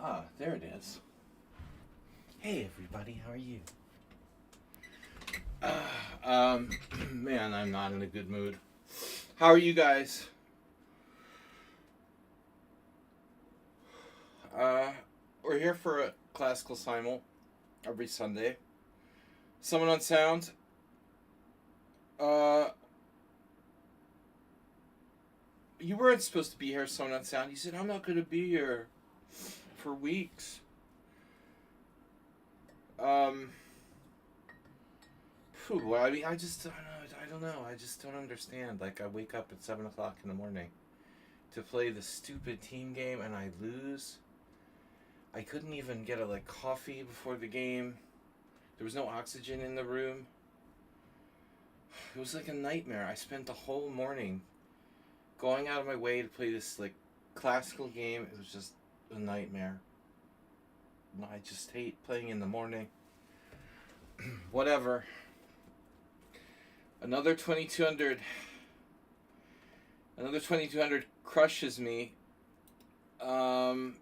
Ah, there it is. Hey everybody, how are you? Man, I'm not in a good mood. How are you guys? Uh, we're here for a classical simul every Sunday. Someone on sound. Uh, you weren't supposed to be here, someone on sound. You said I'm not gonna be here for weeks. Um, Well, I mean, I just don't know. I don't know. I just don't understand. Like, I wake up at 7 o'clock in the morning to play the stupid team game, and I lose. I couldn't even get a coffee before the game. There was no oxygen in the room. It was like a nightmare. I spent the whole morning going out of my way to play this classical game. It was just a nightmare. I just hate playing in the morning. Whatever. Another 2200. Another 2200 crushes me. In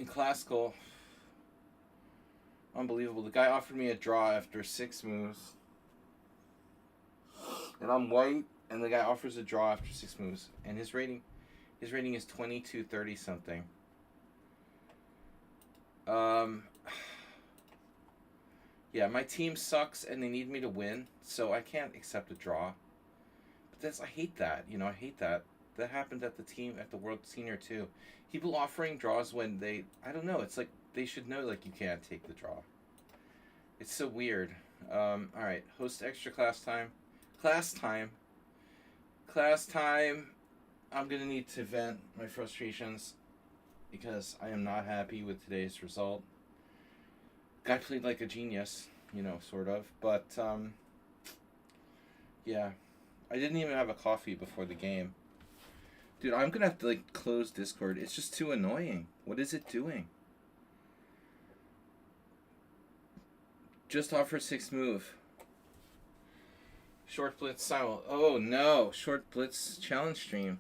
classical. Unbelievable. The guy offered me a draw after 6 moves. And I'm white, and the guy offers a draw after 6 moves. And his rating is 2230 something. Yeah, my team sucks and they need me to win, so I can't accept a draw. But I hate that. I hate that. That happened at the World Senior too. People offering draws when I don't know, it's like they should know you can't take the draw. It's so weird. Alright, host extra class time. Class time. Class time. I'm gonna need to vent my frustrations because I am not happy with today's result. Guy played like a genius, sort of. But, yeah. I didn't even have a coffee before the game. Dude, I'm gonna have to, close Discord. It's just too annoying. What is it doing? Just offer 6 move. Short Blitz Simul. Oh, no. Short Blitz challenge stream.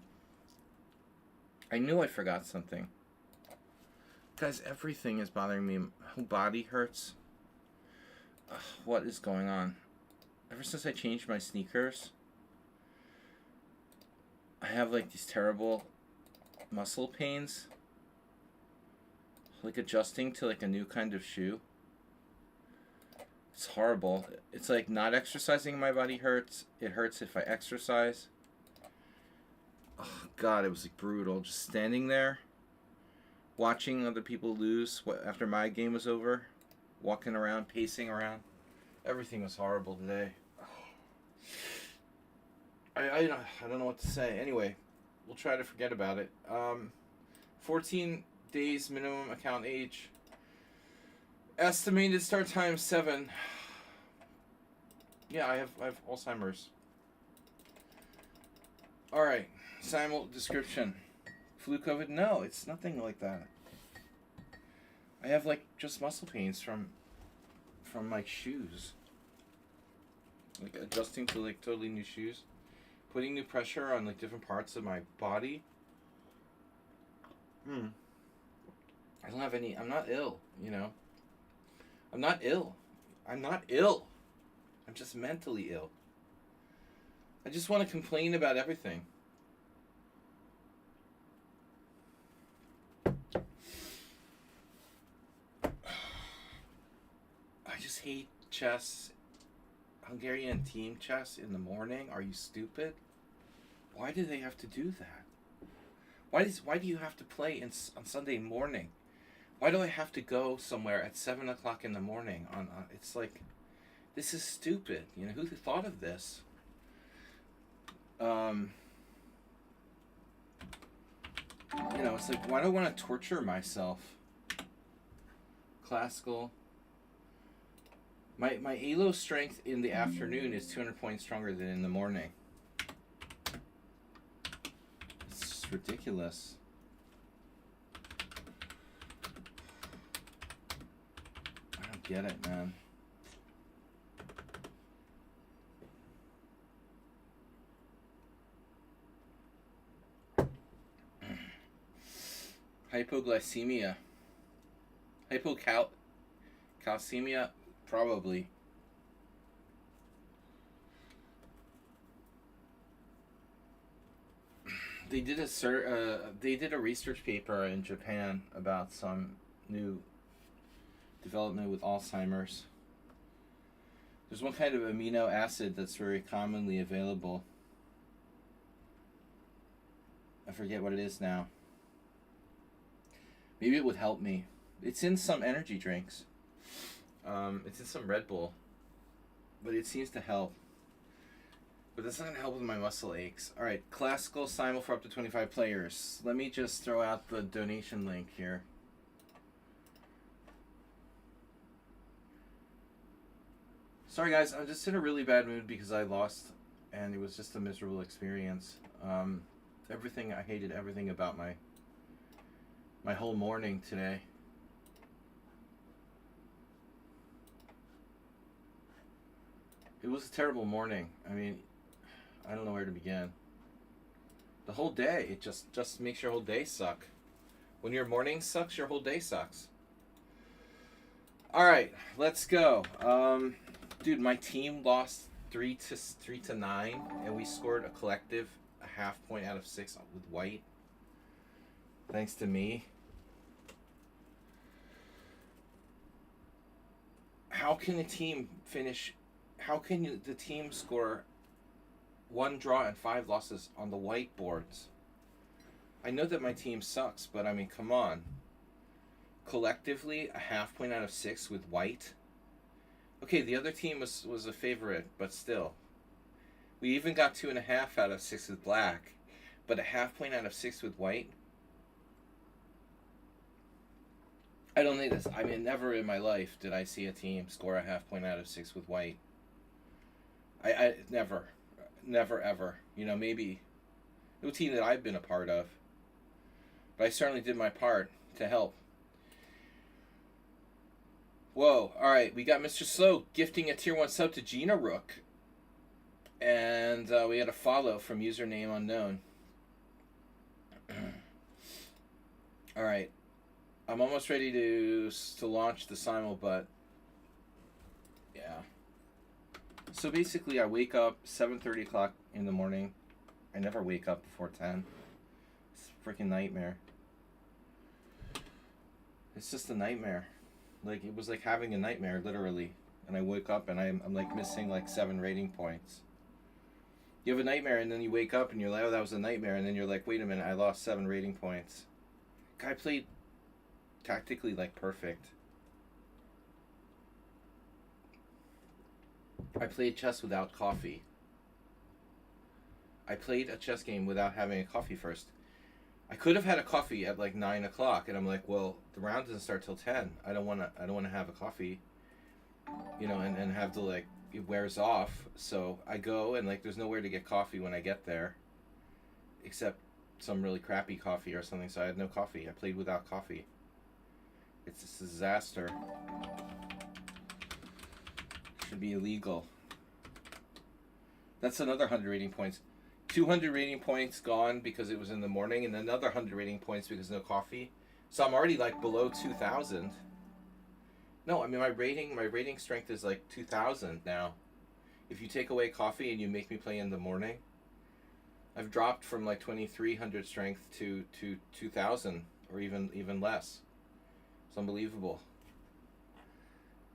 I knew I forgot something. Guys, everything is bothering me. My whole body hurts. Ugh, what is going on? Ever since I changed my sneakers, I have these terrible muscle pains. Adjusting to a new kind of shoe. It's horrible. It's not exercising my body hurts. It hurts if I exercise. Oh God, it was brutal. Just standing there, watching other people lose after my game was over, walking around, pacing around. Everything was horrible today. I don't know what to say. Anyway, we'll try to forget about it. 14 days minimum account age. Estimated start time 7. Yeah, I have Alzheimer's. All right, Simul description. Flu COVID? No, it's nothing like that. I have just muscle pains from my shoes. Adjusting to totally new shoes, putting new pressure on different parts of my body. I don't have any. I'm not ill. I'm not ill. I'm not ill. I'm just mentally ill. I just want to complain about everything. I just hate chess. Hungarian team chess in the morning. Are you stupid? Why do they have to do that? Why do you have to play on Sunday morning? Why do I have to go somewhere at 7 o'clock in the morning? It's this is stupid. Who thought of this? It's why do I want to torture myself? Classical. My ELO strength in the afternoon is 200 points stronger than in the morning. It's ridiculous. I don't get it, man. Hypoglycemia. Hypocalcemia? Probably. They did a research paper in Japan about some new development with Alzheimer's. There's one kind of amino acid that's very commonly available. I forget what it is now. Maybe it would help me. It's in some energy drinks. It's in some Red Bull, but it seems to help. But that's not going to help with my muscle aches. All right, classical Simul for up to 25 players. Let me just throw out the donation link here. Sorry guys, I'm just in a really bad mood because I lost, and it was just a miserable experience. I hated everything about my whole morning today. It was a terrible morning. I mean, I don't know where to begin. The whole day, it just makes your whole day suck. When your morning sucks, your whole day sucks. All right, let's go. Dude, my team lost 3-9, and we scored a collective a half point out of 6 with white. Thanks to me. How can a team finish? How can the team score 1 draw and 5 losses on the whiteboards? I know that my team sucks, but I mean, come on. Collectively, a half point out of 6 with white. Okay, the other team was a favorite, but still. We even got 2.5 out of 6 with black, but a half point out of 6 with white. I don't think this. I mean, never in my life did I see a team score a half point out of 6 with white. I never ever. You know, maybe no team that I've been a part of, but I certainly did my part to help. Whoa! All right, we got Mr. Slow gifting a tier 1 sub to Gina Rook, and we had a follow from username unknown. All right. I'm almost ready to launch the Simul, but yeah. So basically, I wake up 7:30 o'clock in the morning. I never wake up before 10. It's a freaking nightmare. It's just a nightmare. Like, it was like having a nightmare, literally. And I wake up and I'm like missing like 7 rating points. You have a nightmare and then you wake up and you're like, oh, that was a nightmare. And then you're like, wait a minute, I lost 7 rating points. Guy played tactically like perfect. I played chess without coffee. I played a chess game without having a coffee first. I could have had a coffee at like 9 o'clock, and I'm like, well, the round doesn't start till 10. I don't want to have a coffee, you know, and have to like, it wears off. So I go and like, there's nowhere to get coffee when I get there, except some really crappy coffee or something. So I had no coffee. I played without coffee. It's a disaster. Should be illegal. That's another 100 rating points. 200 rating points gone because it was in the morning, and another 100 rating points because no coffee. So I'm already like below 2,000. No, I mean my rating strength is like 2,000 now. If you take away coffee and you make me play in the morning, I've dropped from like 2,300 strength to 2,000 or even less. It's unbelievable.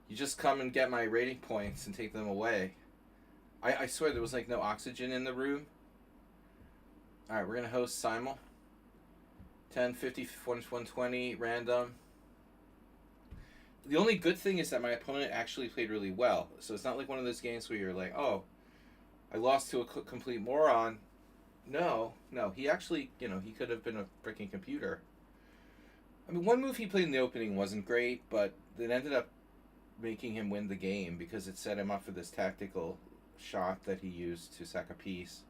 You just come and get my rating points and take them away. I swear there was like no oxygen in the room. Alright, we're going to host Simul. 10, 50, 120, random. The only good thing is that my opponent actually played really well. So it's not like one of those games where you're like, oh, I lost to a complete moron. No, he actually, you know, he could have been a freaking computer. I mean, one move he played in the opening wasn't great, but it ended up making him win the game because it set him up for this tactical shot that he used to sack a piece.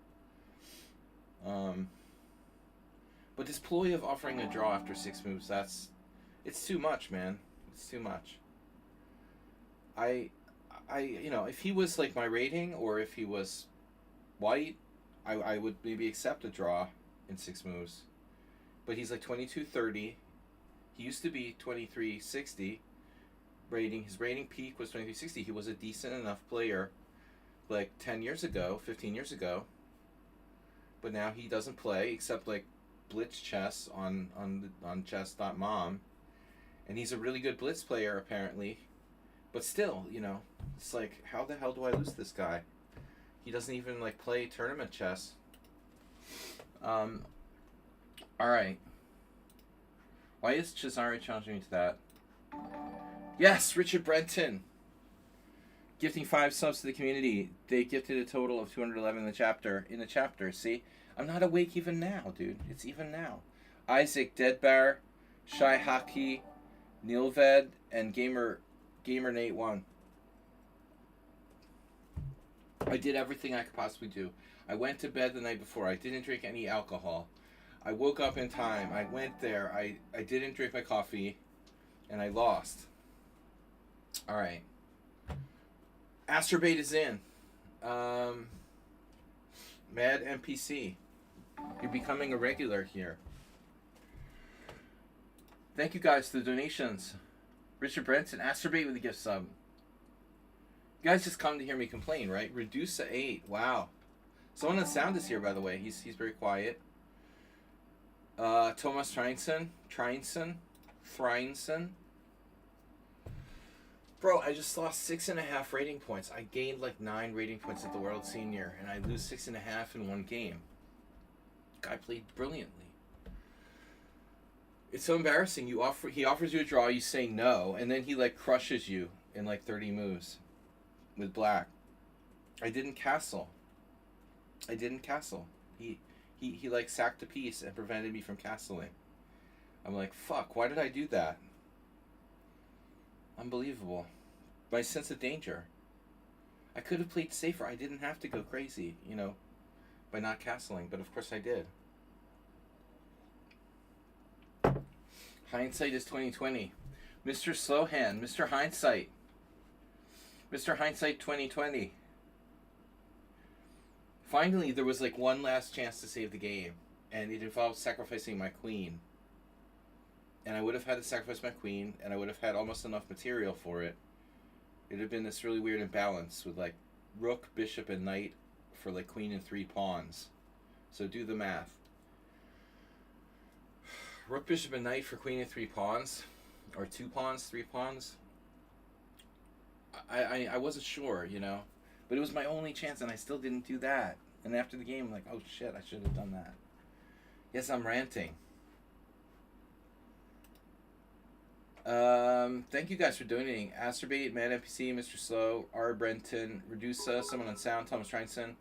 But this ploy of offering a draw after 6 moves, it's too much, man. It's too much. You know, if he was like my rating, or if he was white, I would maybe accept a draw in 6 moves. But he's like 22-30. He used to be 2360 rating. His rating peak was 2360. He was a decent enough player like 10 years ago, 15 years ago. But now he doesn't play except like Blitz chess on chess.mom. And he's a really good Blitz player apparently. But still, you know, it's like, how the hell do I lose this guy? He doesn't even like play tournament chess. All right. Why is Cesare challenging me to that? Yes, Richard Brenton. Gifting 5 subs to the community. They gifted a total of 211 in the chapter. See? I'm not awake even now, dude. It's even now. Isaac, Deadbar, Shy Hockey, Nilved, and Gamer Nate 1. I did everything I could possibly do. I went to bed the night before. I didn't drink any alcohol. I woke up in time. I went there. I didn't drink my coffee. And I lost. Alright. Astrobate is in. Mad NPC. You're becoming a regular here. Thank you guys for the donations. Richard Brenton, Astrobate with a gift sub. You guys just come to hear me complain, right? Reduce 8. Wow. Someone on sound is here, by the way. He's very quiet. Thomas Treinson. Bro, I just lost 6.5 rating points. I gained like 9 rating points at the World Senior, and I lose 6.5 in one game. Guy played brilliantly. It's so embarrassing. He offers you a draw, you say no, and then he like crushes you in like 30 moves with black. I didn't castle. He like sacked a piece and prevented me from castling. I'm like, fuck, why did I do that? Unbelievable. My sense of danger. I could have played safer. I didn't have to go crazy, you know, by not castling, but of course I did. Hindsight is 2020. Mr. Slowhand, Mr. Hindsight. Mr. Hindsight 2020. Finally, there was like one last chance to save the game, and it involved sacrificing my queen. And I would have had to sacrifice my queen, and I would have had almost enough material for it. It would have been this really weird imbalance with like rook, bishop, and knight for like queen and 3 pawns. So do the math. Rook, bishop, and knight for queen and 3 pawns, or 2 pawns, 3 pawns. I wasn't sure, you know, but it was my only chance, and I still didn't do that. And after the game, I'm like, oh shit, I should have done that. Yes, I'm ranting. Thank you guys for donating. Astrobate, Mad NPC, Mr. Slow, R. Brenton, Redusa, someone on sound, Thomas Treinson,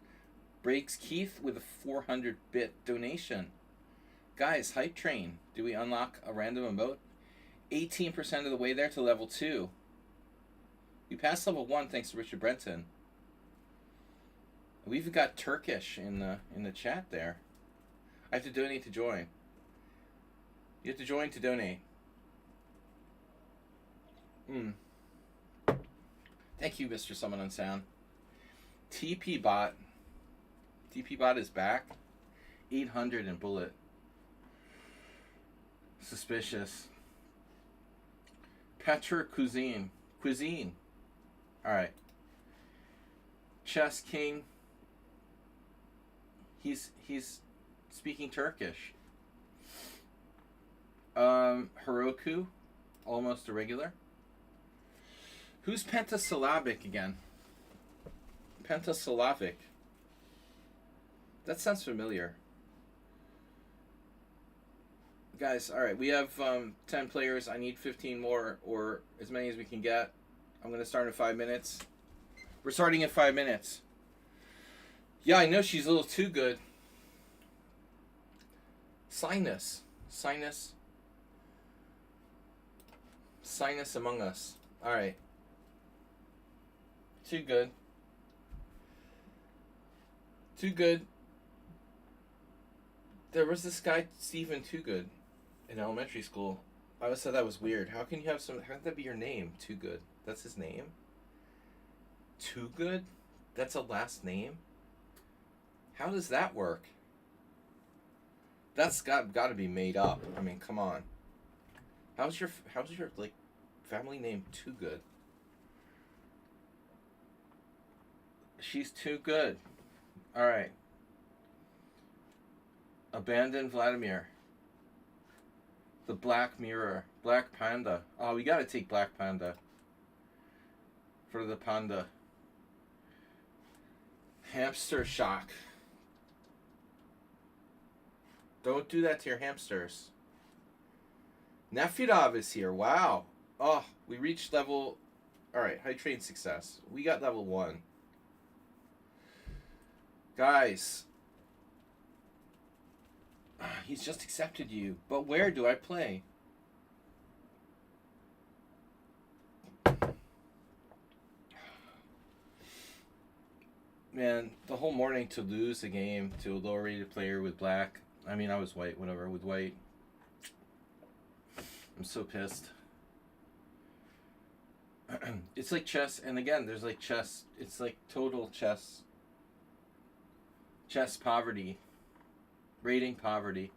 Breaks Keith with a 400-bit donation. Guys, Hype Train. Do we unlock a random emote? 18% of the way there to level 2. We passed level 1 thanks to Richard Brenton. We even got Turkish in the chat there. I have to donate to join. You have to join to donate. Thank you, Mr. Someone on Sound. TP Bot. TP Bot is back. 800 in bullet. Suspicious. Petra Cuisine. Alright. Chess King. He's speaking Turkish. Heroku. Almost a regular. Who's pentasyllabic again? Pentasyllabic. That sounds familiar. Guys, alright, we have 10 players. I need 15 more, or as many as we can get. I'm going to start in 5 minutes. We're starting in 5 minutes. Yeah, I know she's a little too good. Sinus Among Us. Alright. Too good. There was this guy, Steven Too Good, in elementary school. I always thought that was weird. How can that be your name? Too Good. That's his name? Too Good? That's a last name? How does that work? That's got to be made up. I mean, come on. How's your like family name Too Good? She's too good. All right. Abandon Vladimir. The Black Mirror. Black Panda. Oh, we gotta take Black Panda. For the panda. Hamster shock. Don't do that to your hamsters. Nefidov is here. Wow. Oh, we reached level... Alright, high train success. We got level 1. Guys. He's just accepted you. But where do I play? Man, the whole morning to lose a game to a lower rated player with black. I mean, I was white, whatever. With white. I'm so pissed. It's like chess, and again, there's like chess. It's like total chess. Chess poverty. Rating poverty.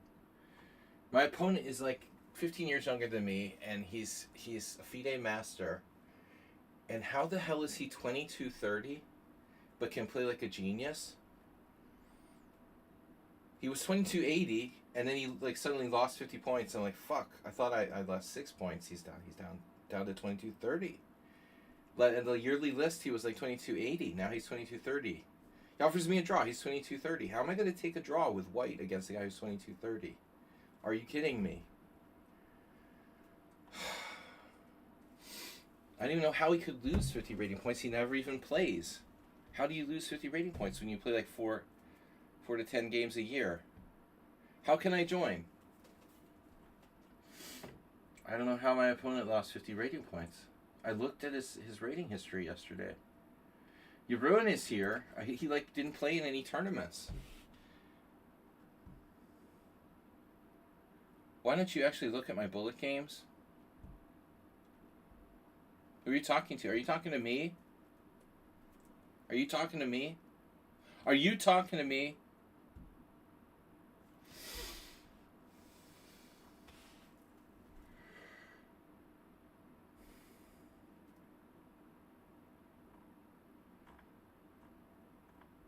My opponent is like 15 years younger than me, and he's a FIDE master. And how the hell is he 2230, but can play like a genius? He was 2280, and then he like suddenly lost 50 points. I'm like, fuck! I thought I lost 6 points. He's down to 2230. In the yearly list, he was like 2280. Now he's 2230. He offers me a draw. He's 2230. How am I going to take a draw with white against the guy who's 2230? Are you kidding me? I don't even know how he could lose 50 rating points. He never even plays. How do you lose 50 rating points when you play like 4 to 10 games a year? How can I join? I don't know how my opponent lost 50 rating points. I looked at his rating history yesterday. Yaruin is here. He like didn't play in any tournaments. Why don't you actually look at my bullet games? Who are you talking to? Are you talking to me? Are you talking to me? Are you talking to me?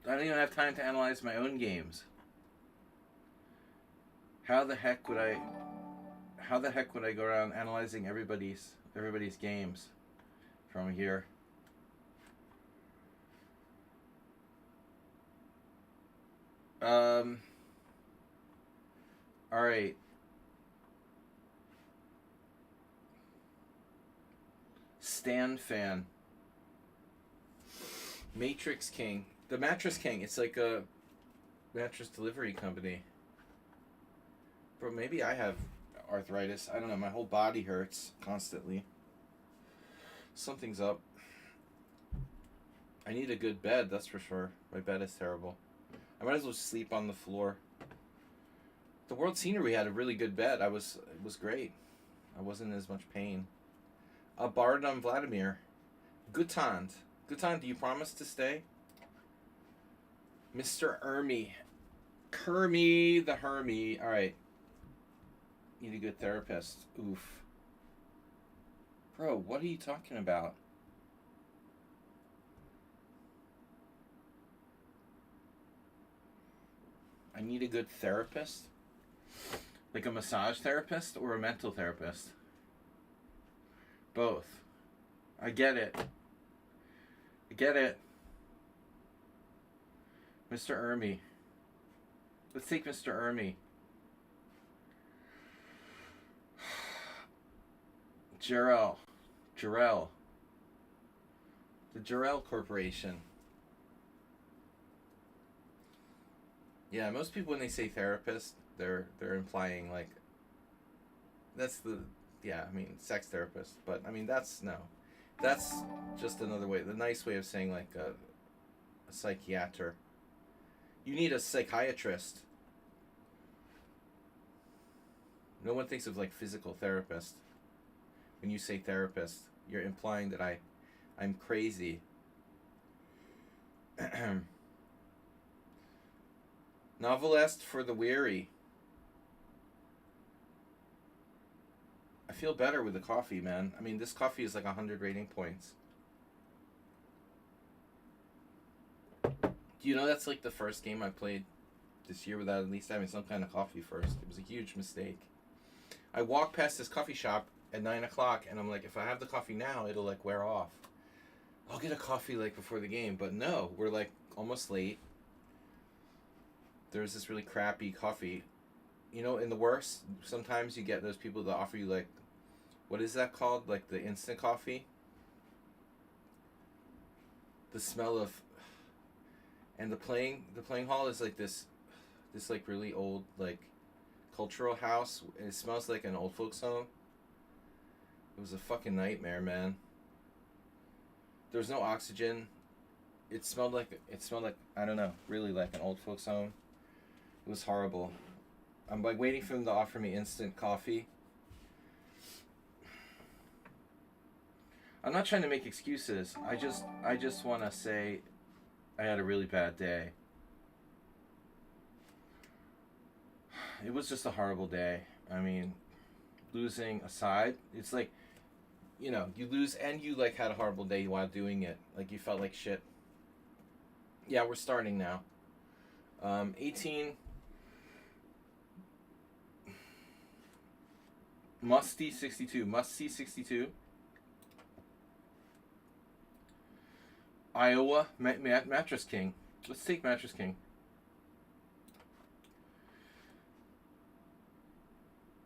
I don't even have time to analyze my own games. How the heck would I go around analyzing everybody's games from here? All right. Stan fan. Matrix King. The Mattress King. It's like a mattress delivery company. Bro, maybe I have arthritis. I don't know. My whole body hurts constantly. Something's up. I need a good bed, that's for sure. My bed is terrible. I might as well sleep on the floor. The World Senior, we had a really good bed. It was great. I wasn't in as much pain. Bardam Vladimir. Gutant. Gutant, do you promise to stay? Mr. Ermy. Kermy the Hermy. Alright. Need a good therapist. Oof. Bro, what are you talking about? I need a good therapist? Like a massage therapist or a mental therapist? Both. I get it. I get it. Mr. Ermy. Let's take Mr. Ermy. Jarrell. The Jarrell Corporation. Yeah, most people when they say therapist, they're implying like that's the sex therapist. But I mean that's just another way, the nice way of saying like a psychiater. You need a psychiatrist. No one thinks of like physical therapist. When you say therapist, you're implying that I'm crazy. Novelist for the weary. I feel better with the coffee, man. I mean, this coffee is like 100 rating points. Do you know that's like the first game I played this year without at least having some kind of coffee first? It was a huge mistake. I walked past this coffee shop at 9 o'clock, and I'm like, if I have the coffee now, it'll like wear off. I'll get a coffee like before the game, but no, we're like almost late. There's this really crappy coffee. You know, in the worst, sometimes you get those people that offer you like, what is that called? Like the instant coffee? The smell of, and the playing hall is like this like really old like cultural house, and it smells like an old folks home. It was a fucking nightmare, man. There was no oxygen. It smelled like I don't know, really like an old folks home. It was horrible. I'm like waiting for them to offer me instant coffee. I'm not trying to make excuses. I just want to say I had a really bad day. It was just a horrible day. I mean, losing aside, it's like, you know, you lose and you like had a horrible day while doing it. Like you felt like shit. Yeah, we're starting now. 18. Musty 62. Musty 62. Iowa. Mattress King. Let's take Mattress King.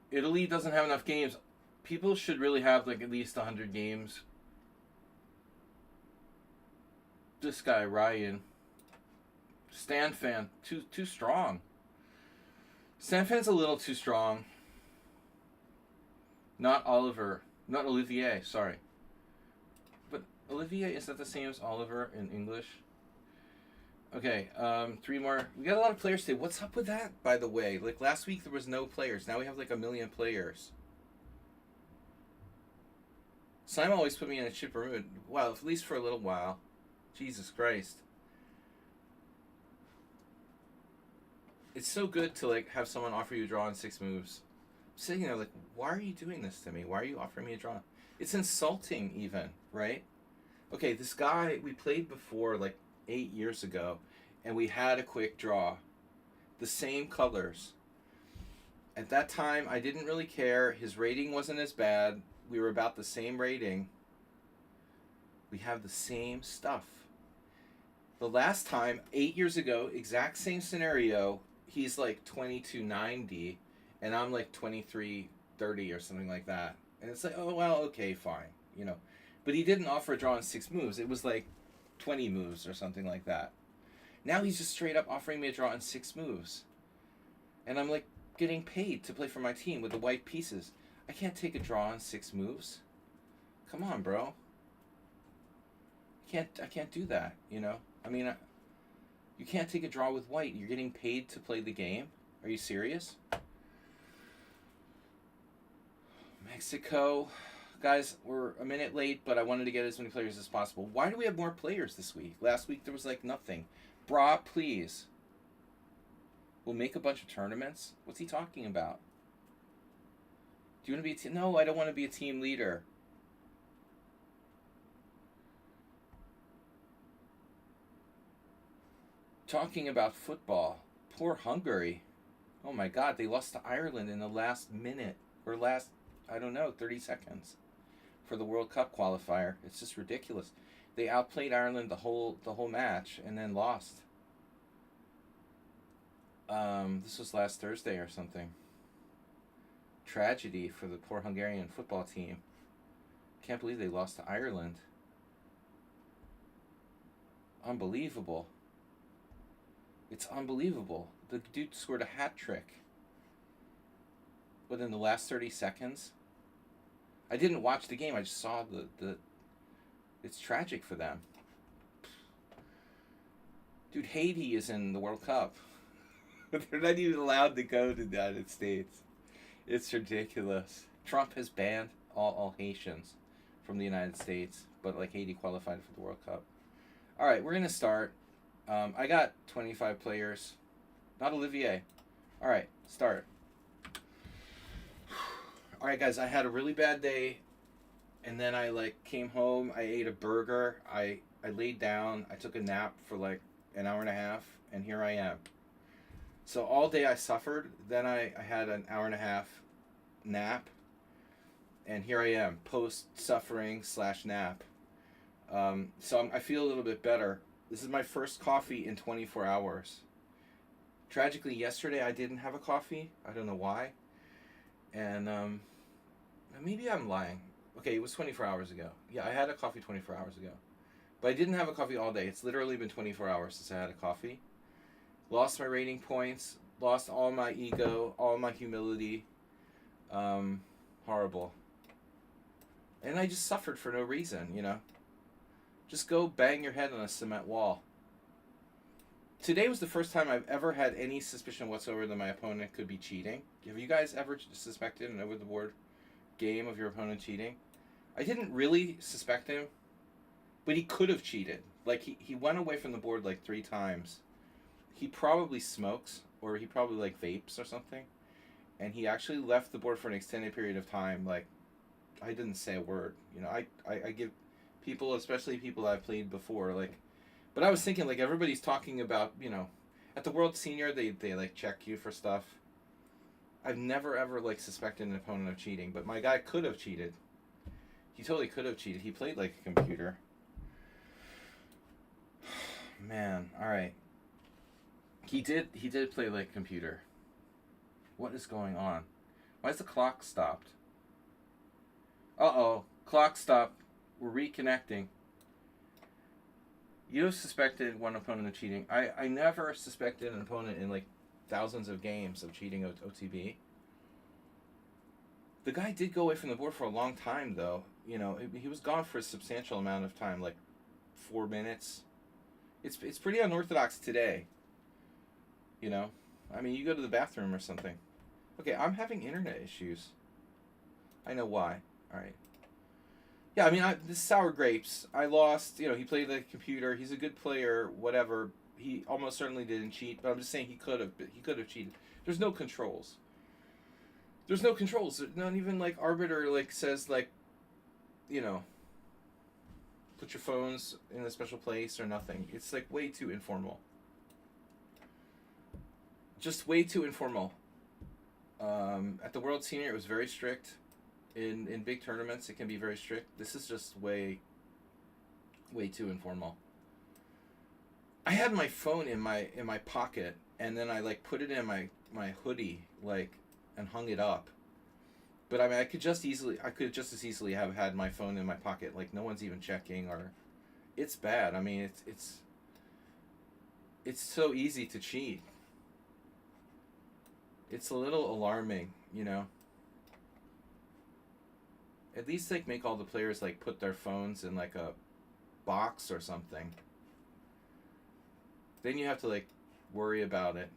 Italy doesn't have enough games. People should really have like at least 100 games. This guy, Ryan. Stan fan. Too strong. Stan fan's a little too strong. Not Olivier, sorry. But Olivier, is that the same as Oliver in English? Okay, 3 more. We got a lot of players today. What's up with that, by the way? Like, last week there was no players. Now we have like 1 million players. Simul always put me in a chipper mood. Well, at least for a little while. Jesus Christ. It's so good to, like, have someone offer you a draw in 6 moves. I'm sitting there like, why are you doing this to me? Why are you offering me a draw? It's insulting even, right? Okay, this guy, we played before, like, 8 years ago, and we had a quick draw. The same colors. At that time, I didn't really care. His rating wasn't as bad. We were about the same rating. We have the same stuff. The last time, 8 years ago, exact same scenario, he's like 2290, and I'm like 2330 or something like that. And it's like, oh, well, okay, fine, you know. But he didn't offer a draw in 6 moves. It was like 20 moves or something like that. Now he's just straight up offering me a draw in 6 moves. And I'm like getting paid to play for my team with the white pieces. I can't take a draw in 6 moves. Come on, bro. I can't do that, you know? I mean, you can't take a draw with white. You're getting paid to play the game. Are you serious? Mexico. Guys, we're a minute late, but I wanted to get as many players as possible. Why do we have more players this week? Last week there was like nothing. Brah, please. We'll make a bunch of tournaments? What's he talking about? Do you want to be a team? No, I don't want to be a team leader. Talking about football. Poor Hungary. Oh my God, they lost to Ireland in the last minute. Or last, I don't know, 30 seconds. For the World Cup qualifier. It's just ridiculous. They outplayed Ireland the whole match and then lost. This was last Thursday or something. Tragedy for the poor Hungarian football team. Can't believe they lost to Ireland. Unbelievable. It's unbelievable. The dude scored a hat trick. Within the last 30 seconds? I didn't watch the game. I just saw the it's tragic for them. Dude, Haiti is in the World Cup. They're not even allowed to go to the United States. It's ridiculous. Trump has banned all Haitians from the United States, but like Haiti qualified for the World Cup. All right, we're going to start. I got 25 players. Not Olivier. All right, start. All right, guys, I had a really bad day, and then I like came home. I ate a burger. I laid down. I took a nap for like an hour and a half, and here I am. So all day I suffered. Then I had an hour and a half nap, and here I am post suffering slash nap. I feel a little bit better. This is my first coffee in 24 hours. Tragically, yesterday I didn't have a coffee. I don't know why. And maybe I'm lying. Okay, it was 24 hours ago. Yeah, I had a coffee 24 hours ago. But I didn't have a coffee all day. It's literally been 24 hours since I had a coffee. Lost my rating points. Lost all my ego, all my humility. Horrible. And I just suffered for no reason, you know. Just go bang your head on a cement wall. Today was the first time I've ever had any suspicion whatsoever that my opponent could be cheating. Have you guys ever suspected an over-the-board game of your opponent cheating? I didn't really suspect him, but he could have cheated. Like, he went away from the board like 3 times. He probably smokes, or he probably like vapes or something. And he actually left the board for an extended period of time. Like, I didn't say a word. You know, I give people, especially people I've played before, like, but I was thinking, like, everybody's talking about, you know, at the World Senior, they like, check you for stuff. I've never, ever, like, suspected an opponent of cheating, but my guy could have cheated. He totally could have cheated. He played like a computer. Man, alright. He did play like a computer. What is going on? Why is the clock stopped? Uh-oh. Clock stopped. We're reconnecting. You have suspected one opponent of cheating. I never suspected an opponent in like thousands of games of cheating OTB. The guy did go away from the board for a long time, though. You know, he was gone for a substantial amount of time, like 4 minutes. It's pretty unorthodox today. You know? I mean, you go to the bathroom or something. Okay, I'm having internet issues. I know why. Alright. Yeah, I mean, this sour grapes. I lost. You know, he played the computer. He's a good player. Whatever. He almost certainly didn't cheat. But I'm just saying he could have. He could have cheated. There's no controls. There's no controls. Not even like arbiter like says like, you know, put your phones in a special place or nothing. It's like way too informal. Just way too informal. At the World Senior, it was very strict. In big tournaments, it can be very strict. This is just way too informal. I had my phone in my pocket, and then I like put it in my hoodie, like, and hung it up. But I mean, I could just as easily have had my phone in my pocket, like no one's even checking, or it's bad. I mean, it's so easy to cheat. It's a little alarming, you know. At least like make all the players like put their phones in like a box or something. Then you have to like worry about it.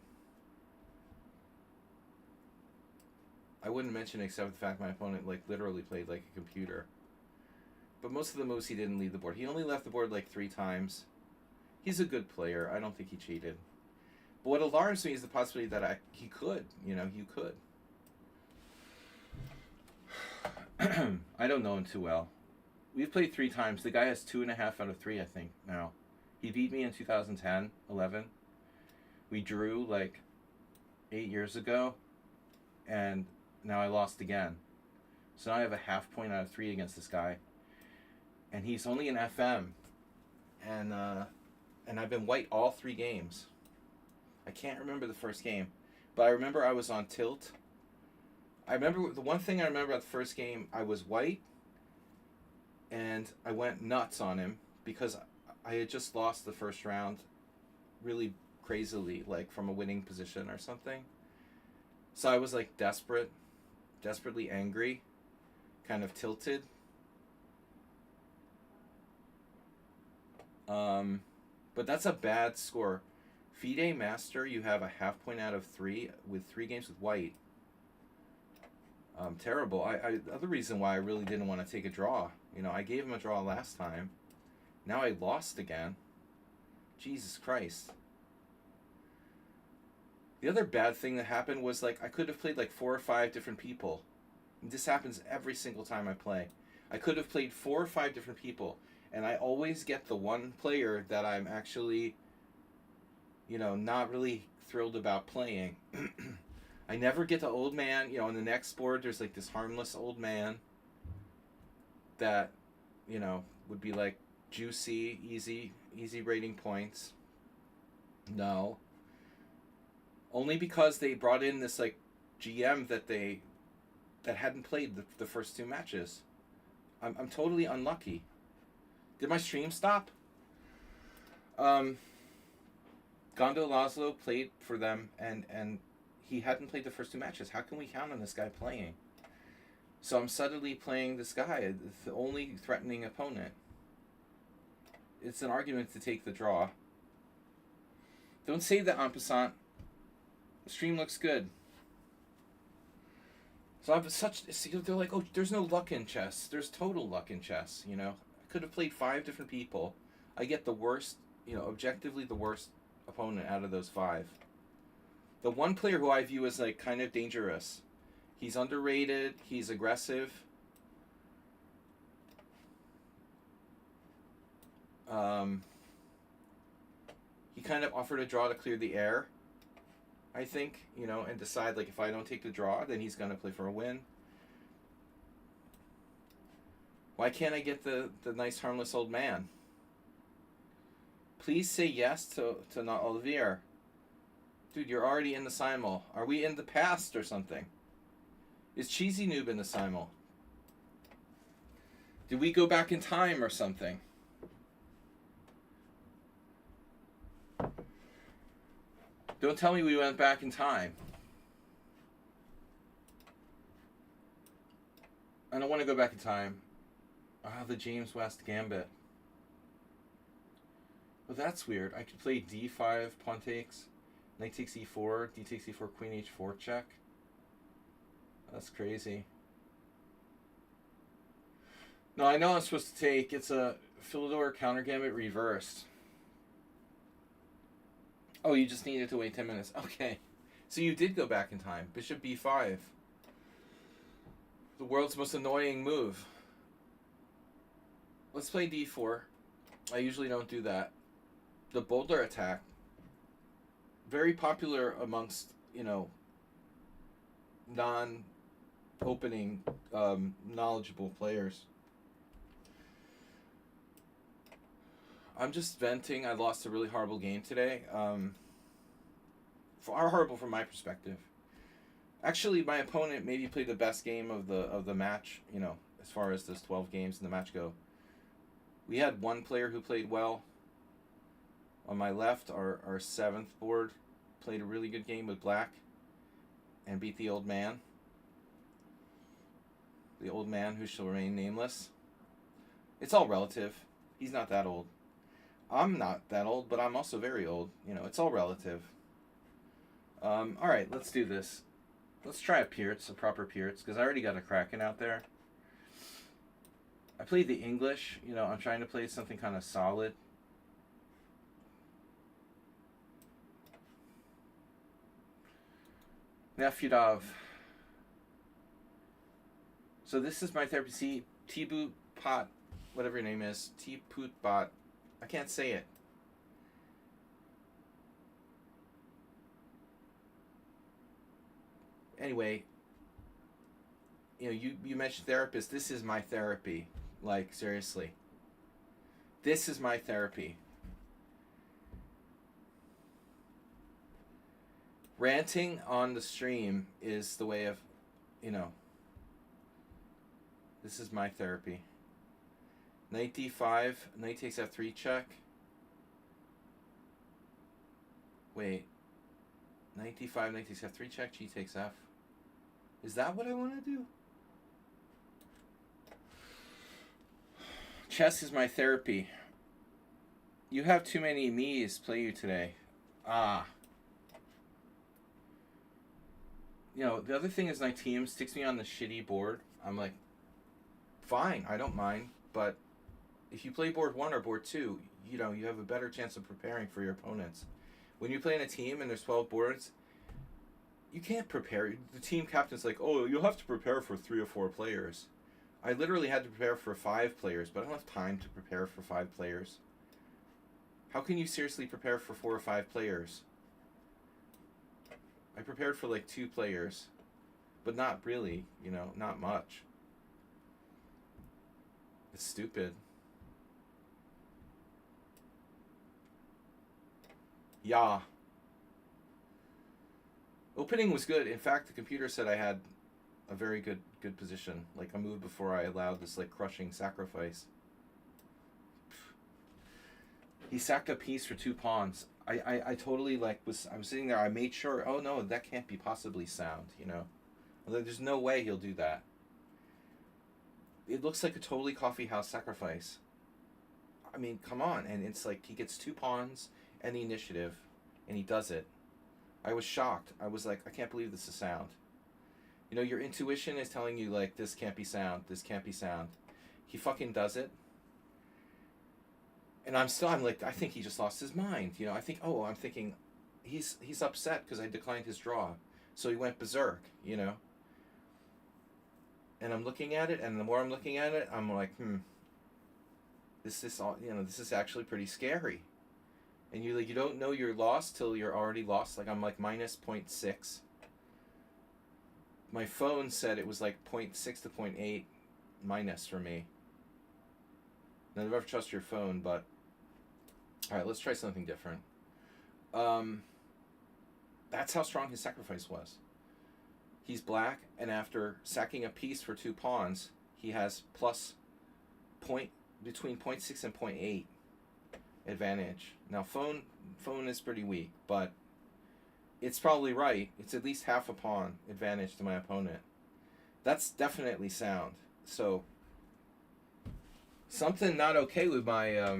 I wouldn't mention except the fact my opponent like literally played like a computer. But most of the moves he didn't leave the board. He only left the board like 3 times. He's a good player. I don't think he cheated. But what alarms me is the possibility that he could. You know, you could. I don't know him too well. We've played 3 times. The guy has 2.5 out of 3, I think, now. He beat me in 2010, 11. We drew like 8 years ago, and now I lost again. So now I have a half point out of 3 against this guy. And he's only an FM. And I've been white all 3 games. I can't remember the first game. But I remember I was on tilt. I remember the one thing I remember about the first game, I was white, and I went nuts on him because I had just lost the first round really crazily, like from a winning position or something. So I was like desperately angry, kind of tilted. But that's a bad score. FIDE Master, you have a half point out of 3 with 3 games with white. Terrible. The other reason why I really didn't want to take a draw. You know, I gave him a draw last time. Now I lost again. Jesus Christ. The other bad thing that happened was, like, I could have played, like, 4 or 5 different people. This happens every single time I play. I could have played 4 or 5 different people, and I always get the one player that I'm actually, not really thrilled about playing. I never get the old man. On the next board, there's like this harmless old man that, would be like juicy, easy rating points. No. Only because they brought in this like GM that hadn't played the first 2 matches. I'm totally unlucky. Did my stream stop? Gondo Laszlo played for them, and he hadn't played the first 2 matches. How can we count on this guy playing? So I'm suddenly playing this guy, the only threatening opponent. It's an argument to take the draw. Don't say that, en passant. The stream looks good. So they're like, oh, there's no luck in chess. There's total luck in chess, I could have played 5 different people. I get the worst, objectively the worst opponent out of those 5. The one player who I view as like kind of dangerous. He's underrated, he's aggressive. He kind of offered a draw to clear the air, I think, and decide like if I don't take the draw, then he's going to play for a win. Why can't I get the nice harmless old man? Please say yes to not Olivier. Dude, you're already in the Simul. Are we in the past or something? Is Cheesy Noob in the Simul? Did we go back in time or something? Don't tell me we went back in time. I don't want to go back in time. Ah, the James West Gambit. Well, that's weird. I could play d5, pawn takes, knight takes e4, d takes e4, queen h4 check. That's crazy. No, I know I'm supposed to take. It's a Philidor counter gambit reversed. Oh, you just needed to wait 10 minutes. Okay. So you did go back in time. Bishop b5. The world's most annoying move. Let's play d4. I usually don't do that. The boulder attack. Very popular amongst, non-opening, knowledgeable players. I'm just venting. I lost a really horrible game today. Horrible from my perspective. Actually, my opponent maybe played the best game of the match, as far as those 12 games in the match go. We had one player who played well. On my left, our 7th board played a really good game with black and beat the old man. The old man who shall remain nameless. It's all relative. He's not that old. I'm not that old, but I'm also very old. It's all relative. Alright, let's do this. Let's try a proper Pirtz, because I already got a Kraken out there. I played the English. I'm trying to play something kind of solid. Nefyudov. So this is my therapy. See, T-Boot Pot, whatever your name is. T-Poot Bot. I can't say it. Anyway, you mentioned therapist. This is my therapy. Like, seriously. This is my therapy. Ranting on the stream is the way of, this is my therapy. Knight d5, knight takes f3 check. Wait. Knight d5, knight takes f3 check, g takes f. Is that what I want to do? Chess is my therapy. You have too many me's play you today. Ah. The other thing is my team sticks me on the shitty board. I'm like, fine, I don't mind, but if you play board 1 or board 2, you have a better chance of preparing for your opponents. When you play in a team and there's 12 boards, You can't prepare. The team captain's like, oh, you'll have to prepare for 3 or 4 players. I literally had to prepare for 5 players, but I don't have time to prepare for 5 players. How can you seriously prepare for 4 or 5 players? I prepared for like 2 players, but not really, not much. It's stupid. Yeah. Opening was good. In fact, the computer said I had a very good position. Like, I moved before I allowed this like crushing sacrifice. He sacked a piece for 2 pawns. I totally like I was sitting there. I made sure. Oh no, that can't be possibly sound. There's no way he'll do that. It looks like a totally coffee house sacrifice. I mean, come on. And it's like he gets 2 pawns and the initiative, and he does it. I was shocked. I was like, I can't believe this is sound. Your intuition is telling you, like, this can't be sound. This can't be sound. He fucking does it. And I'm like, I think he just lost his mind. I'm thinking he's upset because I declined his draw. So he went berserk, And I'm looking at it, and the more I'm looking at it, I'm like, this is actually pretty scary. And you don't know you're lost till you're already lost. Like, I'm like minus 0.6. My phone said it was like 0.6 to 0.8 minus for me. Now, never trust your phone, but all right, let's try something different. That's how strong his sacrifice was. He's black, and after sacking a piece for 2 pawns, he has plus between 0.6 and 0.8 advantage. Now, phone is pretty weak, but it's probably right. It's at least half a pawn advantage to my opponent. That's definitely sound. So, something not okay with my...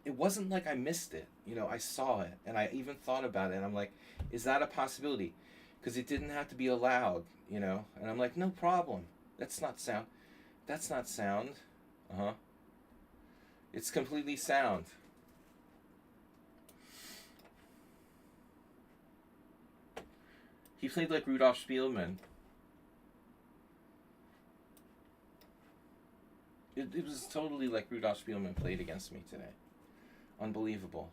It wasn't like I missed it. I saw it, and I even thought about it, and I'm like, is that a possibility? Because it didn't have to be allowed, And I'm like, no problem. That's not sound. That's not sound. Uh-huh. It's completely sound. He played like Rudolf Spielman. It was totally like Rudolf Spielman played against me today. Unbelievable.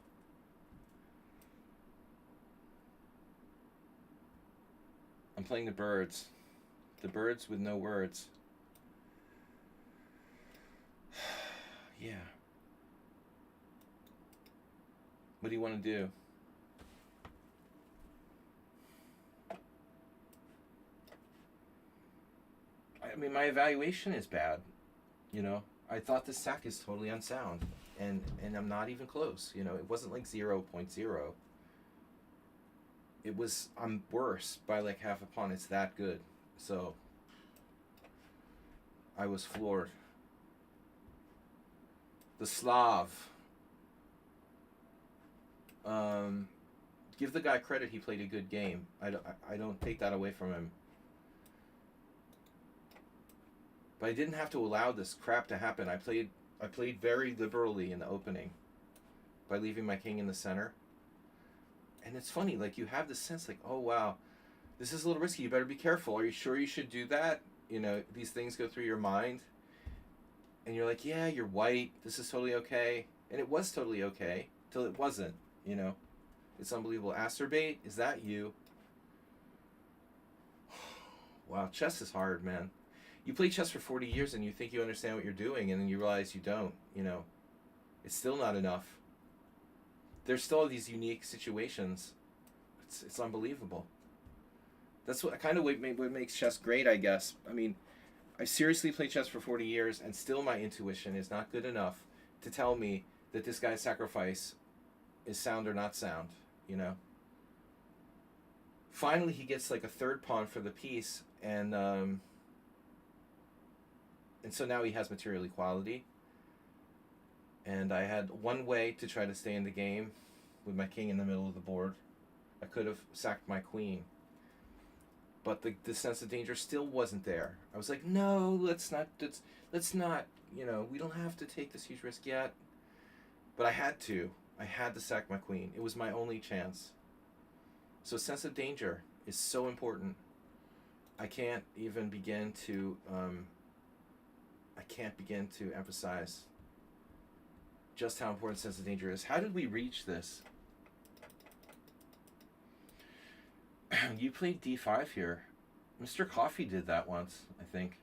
I'm playing the birds. The birds with no words. Yeah. What do you want to do? I mean, my evaluation is bad. I thought the sack is totally unsound, and I'm not even close. It wasn't like 0.0. It was, I'm worse by like half a pawn. It's that good. So I was floored. The Slav. Give the guy credit. He played a good game. I don't take that away from him. But I didn't have to allow this crap to happen. I played very liberally in the opening by leaving my king in the center. And it's funny, like, you have this sense like, oh wow, this is a little risky. You better be careful. Are you sure you should do that? These things go through your mind. And you're like, yeah, you're white. This is totally okay. And it was totally okay till it wasn't, It's unbelievable. Acerbate, is that you? Wow, chess is hard, man. You play chess for 40 years and you think you understand what you're doing, and then you realize you don't, It's still not enough. There's still these unique situations. It's unbelievable. That's what makes chess great, I guess. I mean, I seriously played chess for 40 years, and still my intuition is not good enough to tell me that this guy's sacrifice is sound or not sound, Finally, he gets like a 3rd pawn for the piece, and so now he has material equality. And I had one way to try to stay in the game with my king in the middle of the board. I could have sacked my queen. But the sense of danger still wasn't there. I was like, no, let's not, we don't have to take this huge risk yet. But I had to. I had to sack my queen. It was my only chance. So sense of danger is so important. I can't even begin to emphasize just how important sense of danger is. How did we reach this? You played d5 here. Mr. Coffee did that once, I think.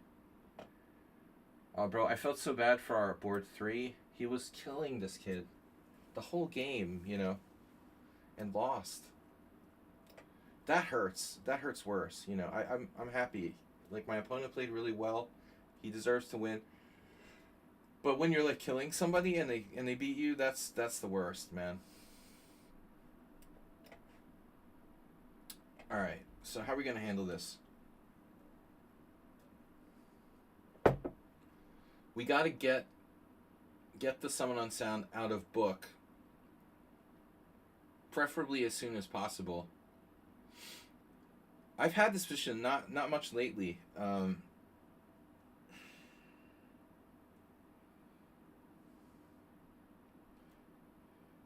Oh, bro, I felt so bad for our board 3. He was killing this kid the whole game, you know, and lost. That hurts. That hurts worse, you know. I'm happy. Like, my opponent played really well. He deserves to win. But when you're like killing somebody and they beat you, that's the worst, man. All right. So how are we gonna handle this? We gotta get the Summon on Sound out of book, preferably as soon as possible. I've had this position not much lately.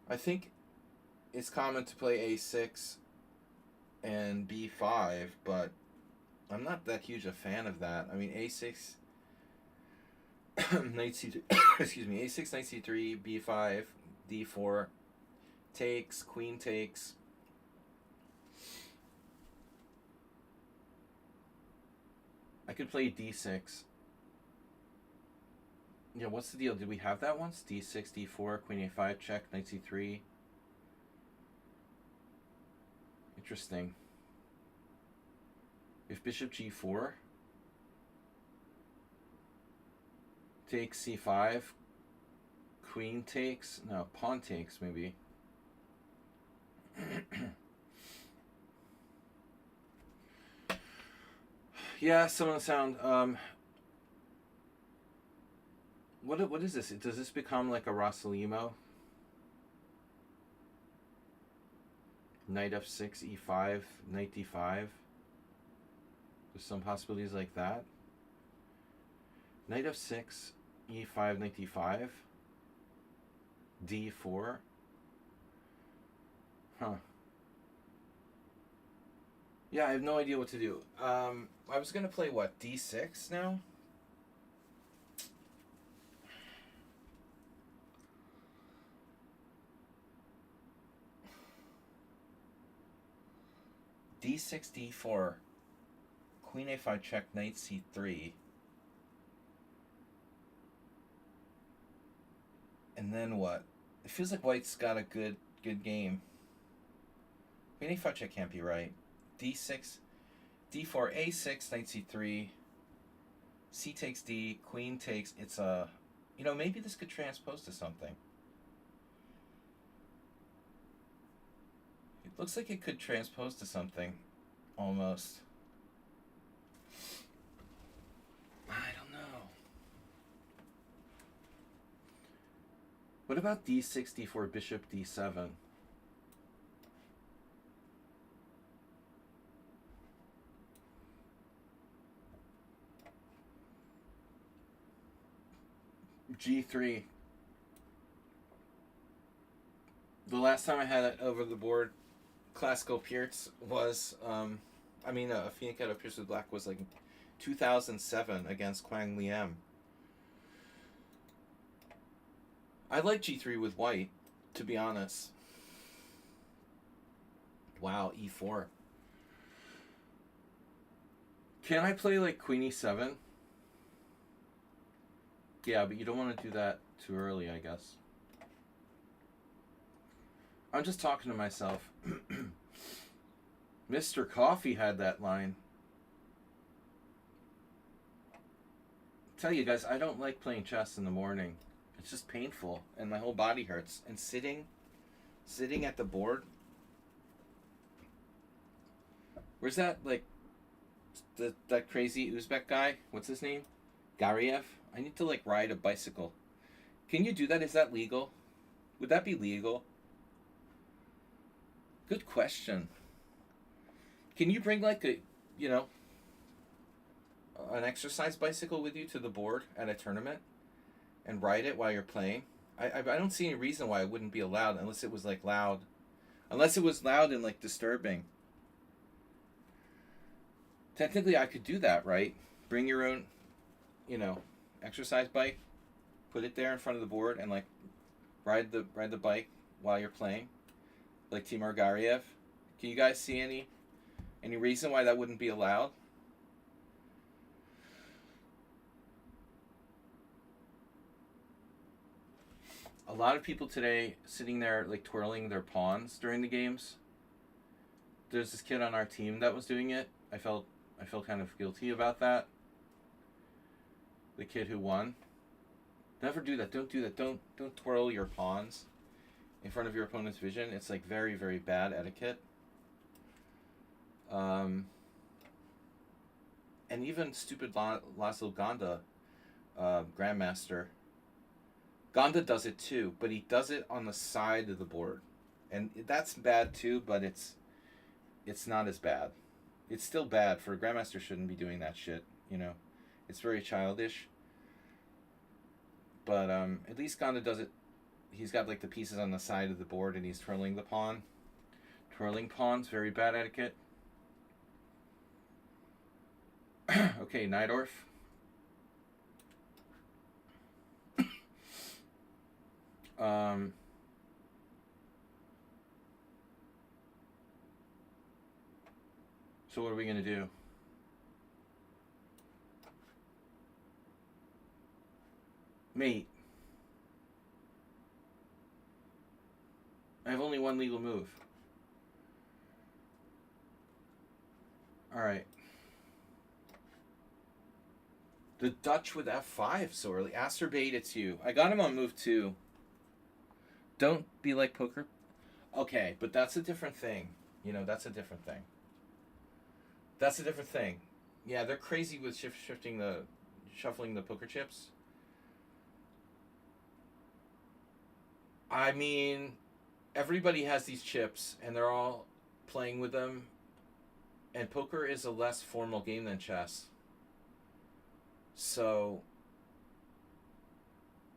I think it's common to play a6 and b5, but I'm not that huge a fan of that. I mean, a6, knight c3, excuse me, a6, knight c3, b5, d4, takes, queen takes. I could play d6. Yeah, what's the deal? Did we have that once? d6, d4, queen a5, check, knight c3. Interesting. If bishop g4 takes c5, queen takes, no, pawn takes maybe. Yeah, Summon on Sound. What is this? Does this become like a Rossalimo? Knight f6, e5, knight d5. There's some possibilities like that. Knight f6, e5, knight d5, d4. Huh. Yeah, I have no idea what to do. I was gonna play what, d6 now? d6, d4, queen a5 check, knight c3, and then what? It feels like white's got a good game. Queen a5 check can't be right. d6, d4, a6, knight c3, c takes d, queen takes. It's a, you know, maybe this could transpose to something. It looks like it could transpose to something, almost. I don't know. What about d6, d4, bishop d7? g3. The last time I had it over the board, classical Pierce was, Phoenix out of Pierce with Black was like 2007 against Quang Liam. I like g3 with white, to be honest. Wow, e4. Can I play like queen e7? Yeah, but you don't want to do that too early, I guess. I'm just talking to myself. Mr. Coffee had that line. Tell you guys, I don't like playing chess in the morning. It's just painful, and my whole body hurts. And sitting at the board. Where's that, like, that crazy Uzbek guy? What's his name? Gariev? I need to, like, ride a bicycle. Can you do that? Is that legal? Would that be legal? Good question. Can you bring, like, a, you know, an exercise bicycle with you to the board at a tournament and ride it while you're playing? I don't see any reason why it wouldn't be allowed unless it was, like, loud. Unless it was loud and, like, disturbing. Technically, I could do that, right? Bring your own, you know, exercise bike, put it there in front of the board, and like ride the bike while you're playing, like Timur Gariev. Can you guys see any reason why that wouldn't be allowed? A lot of people today sitting there like twirling their pawns during the games. There's this kid on our team that was doing it. I felt kind of guilty about that. The kid who won. Never do that. Don't do that. Don't twirl your pawns in front of your opponent's vision. It's like very, very bad etiquette. And even stupid Laszlo Ganda, Grandmaster. Ganda does it too, but he does it on the side of the board, and that's bad too. But it's not as bad. It's still bad for a Grandmaster. Shouldn't be doing that shit. You know, it's very childish. But at least Ganda does it. He's got like the pieces on the side of the board, and he's twirling the pawn. Twirling pawns, very bad etiquette. Okay, Najdorf. So what are we gonna do? Mate, I have only one legal move. Alright. The Dutch with F5 so early. Acerbate, it's you. I got him on move 2. Don't be like poker. Okay, but that's a different thing. You know, that's a different thing. That's a different thing. Yeah, they're crazy with shuffling the poker chips. I mean, everybody has these chips, and they're all playing with them. And poker is a less formal game than chess. So,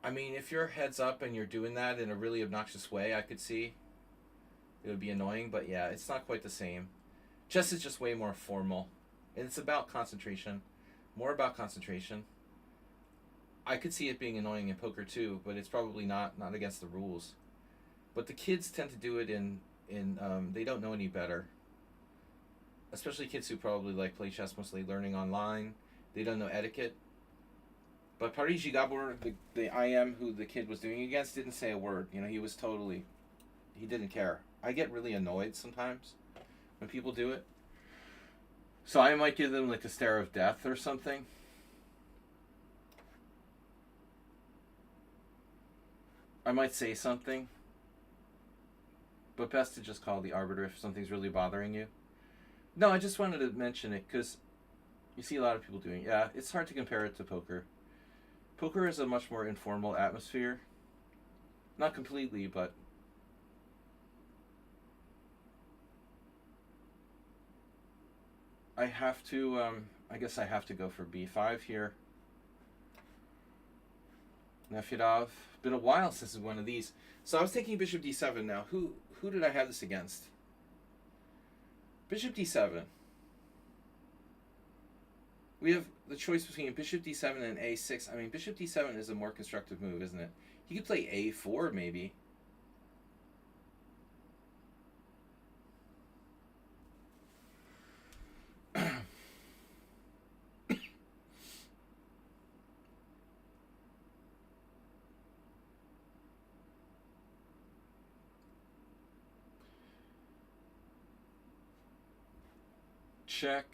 I mean, if you're heads up and you're doing that in a really obnoxious way, I could see it would be annoying. But yeah, it's not quite the same. Chess is just way more formal. And it's about concentration. More about concentration. I could see it being annoying in poker too, but it's probably not against the rules. But the kids tend to do it in they don't know any better. Especially kids who probably like play chess mostly learning online. They don't know etiquette. But Parigi Gabor, the IM who the kid was doing against, didn't say a word. You know, he didn't care. I get really annoyed sometimes when people do it. So I might give them like a stare of death or something. I might say something. But best to just call the arbiter if something's really bothering you. No, I just wanted to mention it because you see a lot of people doing it. Yeah, it's hard to compare it to poker. Poker is a much more informal atmosphere. Not completely, but I have to, I guess I have to go for b5 here. Nefedov. Been a while since one of these. So I was taking bishop d7 now. Who did I have this against? Bishop d7. We have the choice between bishop d7 and a6. I mean, bishop d7 is a more constructive move, isn't it? He could play a4 maybe. Check.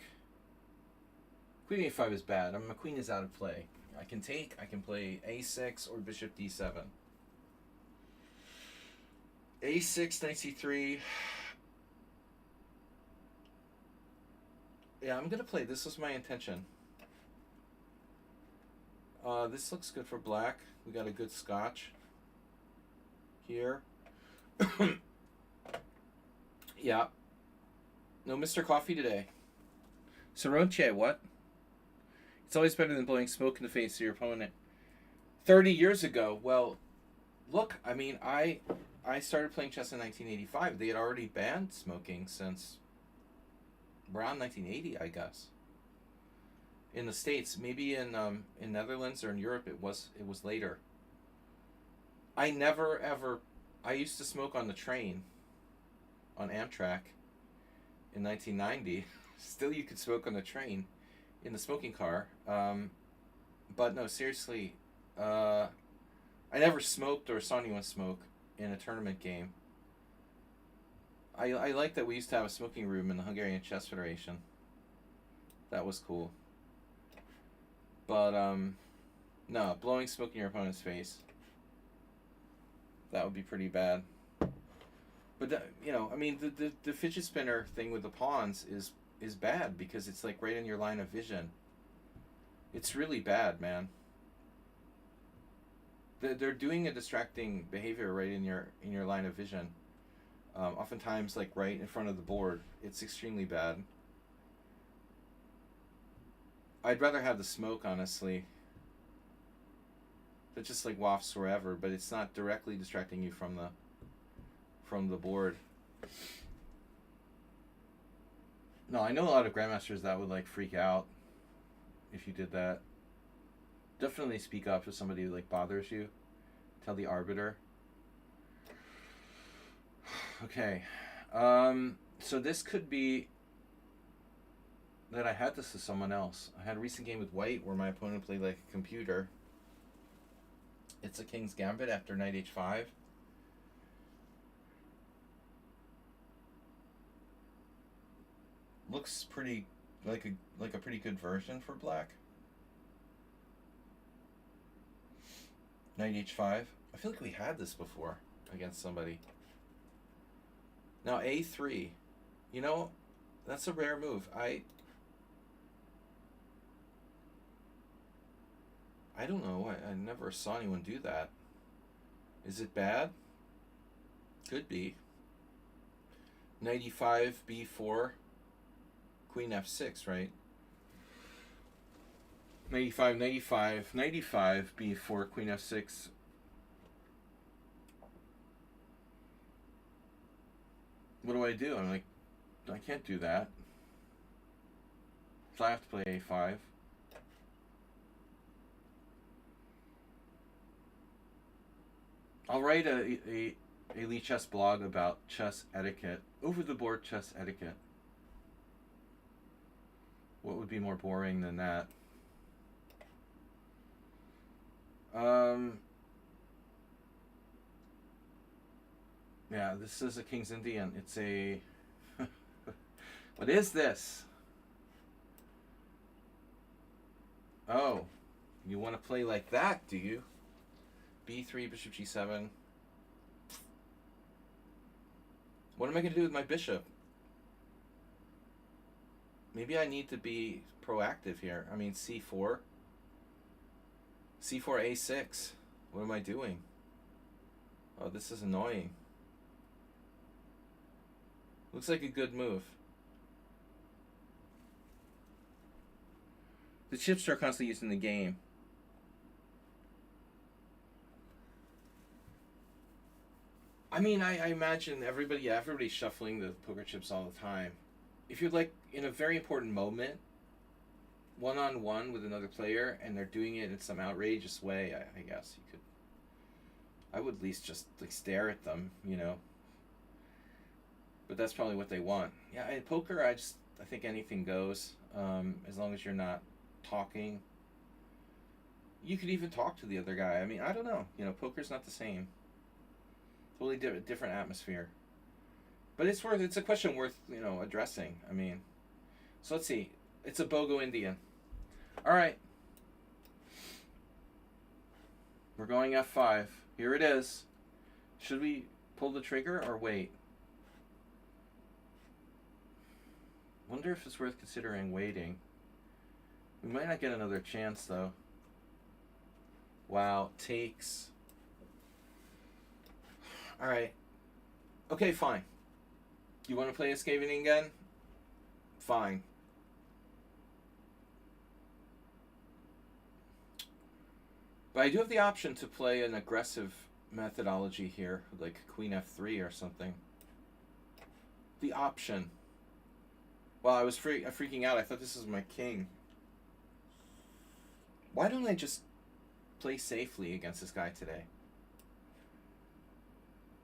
Queen a5 is bad. I mean, my queen is out of play. I can play a6 or bishop d7. a6, knight c3. Yeah, I'm going to play. This was my intention. This looks good for black. We got a good scotch here. Yeah. No Mr. Coffee today. Saronche, what? It's always better than blowing smoke in the face of your opponent. 30 years ago, well, look, I mean, I started playing chess in 1985. They had already banned smoking since around 1980, I guess. in the States. Maybe in Netherlands or in Europe it was later. I never ever. I used to smoke on the train on Amtrak in 1990. Still, you could smoke on the train in the smoking car. But no, seriously, I never smoked or saw anyone smoke in a tournament game. I like that we used to have a smoking room in the Hungarian Chess Federation. That was cool. But no, blowing smoke in your opponent's face. That would be pretty bad. But you know, I mean, the fidget spinner thing with the pawns is bad because it's like right in your line of vision. It's really bad, man. They're doing a distracting behavior right in your line of vision. Oftentimes, like right in front of the board. It's extremely bad. I'd rather have the smoke, honestly. That just like wafts wherever, but it's not directly distracting you from the board. No, I know a lot of grandmasters that would like freak out if you did that. Definitely speak up if somebody like bothers you. Tell the arbiter. Okay. So this could be that I had this to someone else. I had a recent game with white where my opponent played like a computer. It's a King's Gambit after knight h5. Looks pretty like a pretty good version for black. Knight h5. I feel like we had this before against somebody. Now a3. You know, that's a rare move. I don't know. I never saw anyone do that. Is it bad? Could be. Knight e5, b4, queen f6, right? Knight e5, knight e5, knight e5, b4, queen f6. What do I do? I'm like, I can't do that. So I have to play a5. I'll write a Elite Chess blog about chess etiquette, over the board chess etiquette. What would be more boring than that? Yeah, this is a King's Indian. It's a... What is this? Oh, you want to play like that, do you? b3, bishop g7. What am I going to do with my bishop? Maybe I need to be proactive here. I mean, c4. c4, a6. What am I doing? Oh, this is annoying. Looks like a good move. The chips are constantly used in the game. I mean, I imagine everybody's shuffling the poker chips all the time. If you're like in a very important moment, one-on-one with another player, and they're doing it in some outrageous way, I guess you could. I would at least just like stare at them, you know. But that's probably what they want. Yeah, in poker, I think anything goes, as long as you're not talking. You could even talk to the other guy. I mean, I don't know. You know, poker's not the same. Totally different atmosphere. But it's a question worth, you know, addressing. I mean, so let's see. It's a BOGO Indian. All right. We're going f5. Here it is. Should we pull the trigger or wait? Wonder if it's worth considering waiting. We might not get another chance, though. Wow, takes. All right. Okay, fine. You want to play Escaping again? Fine. But I do have the option to play an aggressive methodology here, like Queen f3 or something. The option. Wow, I was freaking out. I thought this was my king. Why don't I just play safely against this guy today?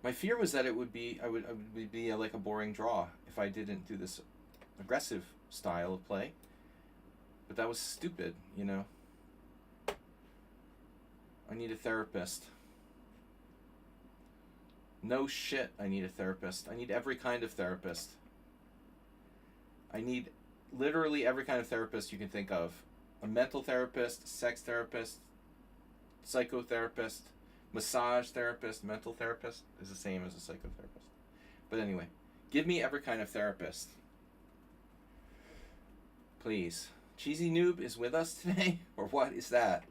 My fear was that it would be I would be like a boring draw if I didn't do this aggressive style of play. But that was stupid, you know. I need a therapist. No shit, I need a therapist. I need every kind of therapist. I need literally every kind of therapist you can think of. A mental therapist, sex therapist, psychotherapist, massage therapist. Mental therapist is the same as a psychotherapist. But anyway, give me every kind of therapist. Please. Cheesy Noob is with us today? Or what is that?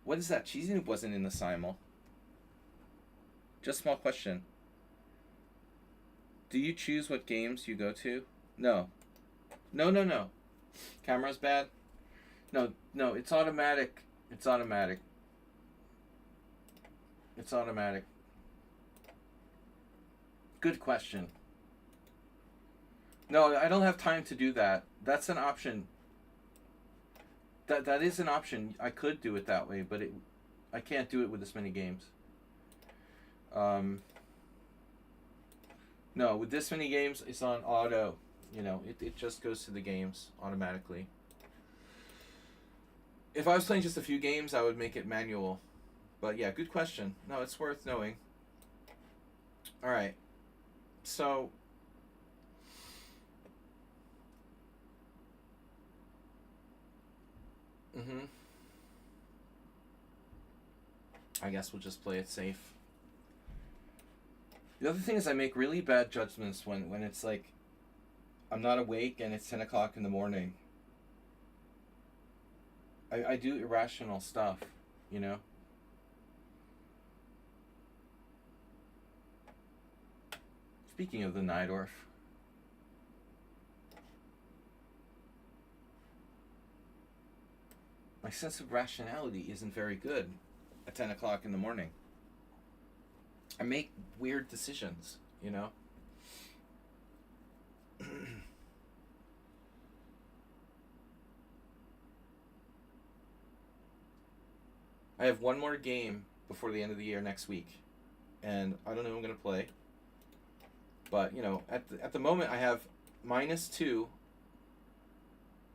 What is that? Cheesy Noob wasn't in the Simul. Just small question. Do you choose what games you go to? No. No. Camera's bad? No, it's automatic. It's automatic. It's automatic. Good question. No, I don't have time to do that. That's an option. That is an option. I could do it that way, but I can't do it with this many games. No, with this many games, it's on auto. You know, it just goes to the games automatically. If I was playing just a few games, I would make it manual. But yeah, good question. No, it's worth knowing. All right. So, I guess we'll just play it safe. The other thing is I make really bad judgments when it's like I'm not awake and it's 10 o'clock in the morning. I do irrational stuff, you know? Speaking of the Nydorf. My sense of rationality isn't very good at 10 o'clock in the morning. I make weird decisions, you know? I have one more game before the end of the year next week. And I don't know who I'm going to play. But, you know, at the moment I have -2.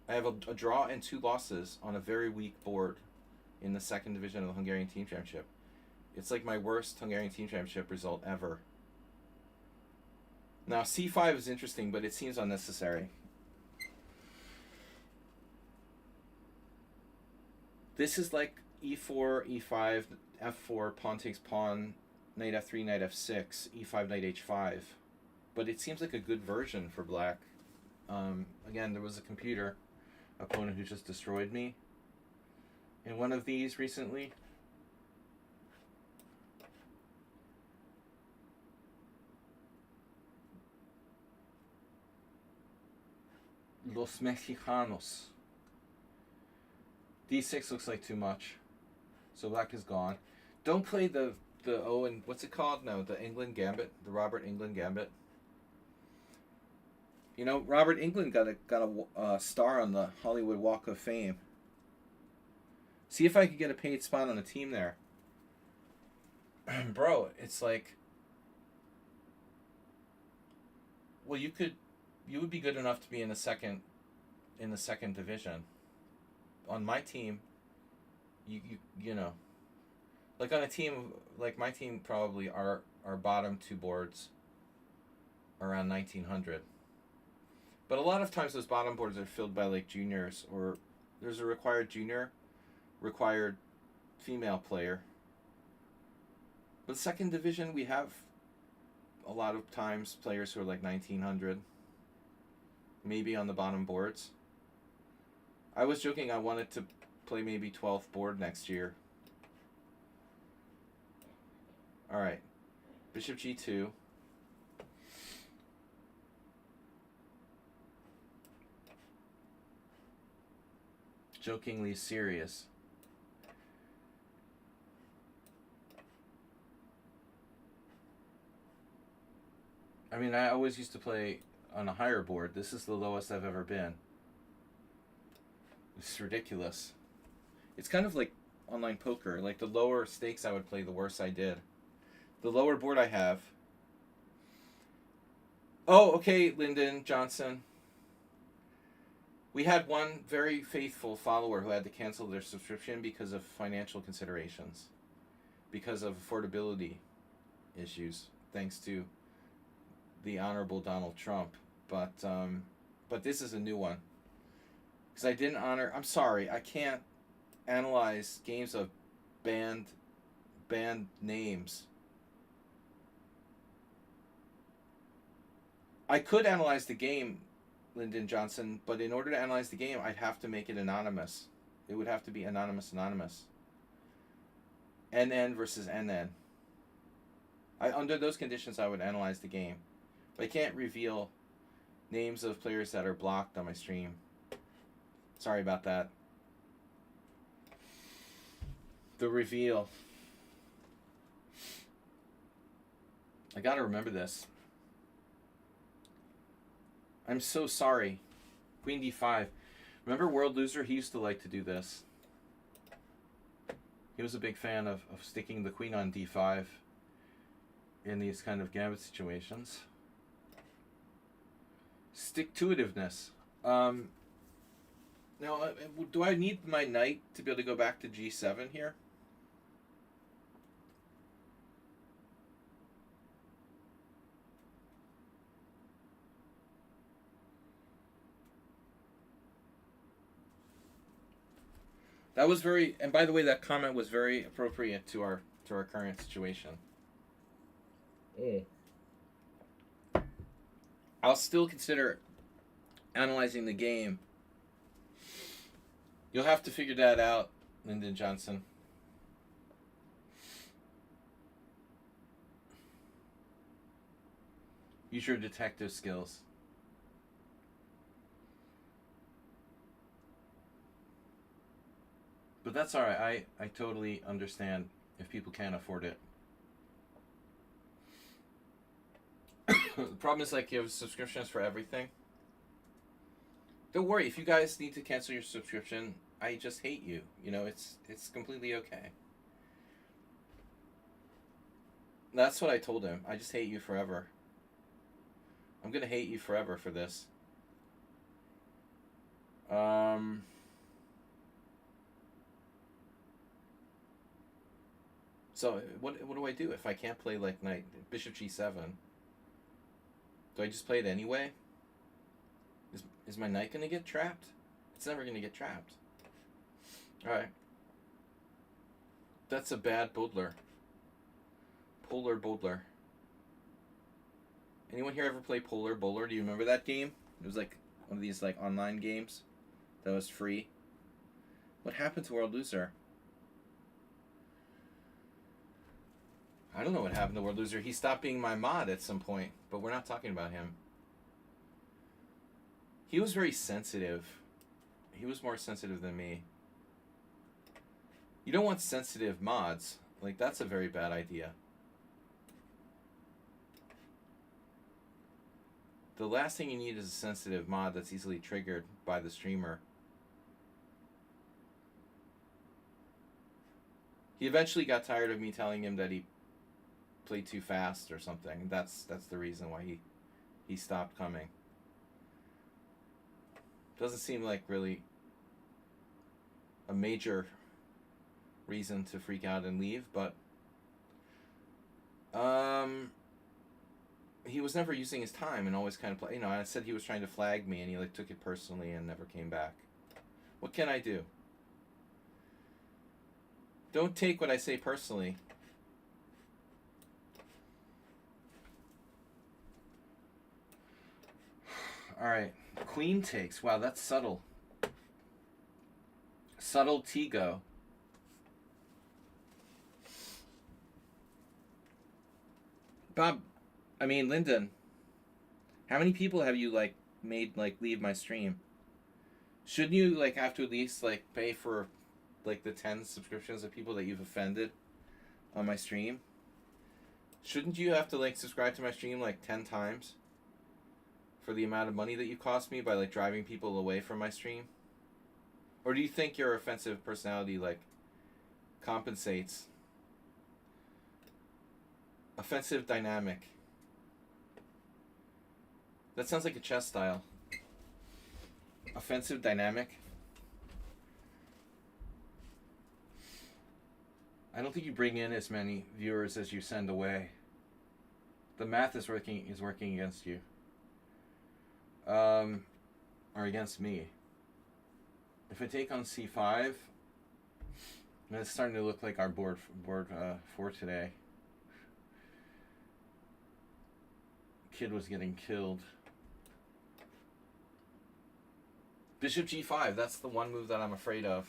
I have a draw and 2 losses on a very weak board in the second division of the Hungarian Team Championship. It's like my worst Hungarian Team Championship result ever. Now, C5 is interesting, but it seems unnecessary. This is like E4, E5, F4, pawn takes pawn, knight F3, knight F6, E5, knight H5. But it seems like a good version for black. Again, there was a computer opponent who just destroyed me in one of these recently. Los Mexicanos. D6 looks like too much. So black is gone. Don't play the Owen, what's it called? No, the England Gambit. The Robert England Gambit. You know, Robert England got a star on the Hollywood Walk of Fame. See if I could get a paid spot on the team there. Bro, it's like, well, you would be good enough to be in the second division. On my team, you know, like on a team like my team, probably our bottom 2 boards around 1900. But a lot of times those bottom boards are filled by like juniors, or there's a required junior, required female player. But second division, we have a lot of times players who are like 1900, maybe on the bottom boards. I was joking I wanted to play maybe 12th board next year. Alright. Bishop G2. Jokingly serious. I mean, I always used to play on a higher board. This is the lowest I've ever been. It's ridiculous. It's kind of like online poker. Like the lower stakes I would play, the worse I did. The lower board I have. Oh, okay, Lyndon Johnson. We had one very faithful follower who had to cancel their subscription because of financial considerations, because of affordability issues, thanks to the Honorable Donald Trump. But this is a new one because I didn't honor. I'm sorry, I can't analyze games of banned names. I could analyze the game, Lyndon Johnson, but in order to analyze the game, I'd have to make it anonymous. It would have to be anonymous. NN versus NN. Under those conditions, I would analyze the game. But I can't reveal names of players that are blocked on my stream. Sorry about that. The reveal. I gotta remember this. I'm so sorry. Queen d5. Remember World Loser? He used to like to do this. He was a big fan of sticking the queen on d5 in these kind of gambit situations. Stick-to-itiveness. Now, do I need my knight to be able to go back to g7 here? That was very, and by the way, that comment was very appropriate to our current situation. I'll still consider analyzing the game. You'll have to figure that out, Lyndon Johnson. Use your detective skills. But that's alright. I totally understand if people can't afford it. The problem is, like, you have subscriptions for everything. Don't worry, if you guys need to cancel your subscription, I just hate you. You know, it's completely okay. That's what I told him. I just hate you forever. I'm gonna hate you forever for this. So what do I do if I can't play like knight bishop g7? Do I just play it anyway? Is my knight gonna get trapped? It's never gonna get trapped. Alright. That's a bad Bodler. Polar Bodler. Anyone here ever play Polar Bowler? Do you remember that game? It was like one of these like online games that was free. What happened to World Loser? I don't know what happened to World Loser. He stopped being my mod at some point, but we're not talking about him. He was very sensitive. He was more sensitive than me. You don't want sensitive mods. Like, that's a very bad idea. The last thing you need is a sensitive mod that's easily triggered by the streamer. He eventually got tired of me telling him that he played too fast or something. That's the reason why he stopped coming. Doesn't seem like really a major reason to freak out and leave, but he was never using his time and always kind of play. You know, I said he was trying to flag me, and he like took it personally and never came back. What can I do? Don't take what I say personally. All right, queen takes. Wow, that's subtle. Subtle Tigo. Bob, I mean, Lyndon, how many people have you like made like leave my stream? Shouldn't you like have to at least like pay for like the 10 subscriptions of people that you've offended on my stream? Shouldn't you have to like subscribe to my stream like 10 times for the amount of money that you cost me by like driving people away from my stream? Or do you think your offensive personality, like, compensates? Offensive dynamic. That sounds like a chess style. Offensive dynamic. I don't think you bring in as many viewers as you send away. The math is working against you. Or against me. If I take on c5, it's starting to look like our board for today. Kid was getting killed. Bishop g5, that's the one move that I'm afraid of.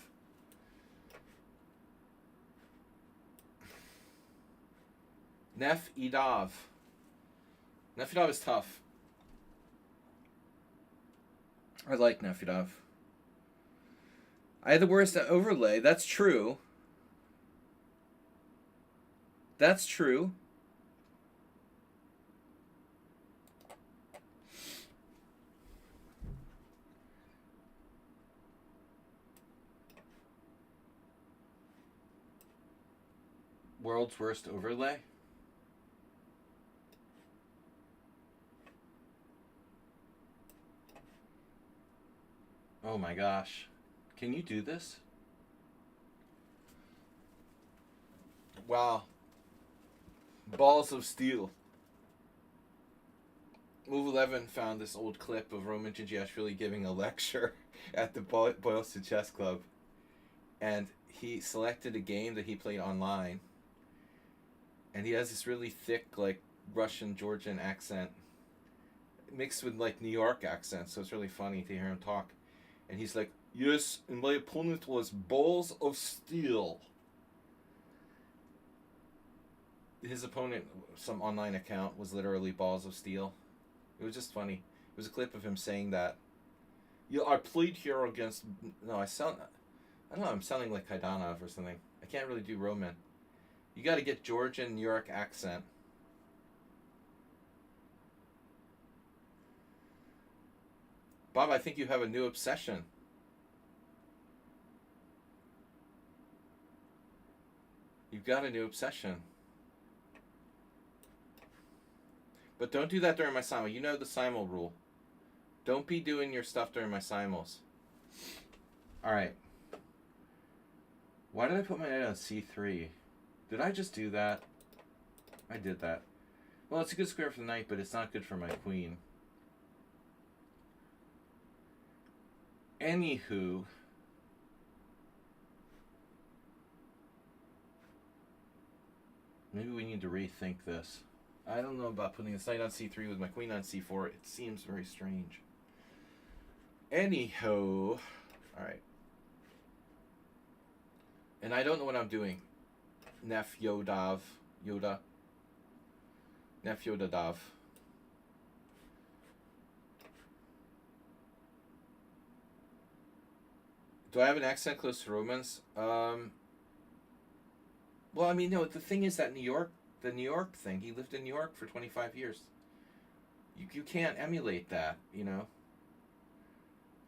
Nef Idav. Nef Idav is tough. I like Nef Idav. I had the worst overlay. That's true. That's true. World's worst overlay? Oh my gosh. Can you do this? Wow. Balls of steel. Move 11 found this old clip of Roman Gingiashvili giving a lecture at the Boylston Chess Club. And he selected a game that he played online. And he has this really thick, like, Russian, Georgian accent mixed with, like, New York accent. So it's really funny to hear him talk. And he's like, yes, and my opponent was balls of steel. His opponent, some online account, was literally balls of steel. It was just funny. It was a clip of him saying that. Yeah, I played here against... No, I don't know, I'm sounding like Kaidanov or something. I can't really do Roman. You got to get Georgian, New York accent. Bob, I think you have a new obsession. You've got a new obsession. But don't do that during my simul. You know the simul rule. Don't be doing your stuff during my simuls. Alright. Why did I put my knight on c3? Did I just do that? I did that. Well, it's a good square for the knight, but it's not good for my queen. Anywho. Maybe we need to rethink this. I don't know about putting this knight on c3 with my queen on c4. It seems very strange. Anyhow. Alright. And I don't know what I'm doing. Nef Yodav. Yoda. Nef Yodadav. Do I have an accent close to Romans? Well, I mean, no, the thing is that the New York thing, he lived in New York for 25 years. You can't emulate that, you know?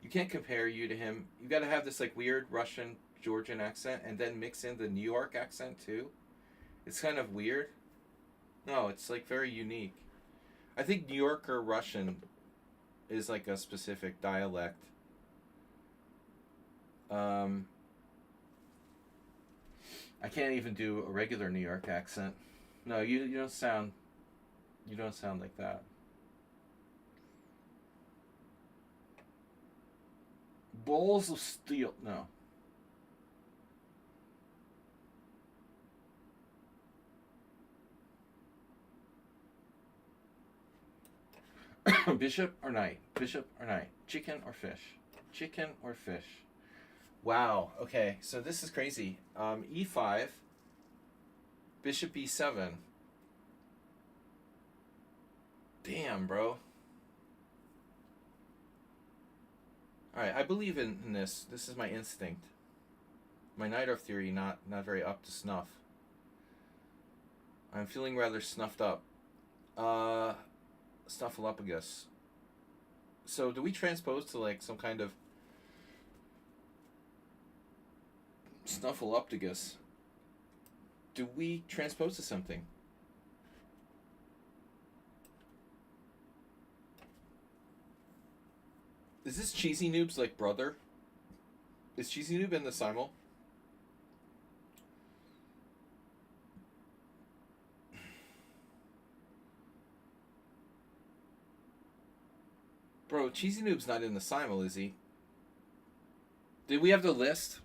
You can't compare you to him. You got to have this, like, weird Russian, Georgian accent and then mix in the New York accent, too. It's kind of weird. No, it's, like, very unique. I think New Yorker Russian is, like, a specific dialect. I can't even do a regular New York accent. No, you don't sound like that. Balls of steel. No. Bishop or knight? Bishop or knight? Chicken or fish? Chicken or fish? Wow. Okay, so this is crazy. E5. Bishop E7. Damn, bro. Alright, I believe in this. This is my instinct. My Night of theory not very up to snuff. I'm feeling rather snuffed up. Snuffleupagus. So do we transpose to like some kind of Snuffleupagus. Do we transpose to something? Is this Cheesy Noob's like brother? Is Cheesy Noob in the Simul? Bro, Cheesy Noob's not in the Simul, is he? Did we have the list?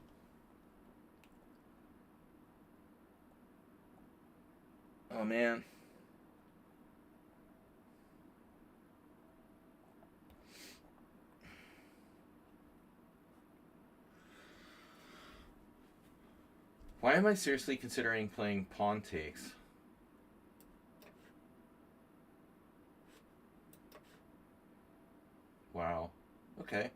Oh, man. Why am I seriously considering playing pawn takes? Wow. Okay.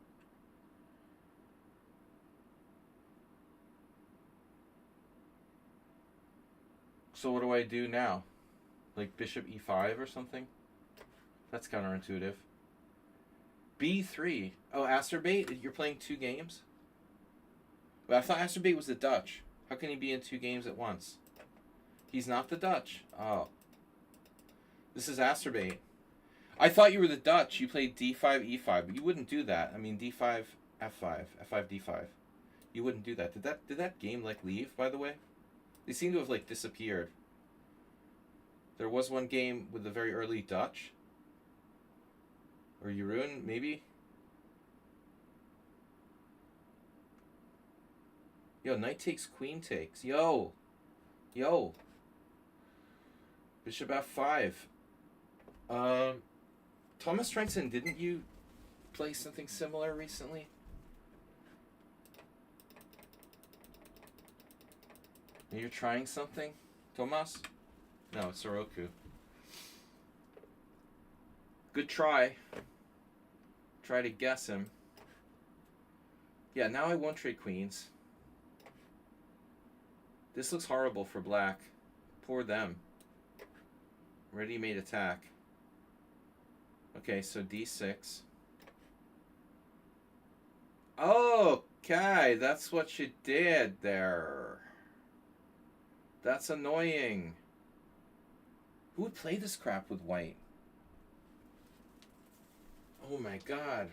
So what do I do now? Like bishop e5 or something? That's counterintuitive. b3. Oh, Asterbait? You're playing 2 games? Well, I thought Asterbait was the Dutch. How can he be in 2 games at once? He's not the Dutch. Oh. This is Asterbait. I thought you were the Dutch. You played d5, e5, but you wouldn't do that. I mean, d5, f5, f5, d5. You wouldn't do that. Did that game like leave, by the way? They seem to have like disappeared. There was one game with the very early Dutch. Or Jeroen, maybe? Yo, knight takes, queen takes. Yo! Yo! Bishop f5. Thomas Trenson, didn't you play something similar recently? You're trying something? Tomas? No, it's Soroku. Good try. Try to guess him. Yeah, now I won't trade queens. This looks horrible for black. Poor them. Ready-made attack. Okay, so d6. Okay, that's what you did there. That's annoying. Who would play this crap with white? Oh my god.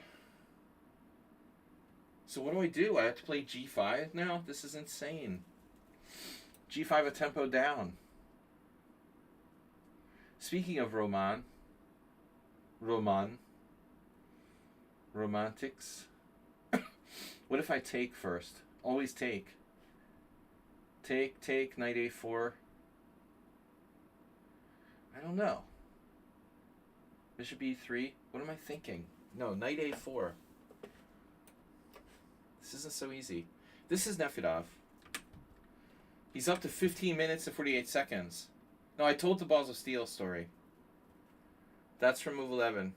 So what do? I have to play g5 now? This is insane. g5 a tempo down. Speaking of romantics. What if I take first? Always take. Take, knight a4. I don't know. Bishop e3. What am I thinking? No, knight a4. This isn't so easy. This is Nefedov. He's up to 15 minutes and 48 seconds. No, I told the Balls of Steel story. That's from move 11.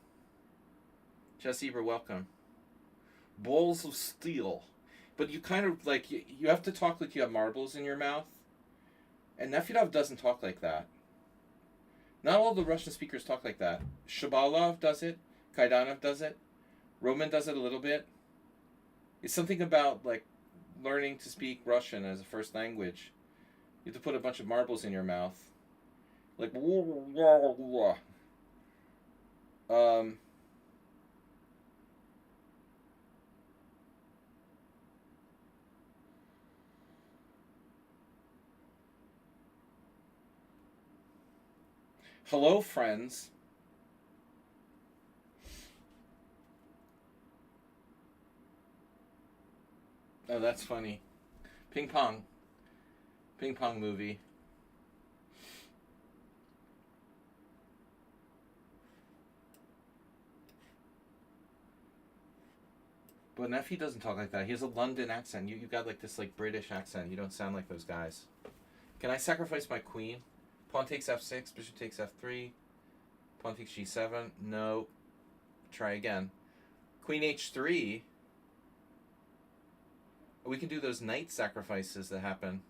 Jess Eber, welcome. Balls of Steel. But you kind of, like, you have to talk like you have marbles in your mouth. And Nefedov doesn't talk like that. Not all the Russian speakers talk like that. Shabalov does it. Kaidanov does it. Roman does it a little bit. It's something about, like, learning to speak Russian as a first language. You have to put a bunch of marbles in your mouth. Like, hello, friends. Oh, that's funny. Ping pong. Ping pong movie. But Nephi doesn't talk like that. He has a London accent. You got like this like British accent. You don't sound like those guys. Can I sacrifice my queen? Pawn takes f6. Bishop takes f3. Pawn takes g7. No. Try again. Queen h3. We can do those knight sacrifices that happen.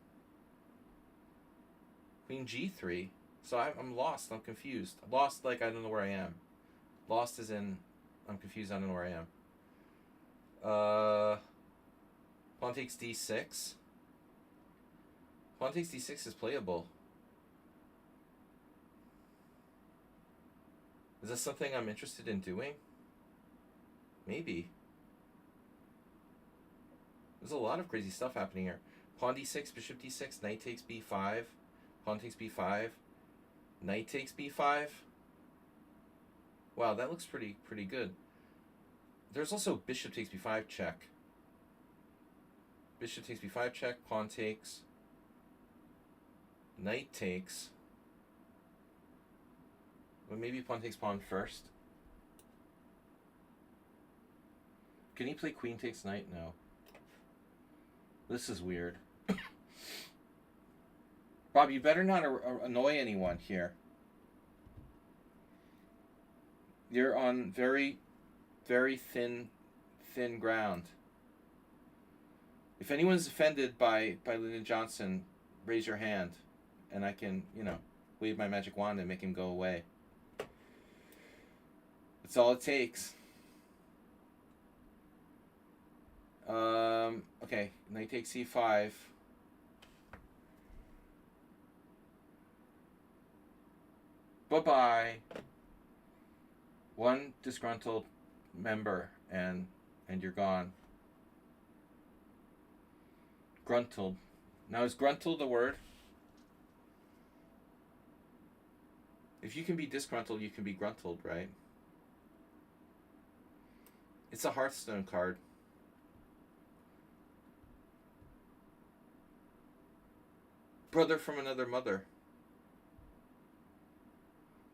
Queen g3. So I'm lost. I'm confused. Lost like I don't know where I am. Lost as in I'm confused. I don't know where I am. Pawn takes d6. Pawn takes d6 is playable. Is this something I'm interested in doing? Maybe. There's a lot of crazy stuff happening here. Pawn d6, bishop d6, knight takes b5, pawn takes b5, knight takes b5. Wow, that looks pretty good. There's also bishop takes b5 check. Bishop takes b5 check, pawn takes, knight takes. Well, maybe pawn takes pawn first. Can he play queen takes knight? No. This is weird. Bob, you better not annoy anyone here. You're on very, very thin ground. If anyone's offended by Lyndon Johnson, raise your hand, and I can, wave my magic wand and make him go away. That's all it takes. Okay, knight takes c5. Bye-bye. One disgruntled member, and you're gone. Gruntled. Now, is gruntled a word? If you can be disgruntled, you can be gruntled, right? It's a Hearthstone card. Brother from another mother.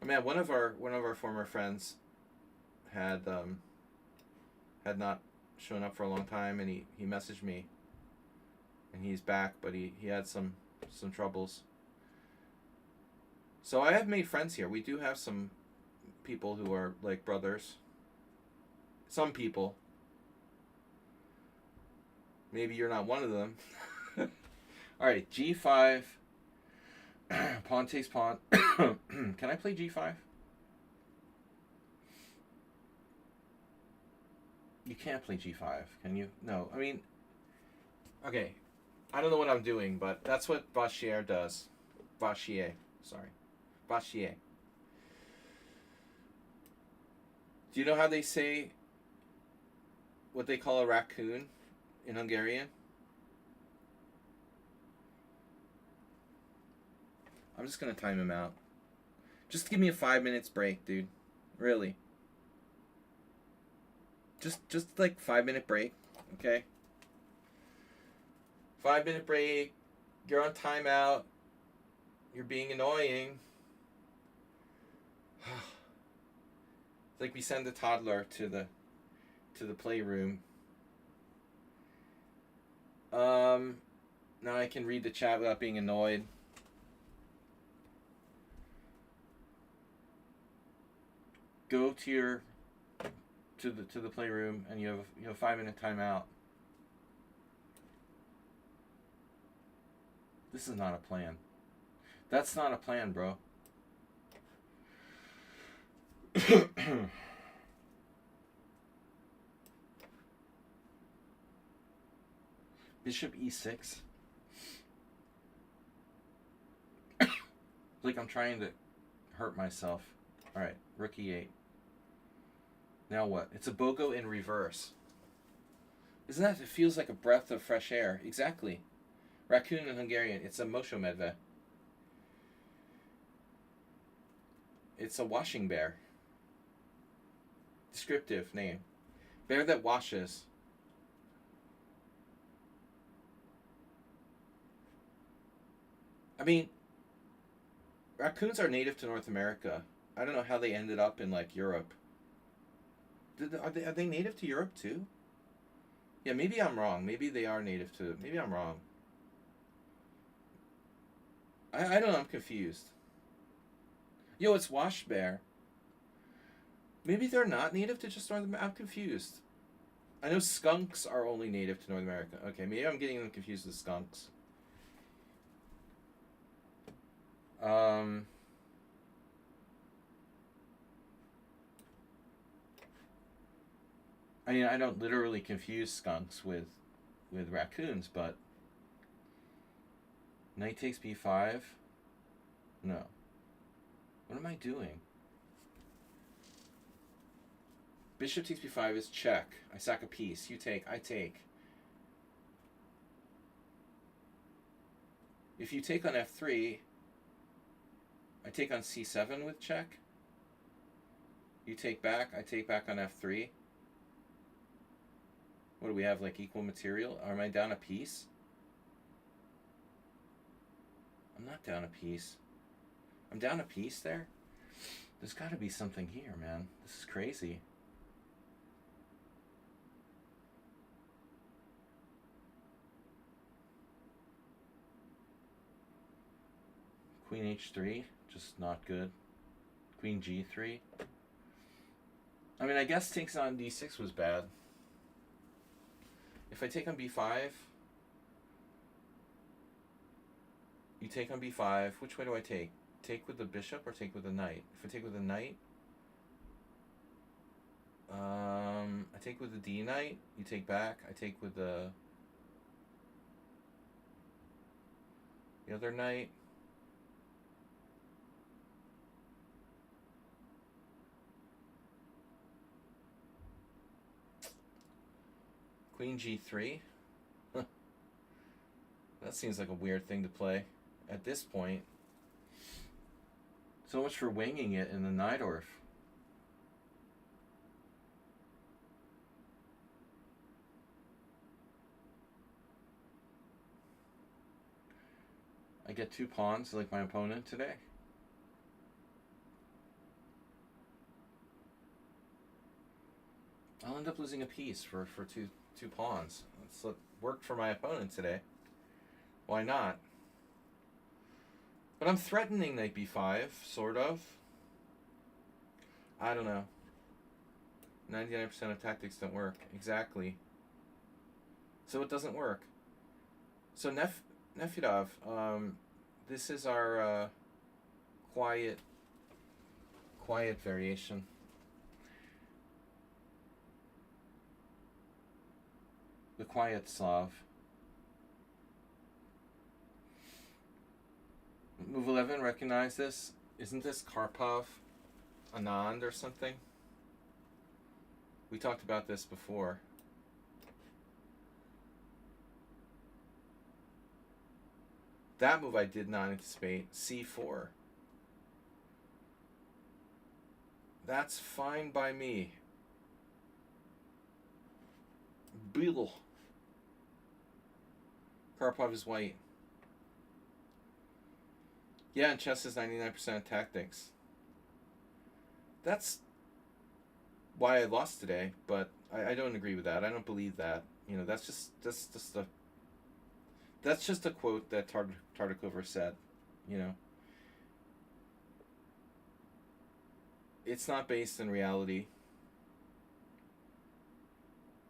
Oh man, one of our former friends had not shown up for a long time, and he messaged me, and he's back, but he had some troubles. So I have made friends here. We do have some people who are like brothers. Some people. Maybe you're not one of them. All right, g5. Pawn takes pawn. Can I play g5? You can't play g5, can you? No, I mean, okay. I don't know what I'm doing, but that's what Vachier does. Vachier, sorry. Vachier. Do you know how they say what they call a raccoon in Hungarian? I'm just going to time him out. Just give me a 5 minutes break, dude. Really. Just like 5 minute break, okay? 5 minute break. You're on timeout. You're being annoying. It's like we send the toddler to the playroom. Now I can read the chat without being annoyed. Go to the playroom, and you have a 5 minute timeout. This is not a plan. That's not a plan, bro. Bishop e6. Like I'm trying to hurt myself. All right, rook e8. Now what? It's a BOGO in reverse. Isn't that? It feels like a breath of fresh air. Exactly. Raccoon in Hungarian. It's a Mosho Medve. It's a washing bear. Descriptive name. Bear that washes. I mean, raccoons are native to North America. I don't know how they ended up in like Europe. Are they native to Europe too? Yeah, maybe I'm wrong. Maybe they are native to. Maybe I'm wrong. I don't know. I'm confused. Yo, it's wash bear. Maybe they're not native to just North America. I'm confused. I know skunks are only native to North America. Okay, maybe I'm getting them confused with skunks. I mean, I don't literally confuse skunks with raccoons, but Knight takes b5. No. What am I doing? Bishop takes b5 is check. I sack a piece. You take. I take. If you take on f3, I take on c7 with check. You take back. I take back on f3. What do we have, like equal material? Am I down a piece? I'm not down a piece. I'm down a piece there? There's got to be something here, man. This is crazy. Queen h3, just not good. Queen g3. I mean, I guess takes on d6 was bad. If I take on b5, you take on b5. Which way do I take? Take with the bishop or take with the knight? If I take with the knight, I take with the d knight. You take back. I take with the other knight. Queen g3. That seems like a weird thing to play at this point. So much for winging it in the Najdorf. I get 2 pawns like my opponent today. I'll end up losing a piece for two pawns. That's worked for my opponent today. Why not? But I'm threatening knight b5, sort of. I don't know. 99% of tactics don't work. Exactly. So it doesn't work. So Nefedov, this is our quiet variation. The quiet Slav. Move 11, recognize this? Isn't this Karpov Anand or something? We talked about this before. That move I did not anticipate. C4. That's fine by me. Bill. Karpov is white. Yeah, and chess is 99% of tactics. That's why I lost today, but I don't agree with that. I don't believe that. You know, that's just a quote that Tartakover said. You know, it's not based in reality.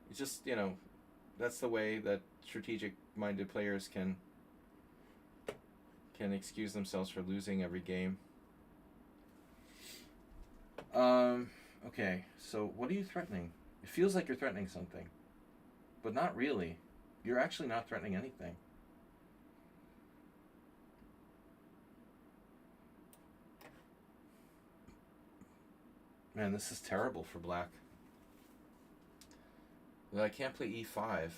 It's just, you know, that's the way that strategic-minded players can excuse themselves for losing every game. Okay, so what are you threatening? It feels like you're threatening something, but not really. You're actually not threatening anything. Man, this is terrible for black. I can't play e5.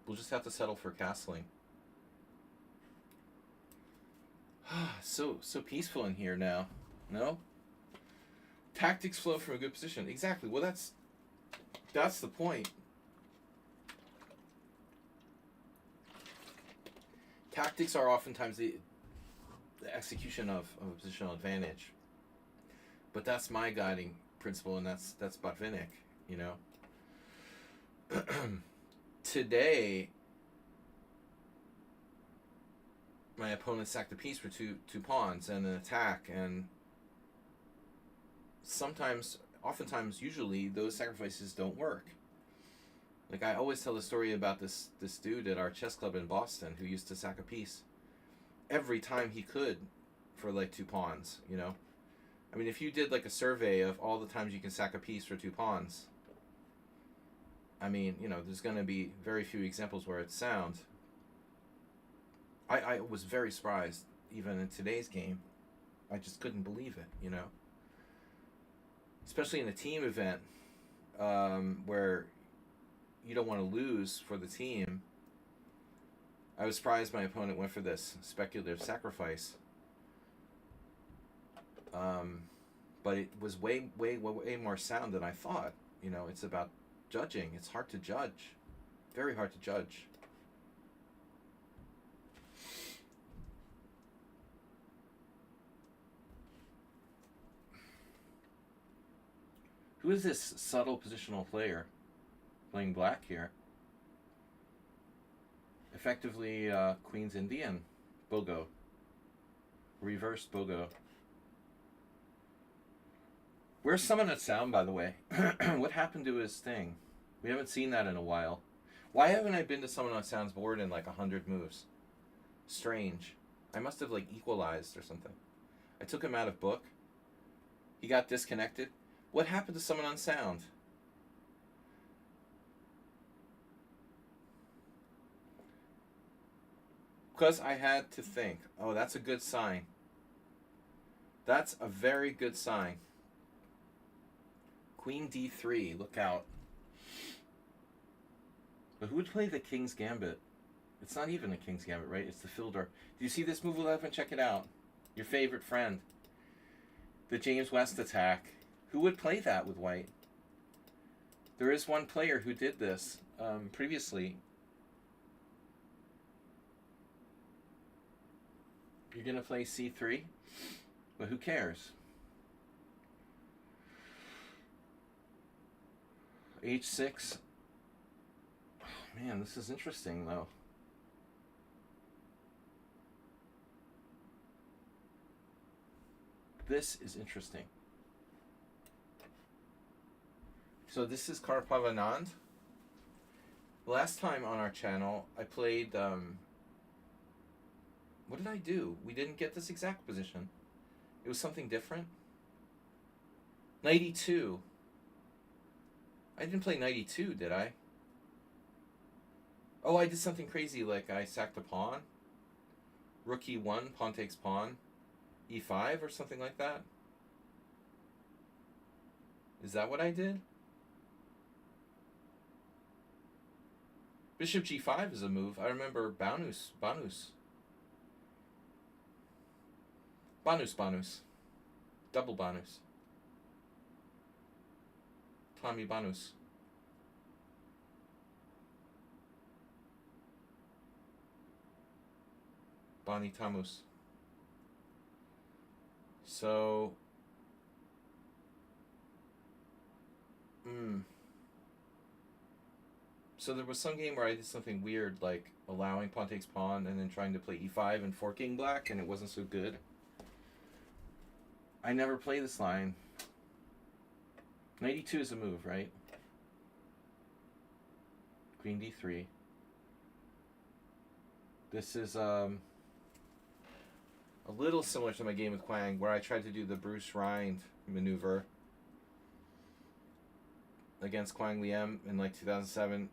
We'll just have to settle for castling. So peaceful in here now. No? Tactics flow from a good position. Exactly. Well, that's the point. Tactics are oftentimes the execution of a positional advantage. But that's my guiding principle, and that's Botvinnik, you know. Today, my opponent sacked a piece for two pawns and an attack, and oftentimes, usually, those sacrifices don't work. Like, I always tell the story about this dude at our chess club in Boston who used to sack a piece every time he could for, like, 2 pawns, you know? I mean, if you did, like, a survey of all the times you can sack a piece for 2 pawns, I mean, you know, there's going to be very few examples where it's sound. I was very surprised, even in today's game. I just couldn't believe it, you know? Especially in a team event where you don't want to lose for the team. I was surprised my opponent went for this speculative sacrifice. But it was way more sound than I thought. You know, it's about judging. It's hard to judge. Very hard to judge. Who is this subtle positional player playing black here? Effectively, Queen's Indian. Bogo. Reversed Bogo. Where's Summon at Sound, by the way? What happened to his thing? We haven't seen that in a while. Why haven't I been to Summon on Sound's board in like 100 moves? Strange. I must have like equalized or something. I took him out of book. He got disconnected. What happened to Summon on Sound? Because I had to think. Oh, that's a good sign. That's a very good sign. Queen D3, look out. But who would play the King's Gambit? It's not even a King's Gambit, right? It's the Fildor. Do you see this move 11? Check it out. Your favorite friend. The James West attack. Who would play that with white? There is one player who did this previously. You're going to play C3? But who cares? H6. Oh, man, this is interesting, though. This is interesting. So this is Karpov Anand. Last time on our channel, I played... what did I do? We didn't get this exact position. It was something different. 92. I didn't play 92, did I? Oh, I did something crazy, like I sacked a pawn. Rook E1, pawn takes pawn. E5 or something like that. Is that what I did? Bishop G5 is a move. I remember Banus. Double Banus. Tommy Banus. Bonnie Tamus. So... So there was some game where I did something weird, like allowing pawn takes pawn and then trying to play E5 and forking black, and it wasn't so good. I never play this line. 92 is a move, right? Queen D3. This is a little similar to my game with Kwang, where I tried to do the Bruce Rind maneuver against Kwang Liem in like 2007.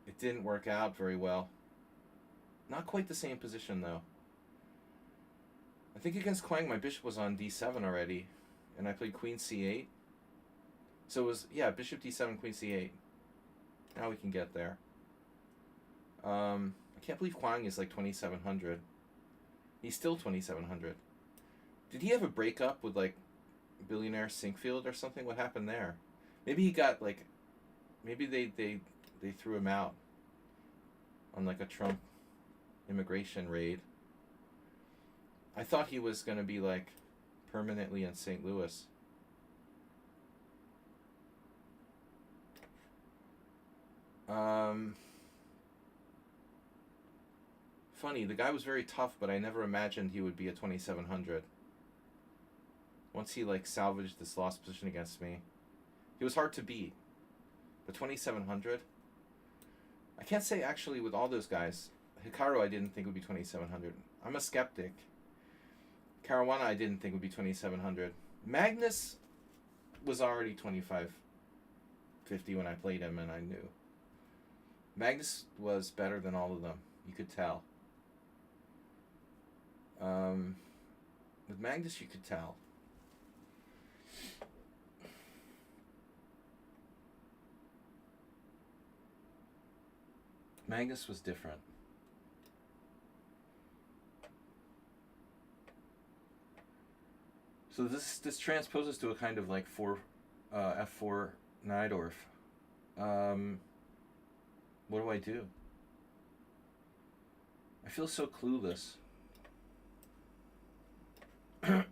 It didn't work out very well. Not quite the same position, though. I think against Kwang, my bishop was on D7 already, and I played Queen C8. So it was, yeah, bishop D7, Queen C8. Now we can get there. I can't believe Kwang is like 2,700. He's still 2,700. Did he have a breakup with like Billionaire Sinkfield or something? What happened there? Maybe he got like, maybe they threw him out on like a Trump immigration raid. I thought he was going to be like permanently in St. Louis. Funny, the guy was very tough, but I never imagined he would be at 2,700. Once he like salvaged this lost position against me, he was hard to beat. But 2,700? I can't say actually with all those guys. Hikaru I didn't think would be 2,700. I'm a skeptic. Caruana I didn't think would be 2,700. Magnus was already 2,550 when I played him, and I knew. Magnus was better than all of them. You could tell. With Magnus, you could tell. Magnus was different. So this transposes to a kind of like F4 Najdorf. What do I do? I feel so clueless. I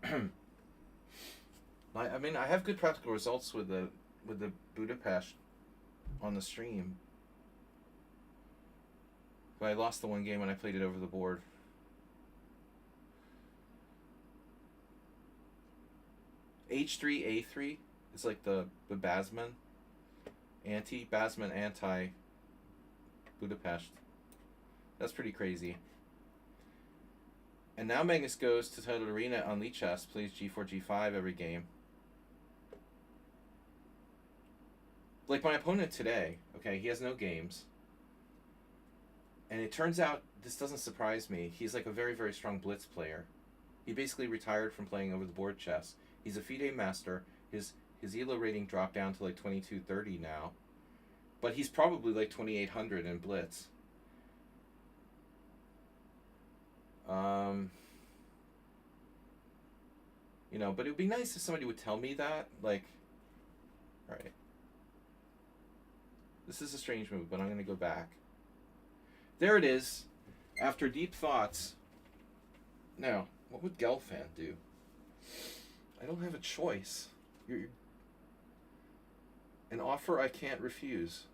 mean, I have good practical results with the Budapest on the stream, but I lost the one game when I played it over the board. H3 A3 is like the Basman anti Budapest. That's pretty crazy. And now Magnus goes to Titled Arena on Lichess, plays G4 G5 every game. Like my opponent today, okay, he has no games. And it turns out, this doesn't surprise me, he's like a very, very strong Blitz player. He basically retired from playing over the board chess. He's a FIDE master. His ELO rating dropped down to like 2230 now. But he's probably like 2800 in Blitz. You know, but it would be nice if somebody would tell me that. Like, alright. This is a strange move, but I'm going to go back. There it is. After deep thoughts. Now, what would Gelfand do? I don't have a choice. You're an offer I can't refuse.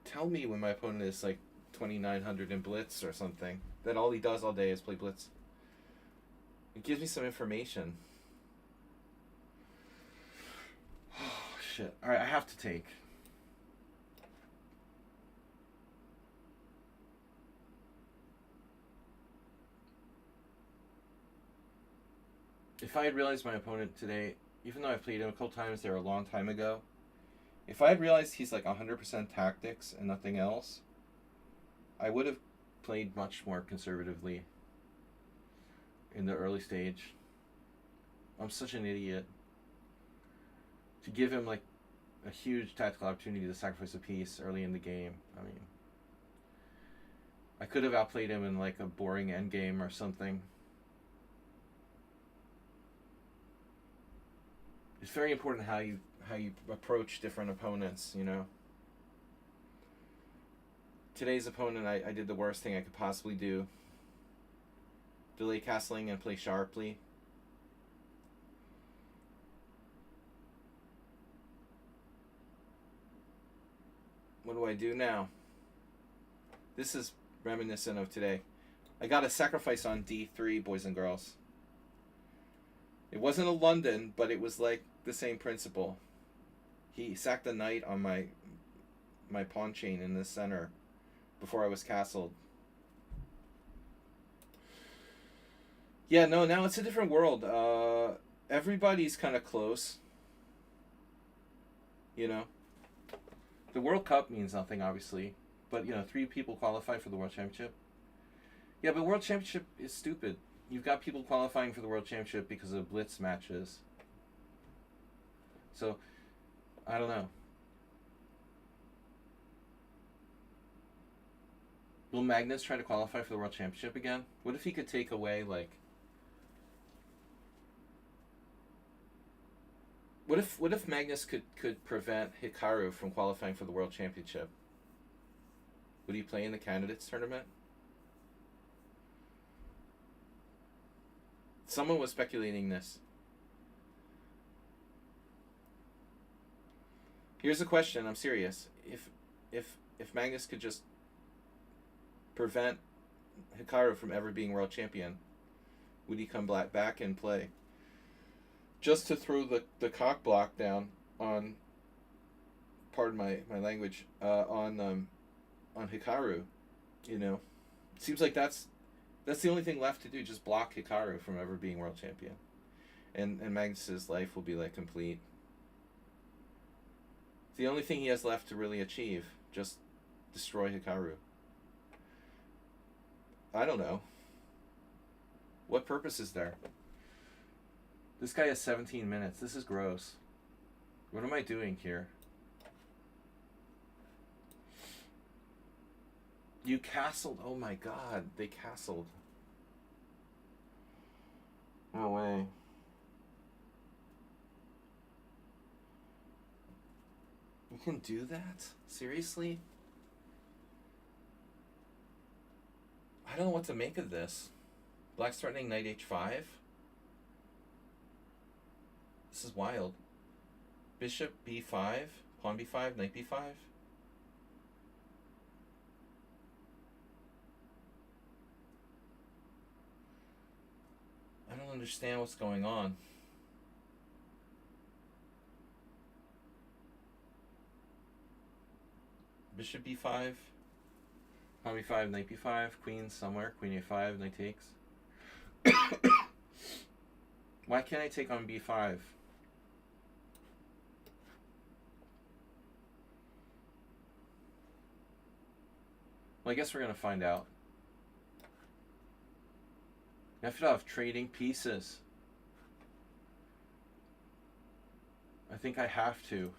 Tell me when my opponent is like 2900 in Blitz or something. That all he does all day is play Blitz. It gives me some information. Oh, shit. Alright, I have to take. If I had realized my opponent today, even though I played him a couple times there a long time ago, if I had realized he's like 100% tactics and nothing else, I would have played much more conservatively in the early stage. I'm such an idiot. To give him like a huge tactical opportunity to sacrifice a piece early in the game. I mean, I could have outplayed him in like a boring endgame or something. It's very important how you approach different opponents, you know. Today's opponent, I did the worst thing I could possibly do. Delay castling and play sharply. What do I do now? This is reminiscent of today. I got a sacrifice on D3, boys and girls. It wasn't a London, but it was like the same principle. He sacked a knight on my pawn chain in the center before I was castled. Yeah, no, now it's a different world. Everybody's kind of close. You know? The World Cup means nothing, obviously. But, you know, 3 people qualify for the World Championship. Yeah, but World Championship is stupid. You've got people qualifying for the World Championship because of Blitz matches. So, I don't know. Will Magnus try to qualify for the World Championship again? What if he could take away, like... What if Magnus could prevent Hikaru from qualifying for the World Championship? Would he play in the candidates tournament? Someone was speculating this. Here's a question, I'm serious. If Magnus could just prevent Hikaru from ever being world champion, would he come back and play? Just to throw the cock block down on, pardon my language, on Hikaru, you know. It seems like that's the only thing left to do, just block Hikaru from ever being world champion. And Magnus's life will be like complete. It's the only thing he has left to really achieve. Just destroy Hikaru. I don't know. What purpose is there? This guy has 17 minutes. This is gross. What am I doing here? You castled. Oh my god. They castled. No way. You can do that? Seriously? I don't know what to make of this. Black's threatening knight h5. This is wild. Bishop b5, pawn b5, knight b5. I don't understand what's going on. Bishop b5, pawn b5, knight b5, queen somewhere, queen a5, knight takes. Why can't I take on b5? Well, I guess we're going to find out. Nefedov trading pieces. I think I have to.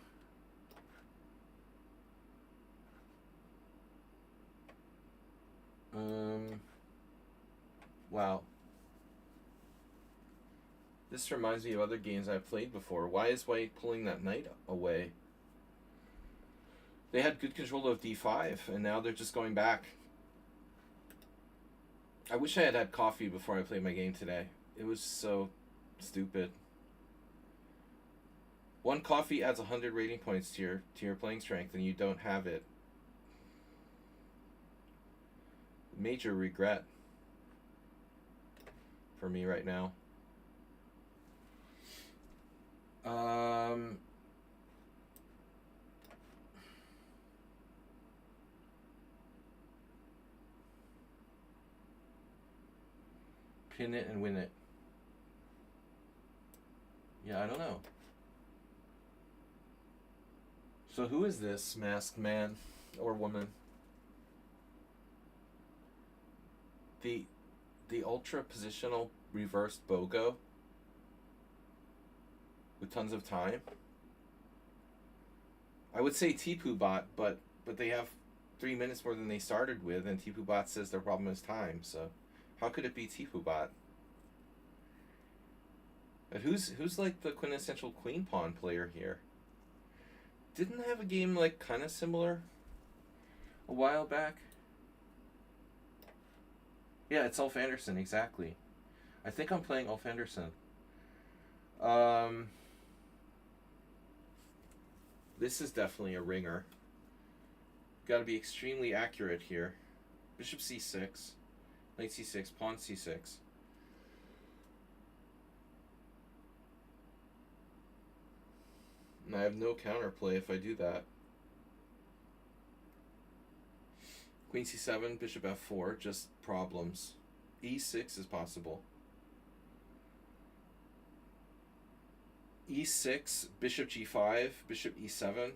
Wow. This reminds me of other games I've played before. Why is white pulling that knight away? They had good control of d5, and now they're just going back. I wish I had had coffee before I played my game today. It was so stupid. One coffee adds 100 rating points to your playing strength, and you don't have it. Major regret for me right now. Pin it and win it. Yeah, I don't know. So who is this masked man or woman? The ultra positional reversed BOGO with tons of time. I would say Tipu bot, but they have 3 minutes more than they started with, and Tipu bot says their problem is time. So how could it be Tipu bot? But who's like the quintessential queen pawn player here? Didn't I have a game like kind of similar a while back? Yeah, it's Ulf Anderson, exactly. I think I'm playing Ulf Anderson. This is definitely a ringer. Got to be extremely accurate here. Bishop c6, knight c6, pawn c6. And I have no counterplay if I do that. Queen c7, bishop f4, just problems. e6 is possible. e6, bishop g5, bishop e7.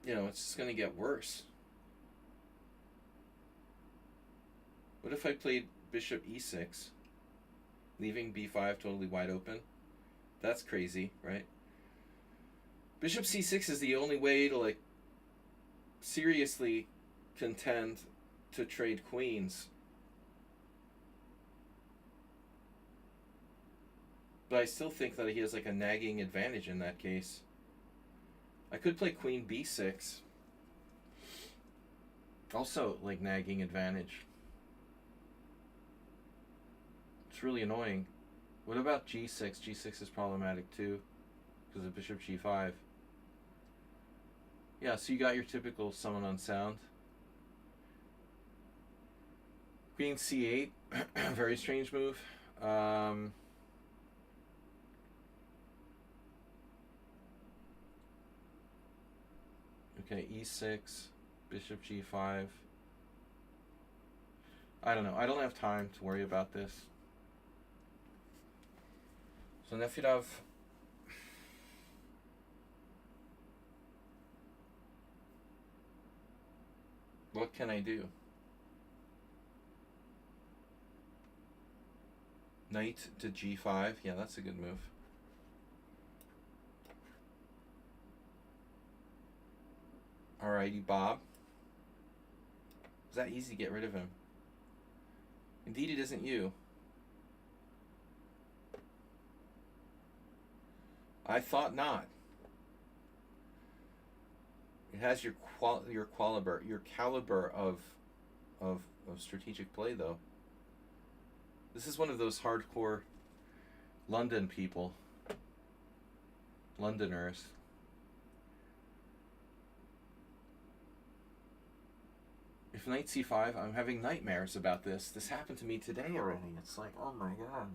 You know, it's just going to get worse. What if I played bishop e6, leaving b5 totally wide open? That's crazy, right? Bishop c6 is the only way to, like, seriously contend to trade queens. But I still think that he has like a nagging advantage in that case. I could play queen b6. Also like nagging advantage. It's really annoying. What about g6? g6 is problematic too because of bishop g5. Yeah, so you got your typical summon on sound. Queen c8, very strange move. Okay, e6, bishop g5. I don't know. I don't have time to worry about this. So Nefedov What can I do? Knight to g5. Yeah, that's a good move. Alrighty, Bob. Is that easy to get rid of him? Indeed, it isn't you. I thought not. It has your caliber of strategic play, though. This is one of those hardcore London people. Londoners. If knight c5, I'm having nightmares about this. This happened to me today already. It's like, oh my god.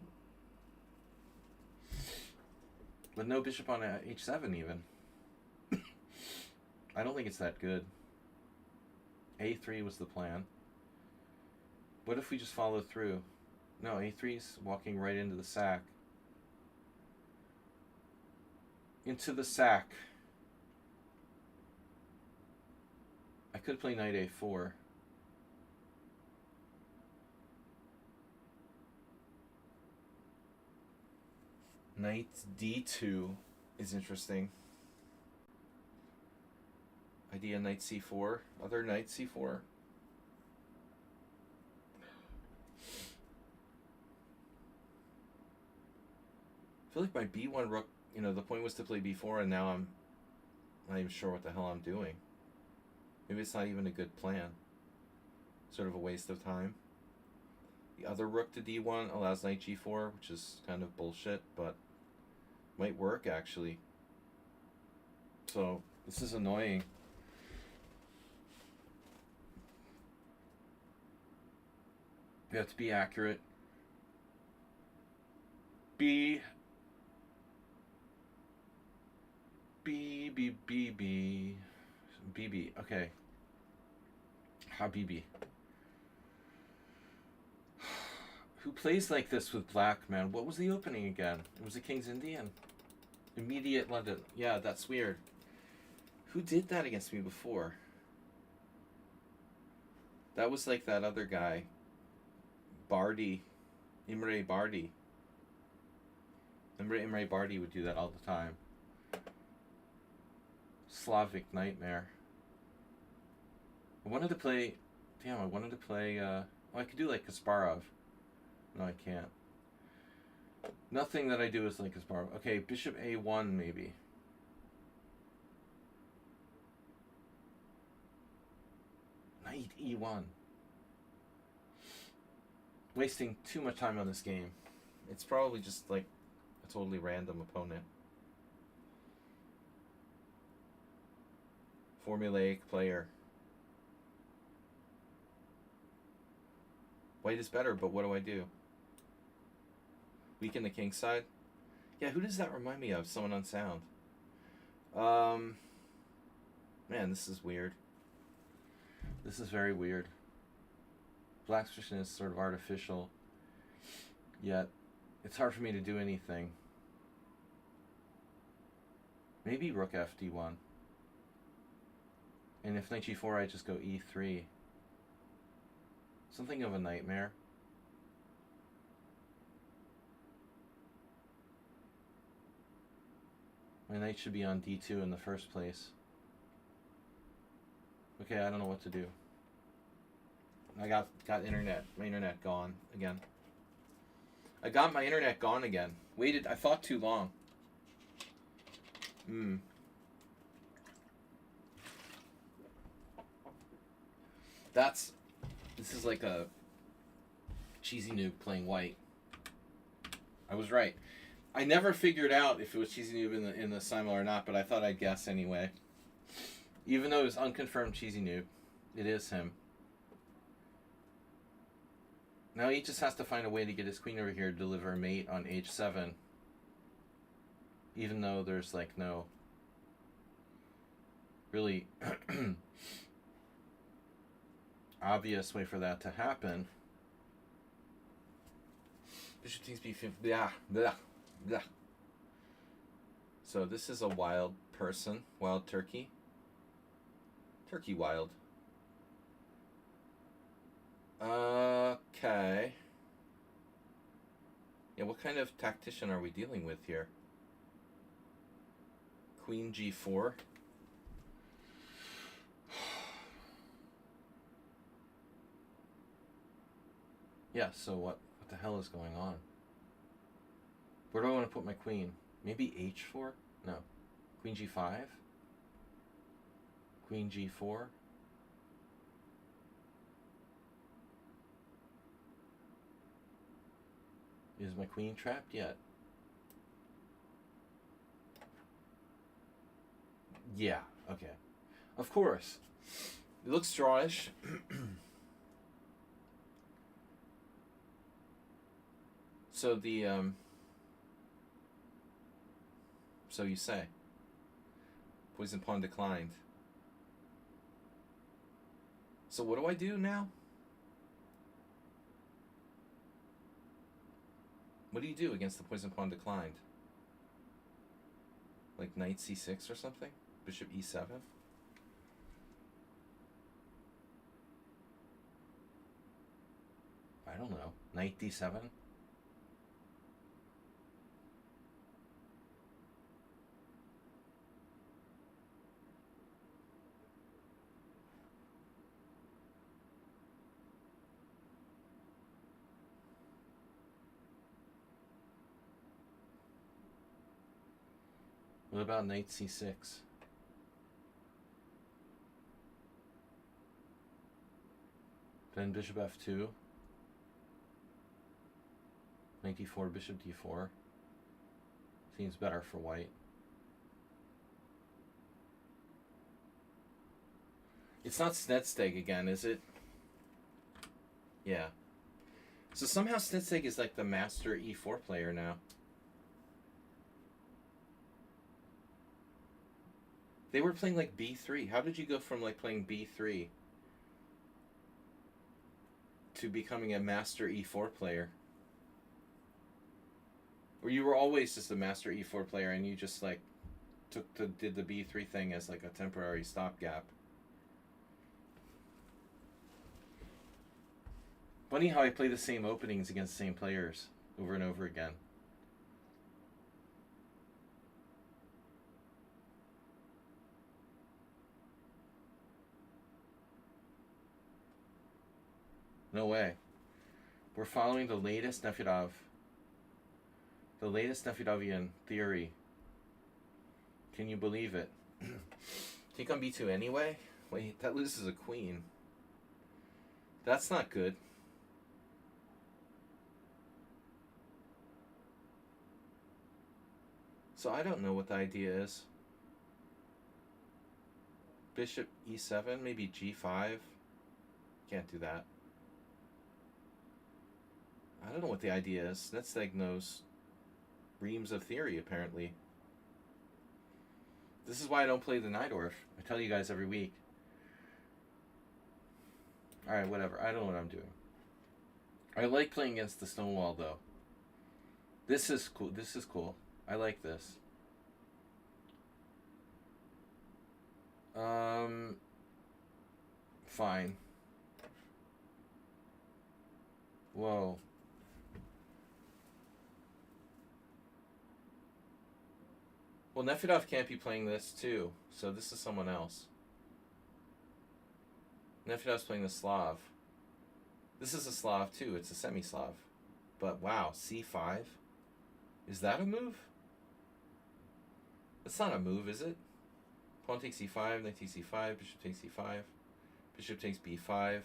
With no bishop on h7 even. I don't think it's that good. a3 was the plan. What if we just follow through? No, a3's walking right into the sack. Into the sack. I could play knight a4. Knight d2 is interesting. Idea knight c4. Other knight c4. I feel like my b1 rook, you know, the point was to play b4 and now I'm not even sure what the hell I'm doing. Maybe it's not even a good plan. Sort of a waste of time. The other rook to d1 allows knight g4, which is kind of bullshit, but might work actually. So this is annoying. You have to be accurate. B. Okay. Habibi. Who plays like this with black, man? What was the opening again? It was the King's Indian. Immediate London. Yeah, that's weird. Who did that against me before? That was like that other guy. Bardi. Imre Bardi. Remember Imre Bardi would do that all the time. Slavic Nightmare. I wanted to play... Damn, I wanted to play... I could do like Kasparov. No, I can't. Nothing that I do is like Kasparov. Okay, bishop a1 maybe. Knight e1. Wasting too much time on this game. It's probably just like a totally random opponent. Formulaic player. White is better, but what do I do? Weaken the king side? Yeah, who does that remind me of? Someone on sound. Man, this is weird. This is very weird. Black's position is sort of artificial, yet it's hard for me to do anything. Maybe rook f d1. And if knight g4, I just go e3. Something of a nightmare. My knight should be on d2 in the first place. Okay, I don't know what to do. I got internet. My internet gone again. I got my internet gone again. Waited, I thought too long. This is like a cheesy noob playing white. I was right. I never figured out if it was cheesy noob in the Simul or not, but I thought I'd guess anyway. Even though it was unconfirmed cheesy noob, it is him. Now he just has to find a way to get his queen over here to deliver a mate on h7. Even though there's like no really obvious way for that to happen. Bishop takes b5. Blah, blah, blah. So this is a wild person. Wild turkey. Turkey wild. Okay. Yeah, what kind of tactician are we dealing with here? Queen G4. Yeah, so what the hell is going on? Where do I want to put my queen? Maybe H4? No. Queen G5? Queen G4? Is my queen trapped yet? Yeah, okay. Of course. It looks drawish. So so you say. Poison pawn declined. So what do I do now? What do you do against the poison pawn declined? Like knight c6 or something? Bishop e7? I don't know. Knight d7? What about knight c6? Then bishop f2. Knight d4, bishop d4. Seems better for white. It's not Snedsteg again, is it? Yeah. So somehow Snedsteg is like the master e4 player now. They were playing like b3. How did you go from like playing b3 to becoming a master e4 player? Or you were always just a master e4 player and you just like did the b3 thing as like a temporary stopgap? Funny how I play the same openings against the same players over and over again. No way. We're following the latest Nefidovian theory. Can you believe it? Take on b2 anyway? Wait, that loses a queen. That's not good. So I don't know what the idea is. Bishop e7, maybe g5. Can't do that. I don't know what the idea is. Snedsteg knows reams of theory, apparently. This is why I don't play the Najdorf. I tell you guys every week. Alright, whatever. I don't know what I'm doing. I like playing against the Stonewall, though. This is cool. This is cool. I like this. Fine. Whoa. Well, Nefedov can't be playing this, too. So this is someone else. Nefedov's playing the Slav. This is a Slav, too. It's a semi-Slav. But, wow, c5? Is that a move? That's not a move, is it? Pawn takes e5, knight takes e5, bishop takes e5, bishop takes b5.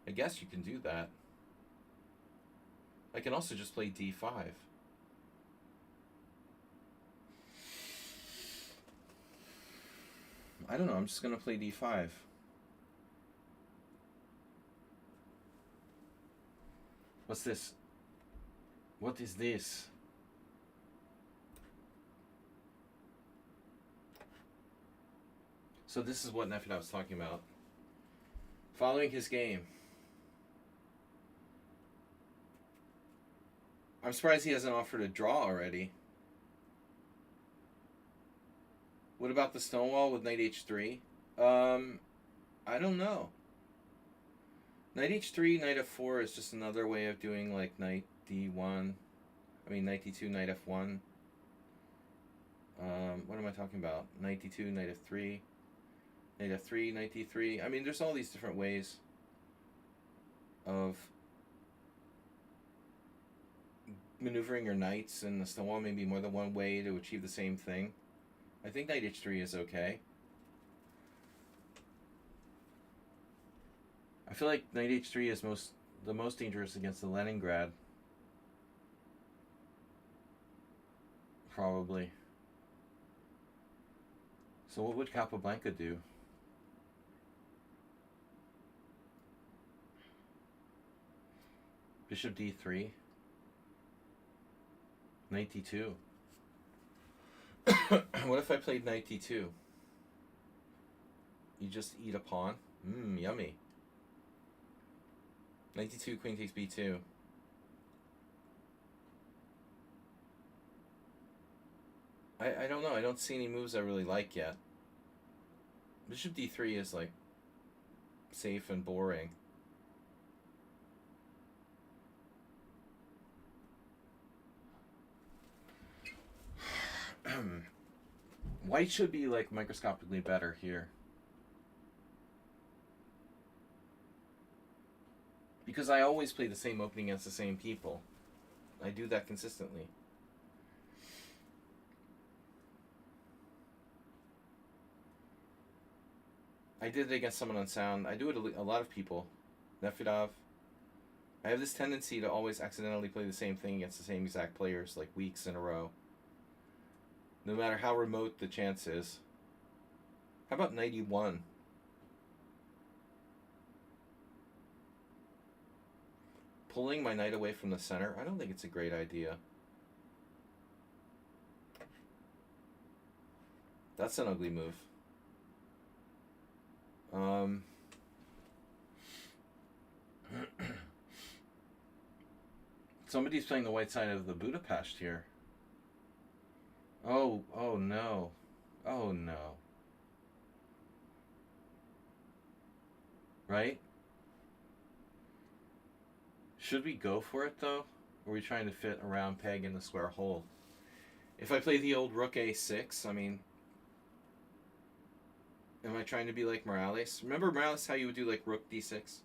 I guess you can do that. I can also just play d5. I don't know, I'm just going to play d5. What's this? What is this? So this is what Nefedov was talking about. Following his game. I'm surprised he hasn't offered a draw already. What about the Stonewall with knight h3? I don't know. Knight h3, knight f4 is just another way of doing like knight d1. I mean knight d2, knight f1. What am I talking about? Knight d2, knight f3, knight f3, knight d3. I mean, there's all these different ways of maneuvering your knights in the Stonewall, maybe more than one way to achieve the same thing. I think knight h3 is okay. I feel like knight h3 is the most dangerous against the Leningrad. Probably. So what would Capablanca do? Bishop d3. Knight d2. What if I played knight d2? You just eat a pawn? Yummy. Knight d2, queen takes b2. I don't know. I don't see any moves I really like yet. Bishop d3 is like safe and boring. White should be like microscopically better here. Because I always play the same opening against the same people. I do that consistently. I did it against someone on sound. I do it a lot of people. Nefedov. I have this tendency to always accidentally play the same thing against the same exact players, like weeks in a row. No matter how remote the chance is. How about 91? Pulling my knight away from the center? I don't think it's a great idea. That's an ugly move. Somebody's playing the white side of the Budapest here. Oh no. Oh no. Right? Should we go for it though? Or are we trying to fit a round peg in the square hole? If I play the old rook a6, I mean, am I trying to be like Morales? Remember Morales how you would do like rook d6?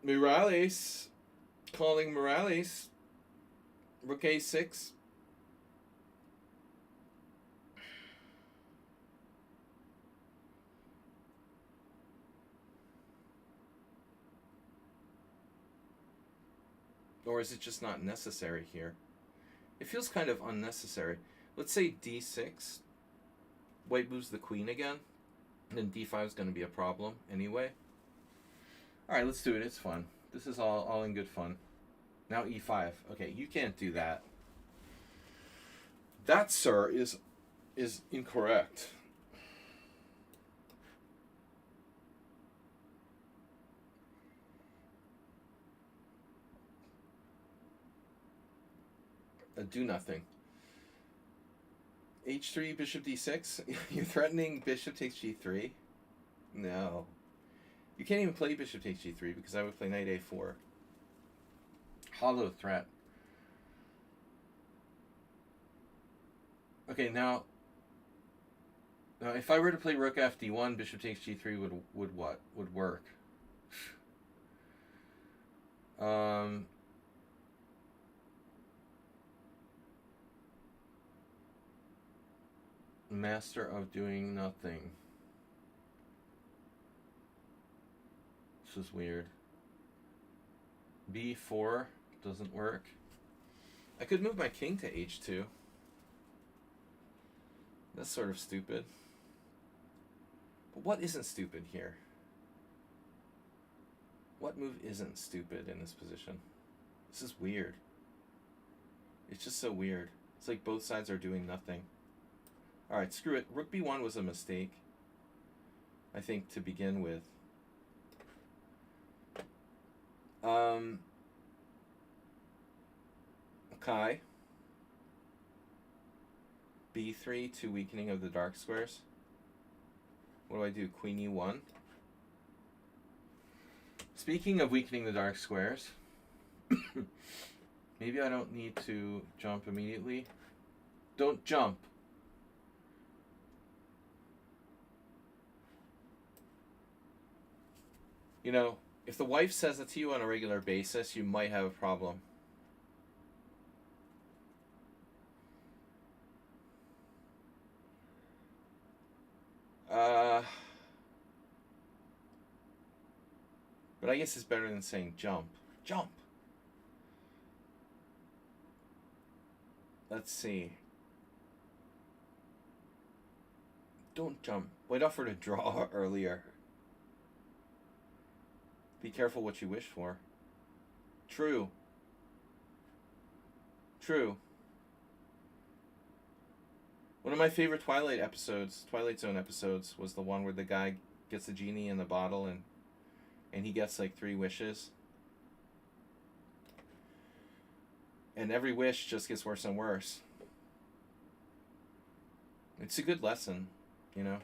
Morales. Calling Morales. Rook a6. Or is it just not necessary here? It feels kind of unnecessary. Let's say d6. White moves the queen again. And then d5 is going to be a problem anyway. Alright, let's do it. It's fun. This is all in good fun. Now e5. Okay, you can't do that. That, sir, is incorrect. Do nothing. h3, bishop d6? You're threatening bishop takes g3? No. You can't even play bishop takes g3 because I would play knight a4. Hollow threat. Okay, now if I were to play rook fd1, bishop takes g3 would what? Would work. Master of doing nothing. This is weird. b4 doesn't work. I could move my king to h2. That's sort of stupid. But what isn't stupid here? What move isn't stupid in this position? This is weird. It's just so weird. It's like both sides are doing nothing. Alright, screw it. Rook b1 was a mistake, I think, to begin with. Kai. b3 to weakening of the dark squares. What do I do? Queen E1. Speaking of weakening the dark squares, maybe I don't need to jump immediately. Don't jump. You know, if the wife says it to you on a regular basis, you might have a problem. But I guess it's better than saying jump. Jump! Let's see. Don't jump. Wait, offer to draw earlier. Be careful what you wish for. True. True. One of my favorite Twilight Zone episodes, was the one where the guy gets the genie in the bottle and he gets like 3 wishes. And every wish just gets worse and worse. It's a good lesson, you know?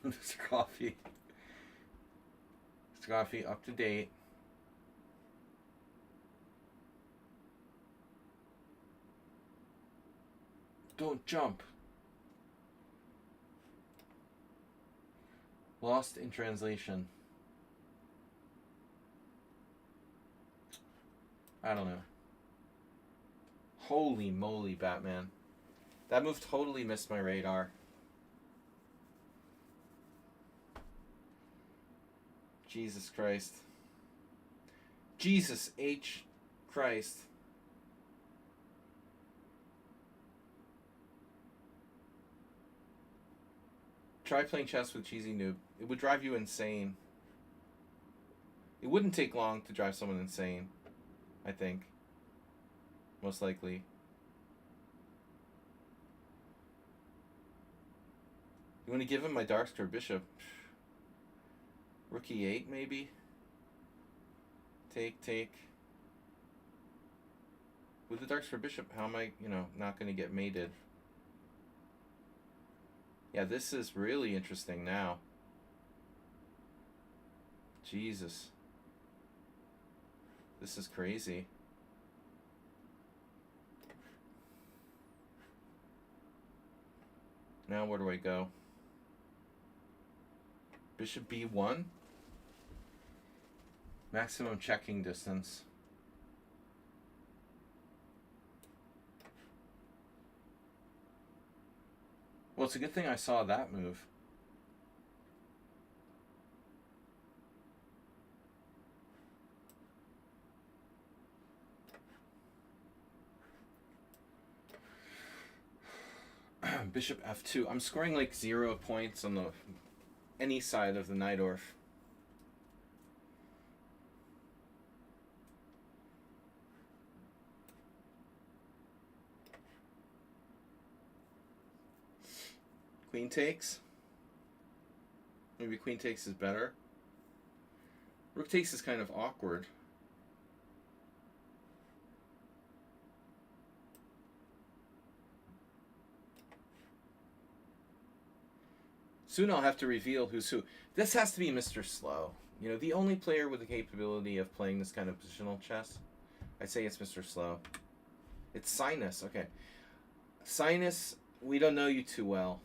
Mr. Coffee. Mr. Coffee, up to date. Don't jump. Lost in translation. I don't know. Holy moly, Batman. That move totally missed my radar. Jesus Christ. Jesus H. Christ. Try playing chess with Cheesy Noob. It would drive you insane. It wouldn't take long to drive someone insane, I think. Most likely. You want to give him my Dark Square Bishop? Rookie 8, maybe? Take. With the Dark Square Bishop, how am I, not going to get mated? Yeah, this is really interesting now. Jesus. This is crazy. Now where do I go? Bishop B1? Maximum checking distance. Well, it's a good thing I saw that move. Bishop F2. I'm scoring like 0 points on any side of the Najdorf. Queen takes. Maybe queen takes is better. Rook takes is kind of awkward. Soon I'll have to reveal who's who. This has to be Mr. Slow. The only player with the capability of playing this kind of positional chess. I'd say it's Mr. Slow. It's Sinus. Okay. Sinus, we don't know you too well.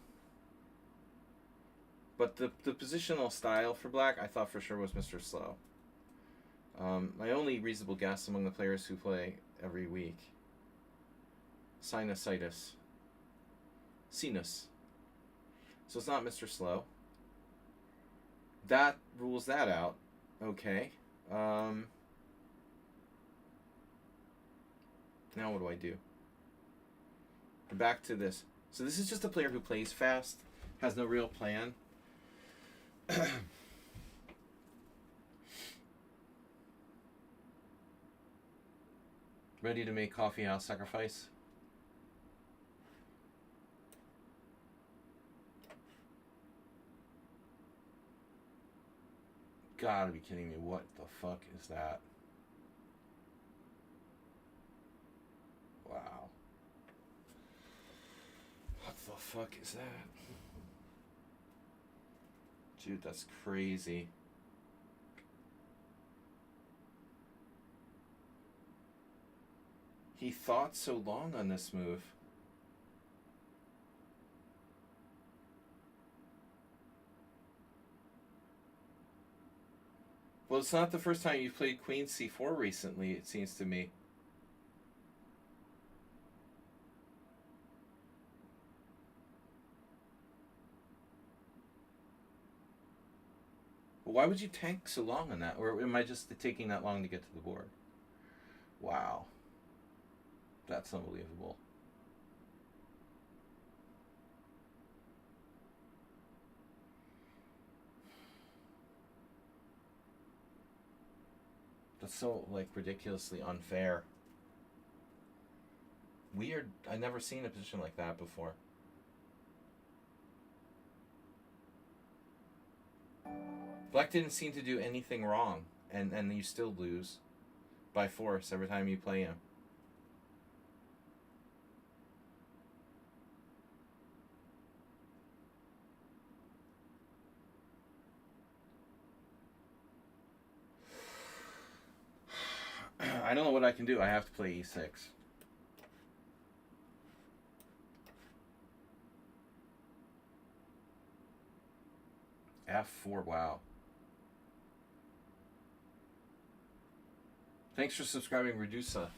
But the positional style for black, I thought for sure was Mr. Slow. My only reasonable guess among the players who play every week. Sinusitis. Sinus. So it's not Mr. Slow. That rules that out. Okay. Now what do I do? We're back to this. So this is just a player who plays fast, has no real plan. Ready to make coffee house sacrifice? gotta be kidding me. What the fuck is that? Wow. What the fuck is that? Dude, that's crazy. He thought so long on this move. Well, it's not the first time you've played Queen C4 recently, it seems to me. Well, why would you tank so long on that? Or am I just taking that long to get to the board? Wow. That's unbelievable. That's so, like, ridiculously unfair. Weird. I've never seen a position like that before. Black didn't seem to do anything wrong, and you still lose by force every time you play him. I don't know what I can do. I have to play e6. F4, wow. Thanks for subscribing, Redusa.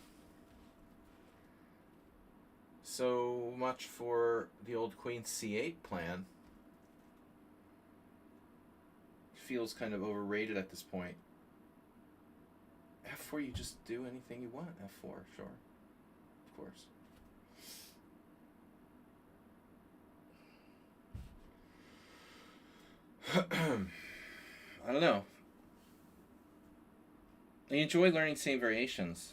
So much for the old Queen C8 plan. Feels kind of overrated at this point. F4, you just do anything you want. F4, sure. Of course. I don't know. I enjoy learning same variations.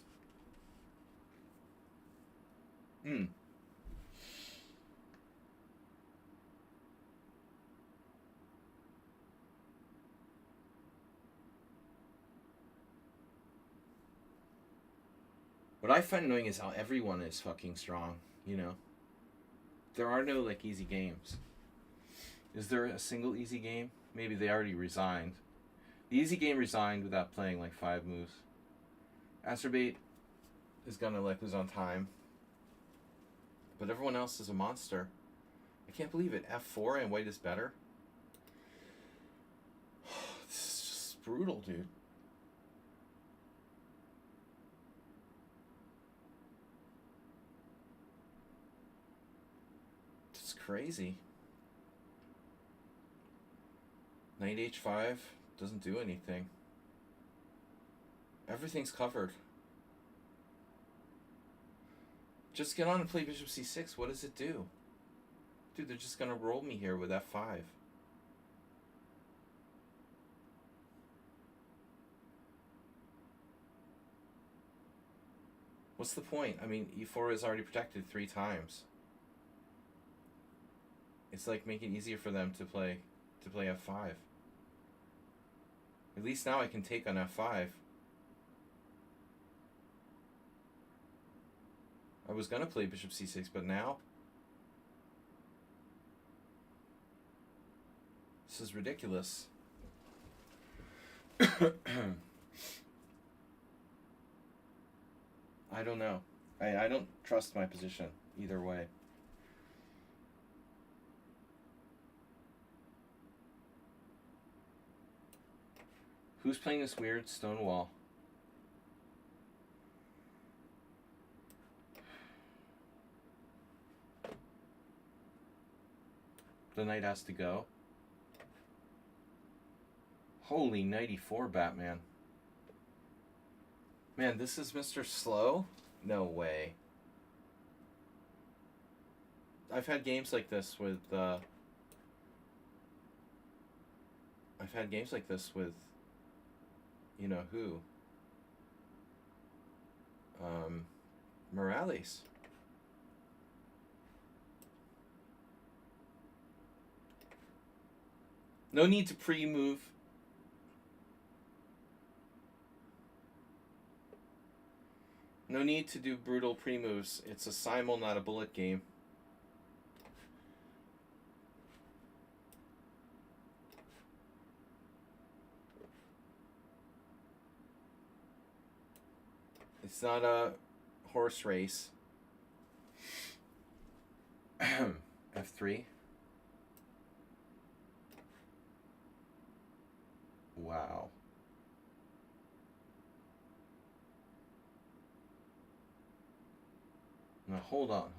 What I find annoying is how everyone is fucking strong, you know? There are no, like, easy games. Is there a single easy game? Maybe they already resigned. The easy game resigned without playing, like, 5 moves. Astrobate is gonna, like, lose on time. But everyone else is a monster. I can't believe it. F4 and white is better? This is just brutal, dude. It's crazy. Knight h5 doesn't do anything. Everything's covered. Just get on and play bishop c6. What does it do? Dude, they're just gonna roll me here with f5. What's the point? I mean, e4 is already protected 3 times. It's like making it easier for them to play f5. At least now I can take on f5. I was gonna play bishop c6, but now this is ridiculous. I don't know. I don't trust my position either way. Who's playing this weird stone wall? The knight has to go. Holy 94 Batman. Man, this is Mr. Slow? No way. I've had games like this with you know who? Morales. No need to pre-move. No need to do brutal pre-moves. It's a Simul, not a bullet game. It's not a horse race. F3. Wow. Now hold on.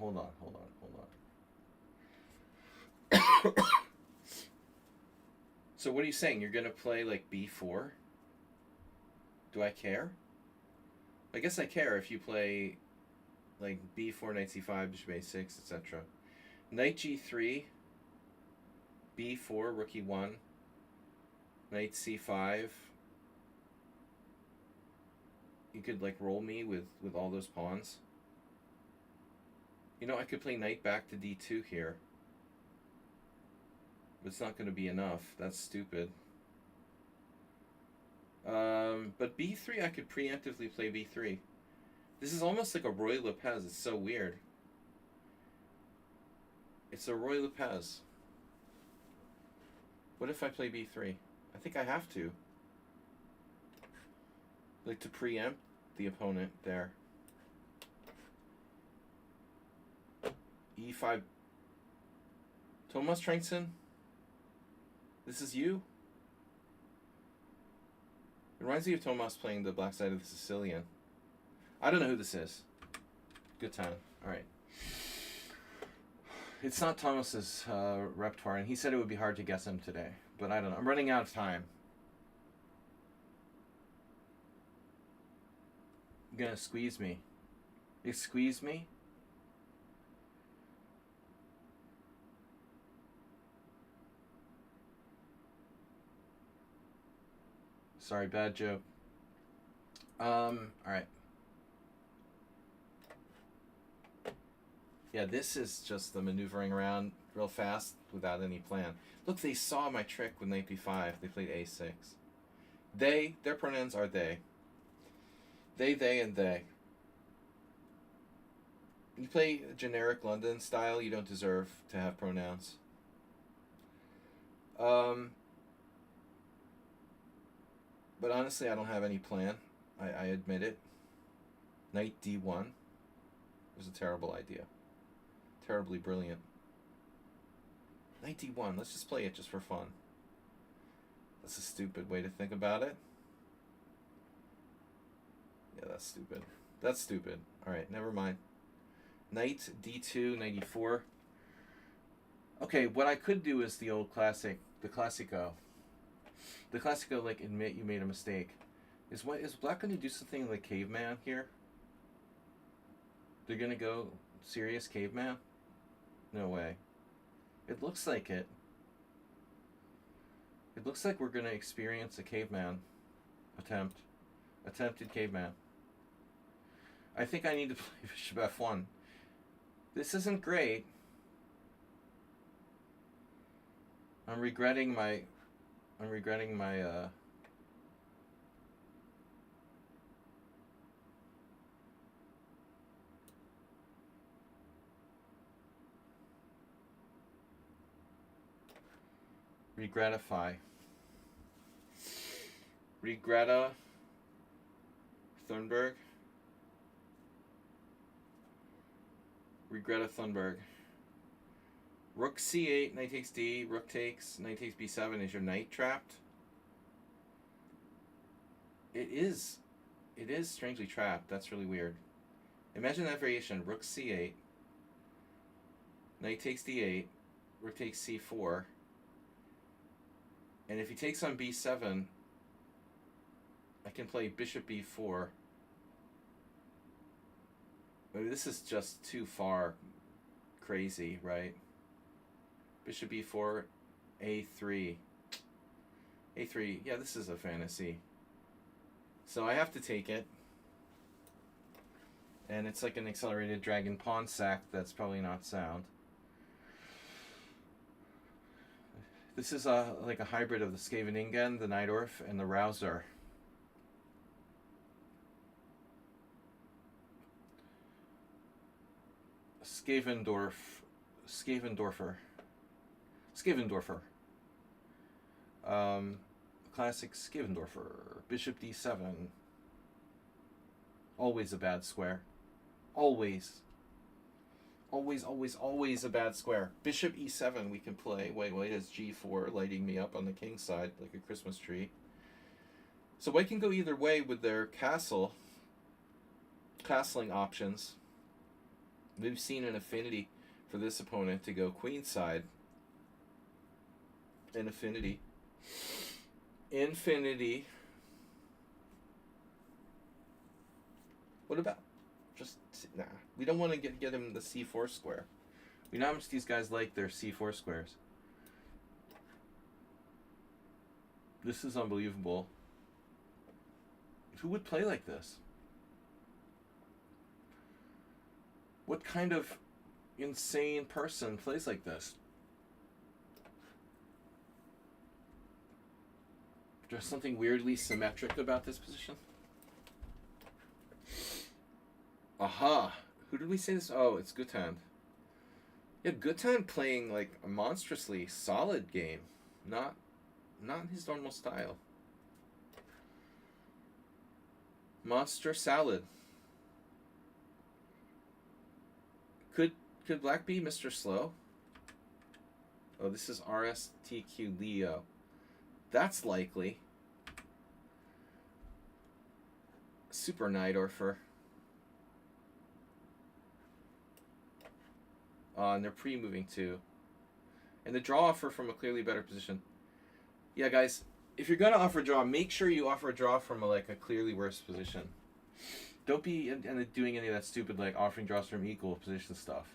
So what are you saying? You're gonna play like b4? Do I care? I guess I care if you play like b4, knight c5, bishop a6, etc. Knight g3, b4, rook e1, knight c5. You could like roll me with all those pawns. You know, I could play knight back to d2 here. But it's not going to be enough. That's stupid. But b3, I could preemptively play b3. This is almost like a Roy Lopez. It's so weird. It's a Roy Lopez. What if I play b3? I think I have to. Like to preempt the opponent there. e5. Thomas Trankson? This is you? It reminds me of Thomas playing the Black Side of the Sicilian. I don't know who this is. Good time. Alright. It's not Thomas's repertoire, and he said it would be hard to guess him today. But I don't know. I'm running out of time. You're gonna squeeze me. You squeeze me? Sorry, bad joke. Alright. Yeah, this is just the maneuvering around real fast without any plan. Look, they saw my trick with knight b5. They played a6. Their pronouns are they. They, and they. You play generic London style, you don't deserve to have pronouns. But honestly, I don't have any plan. I admit it. Knight d1 was a terrible idea. Terribly brilliant. Knight d1, let's just play it just for fun. That's a stupid way to think about it. Yeah, that's stupid. That's stupid. Alright, never mind. Knight d2, knight e4. Okay, what I could do is the old classic, the Classico. The Classico, like, admit you made a mistake. Is Black going to do something like Caveman here? They're going to go serious Caveman? No way. It looks like it. It looks like we're going to experience a Caveman attempt. Attempted Caveman. I think I need to play Bishop f1. This isn't great. I'm regretting my regretify. Regretta Thunberg. Regretta Thunberg. Rook c8, knight takes d, rook takes, knight takes b7. Is your knight trapped? It is strangely trapped. That's really weird. Imagine that variation. Rook c8, knight takes d8, rook takes c4. And if he takes on b7, I can play bishop b4. Maybe this is just too far crazy, right? Bishop b4, a3. a3, yeah, this is a fantasy. So I have to take it. And it's like an accelerated dragon pawn sack that's probably not sound. This is like a hybrid of the Scheveningen, the Najdorf, and the Rouser. Skavendorf, Skavendorfer, Skavendorfer. Classic Skavendorfer. Bishop d7. Always a bad square. Always. Always, always, always a bad square. Bishop e7 we can play. Wait, is g4 lighting me up on the king side like a Christmas tree. So white can go either way with their castling options. We've seen an affinity for this opponent to go queen side. An affinity. Infinity. What about just nah? We don't want to get him the c4 square. We know how much these guys like their c4 squares. This is unbelievable. Who would play like this? What kind of insane person plays like this? There's something weirdly symmetric about this position. Aha! Who did we say this? Oh, it's Gutan. Yeah, Gutan playing like a monstrously solid game. Not his normal style. Monster salad. Could black be Mr. Slow? Oh, this is RSTQ Leo. That's likely. Super Nightorfer. And they're pre-moving too. And the draw offer from a clearly better position. Yeah, guys, if you're going to offer a draw, make sure you offer a draw from a clearly worse position. Don't be doing any of that stupid offering draws from equal position stuff.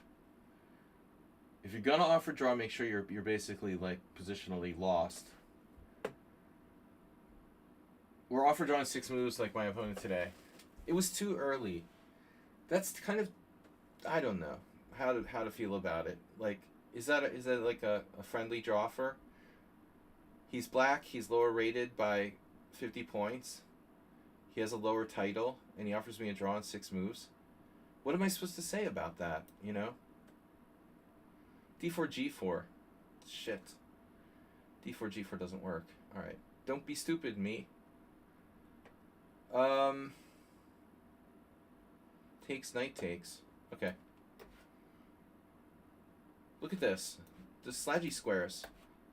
If you're going to offer a draw, make sure you're basically positionally lost. We're offer drawing 6 moves like my opponent today. It was too early. That's kind of, I don't know how to feel about it. Is that a friendly draw offer? He's black. He's lower rated by 50 points. He has a lower title, and he offers me a draw in 6 moves. What am I supposed to say about that? You know. D4 G4. Shit. D4 G4 doesn't work. All right. Don't be stupid, me. Takes, knight takes. Okay. Look at this. The sludgy squares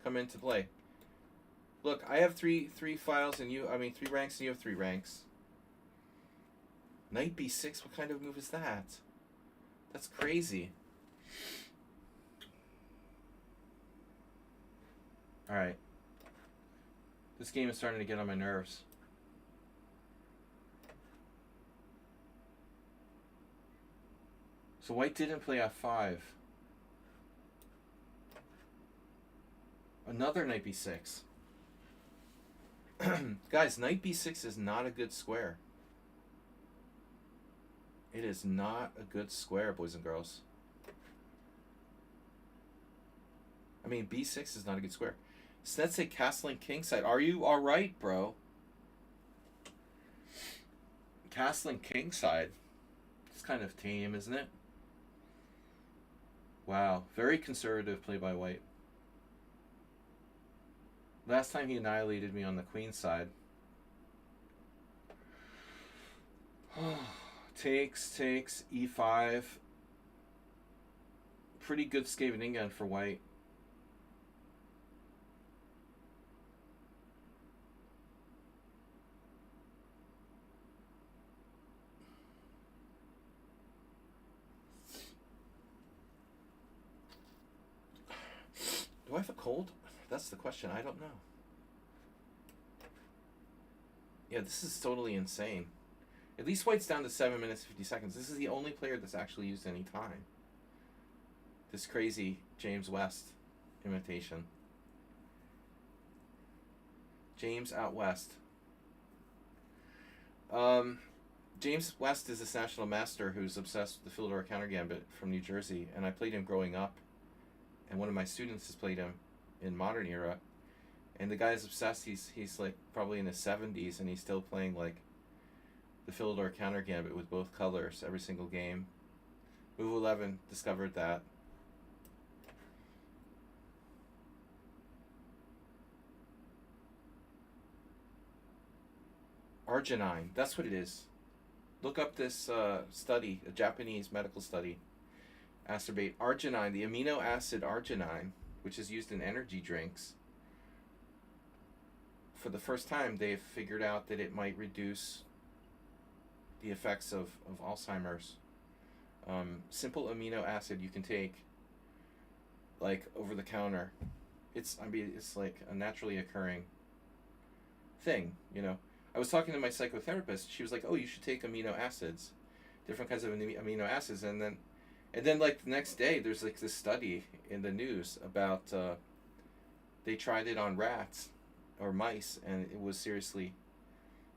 come into play. Look, I have three files and 3 ranks and you have 3 ranks. Knight b6, what kind of move is that? That's crazy. Alright. This game is starting to get on my nerves. So white didn't play f5. Another knight b6. Guys, knight b6 is not a good square. It is not a good square, boys and girls. I mean, b6 is not a good square. Snetsy castling kingside. Are you alright, bro? Castling kingside. It's kind of tame, isn't it? Wow. Very conservative play by white. Last time he annihilated me on the queen side. Takes, e5. Pretty good Skaveningen for white. Do I have a cold? That's the question. I don't know. Yeah, this is totally insane. At least white's down to 7 minutes 50 seconds. This is the only player that's actually used any time. This crazy James West imitation. James out west. James West is this national master who's obsessed with the Philidor counter gambit from New Jersey, and I played him growing up. And one of my students has played him in modern era, and the guy's obsessed. He's probably in his 70s, and he's still playing the Philidor counter gambit with both colors every single game. Move 11 discovered that. Arginine. That's what it is. Look up this study, a Japanese medical study. Acerbate arginine, the amino acid arginine, which is used in energy drinks. For the first time, they've figured out that it might reduce the effects of Alzheimer's. Simple amino acid you can take, like over the counter. It's like a naturally occurring thing, you know. I was talking to my psychotherapist. She was like, "Oh, you should take amino acids, different kinds of amino acids." And then like the next day, there's like this study in the news about they tried it on rats or mice, and it was seriously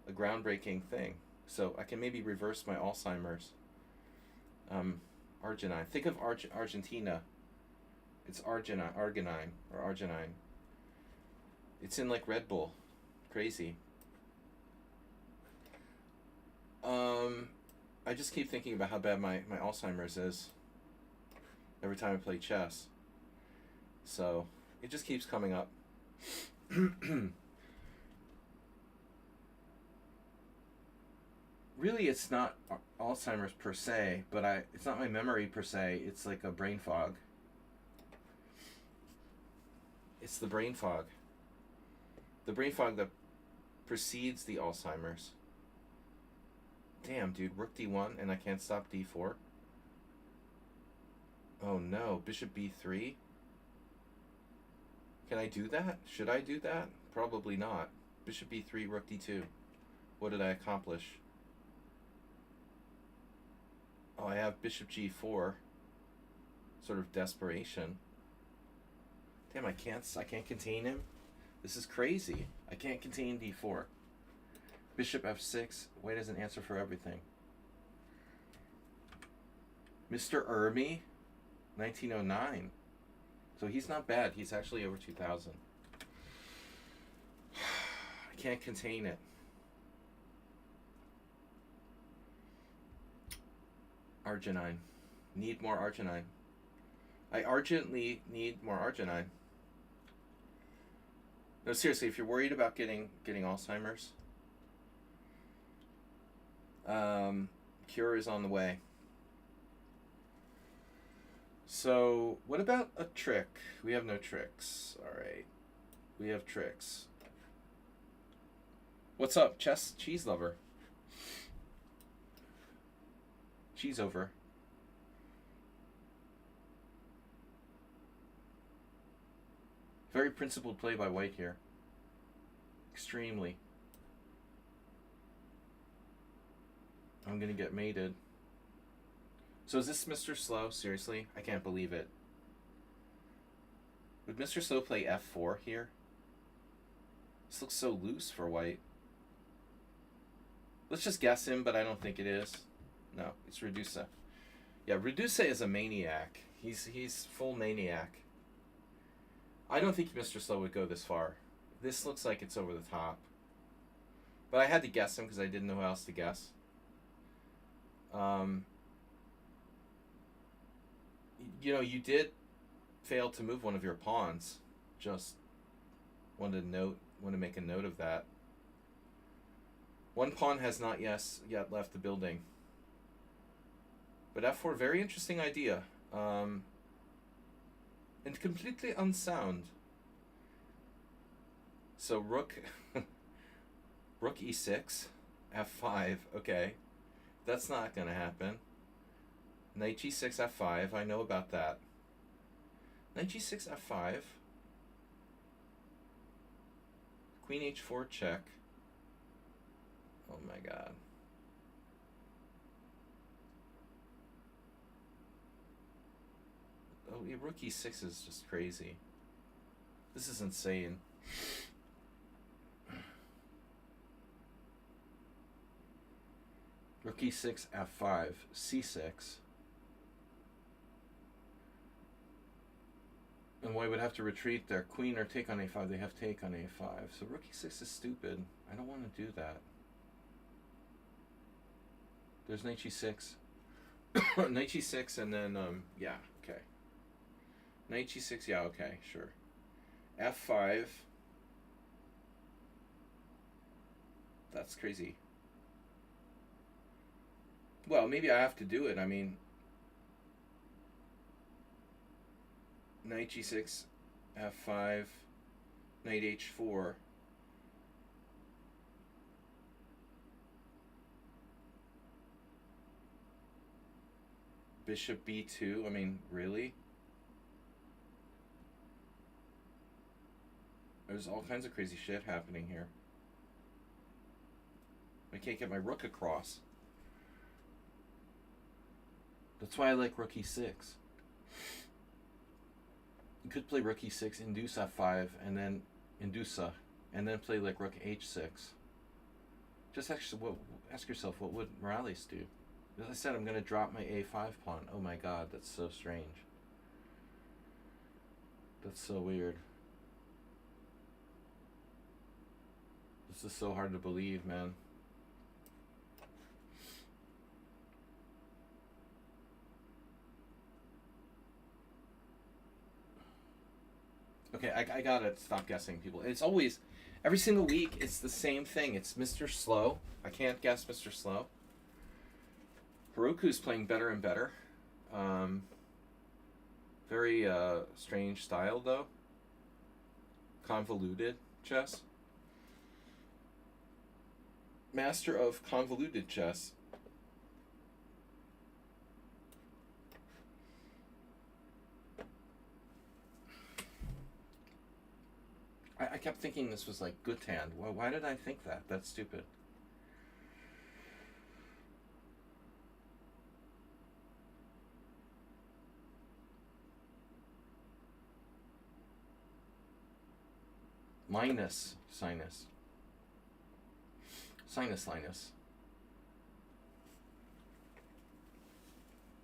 a groundbreaking thing. So I can maybe reverse my Alzheimer's. Arginine. Think of Argentina. It's arginine. It's in like Red Bull. Crazy. I just keep thinking about how bad my Alzheimer's is every time I play chess. So it just keeps coming up. Really, it's not Alzheimer's per se, but it's not my memory per se. It's like a brain fog. It's the brain fog. The brain fog that precedes the Alzheimer's. Damn, dude, rook d1 and I can't stop d4. Oh no, bishop b3. Can I do that? Should I do that? Probably not. Bishop b3, rook d2. What did I accomplish? Oh, I have bishop g4. Sort of desperation. Damn, I can't contain him. This is crazy. I can't contain d4. Bishop f6. White has an answer for everything. Mr. Ermi, 1909. So he's not bad. He's actually over 2000. I can't contain it. Arginine. Need more arginine. I urgently need more arginine. No, seriously, if you're worried about getting Alzheimer's, cure is on the way. So, what about a trick? We have no tricks. Alright. We have tricks. What's up, cheese lover? Cheese over. Very principled play by white here. Extremely. I'm gonna get mated. So is this Mr. Slow? Seriously? I can't believe it. Would Mr. Slow play f4 here? This looks so loose for white. Let's just guess him, but I don't think it is. No, it's Redusa. Yeah, Redusa is a maniac. He's full maniac. I don't think Mr. Slow would go this far. This looks like it's over the top. But I had to guess him because I didn't know who else to guess. You know, you did fail to move one of your pawns. Just want to make a note of that. One pawn has not yet left the building. But f4, very interesting idea. And completely unsound. So rook e6, f5, okay. That's not going to happen. Knight g6, f5, I know about that. Knight g6, f5. Queen h4 check. Oh my god. Oh, yeah, rook e6 is just crazy. This is insane. Rook e6, f5, c6. And white would have to retreat their queen or take on a5. They have take on a5. So rook e6 is stupid. I don't want to do that. There's knight g6. Knight g6 and then yeah, okay. Knight g6, yeah, okay, sure. f5. That's crazy. Well, maybe I have to do it. I mean, knight g6, f5, knight h4. Bishop b2. I mean, really? There's all kinds of crazy shit happening here. I can't get my rook across. That's why I like rook e6. You could play rook e6, induce f5, and then induce and then play like rook h6. Just actually, ask yourself, what would Morales do? As I said, I'm going to drop my a5 pawn. Oh my god, that's so strange. That's so weird. This is so hard to believe, man. Okay, I gotta stop guessing people. It's always, every single week, it's the same thing. It's Mr. Slow. I can't guess Mr. Slow. Heroku's playing better and better. Very strange style, though. Convoluted chess. Master of convoluted chess. I kept thinking this was like Guthand. Why did I think that? That's stupid. Minus sinus. Sinus.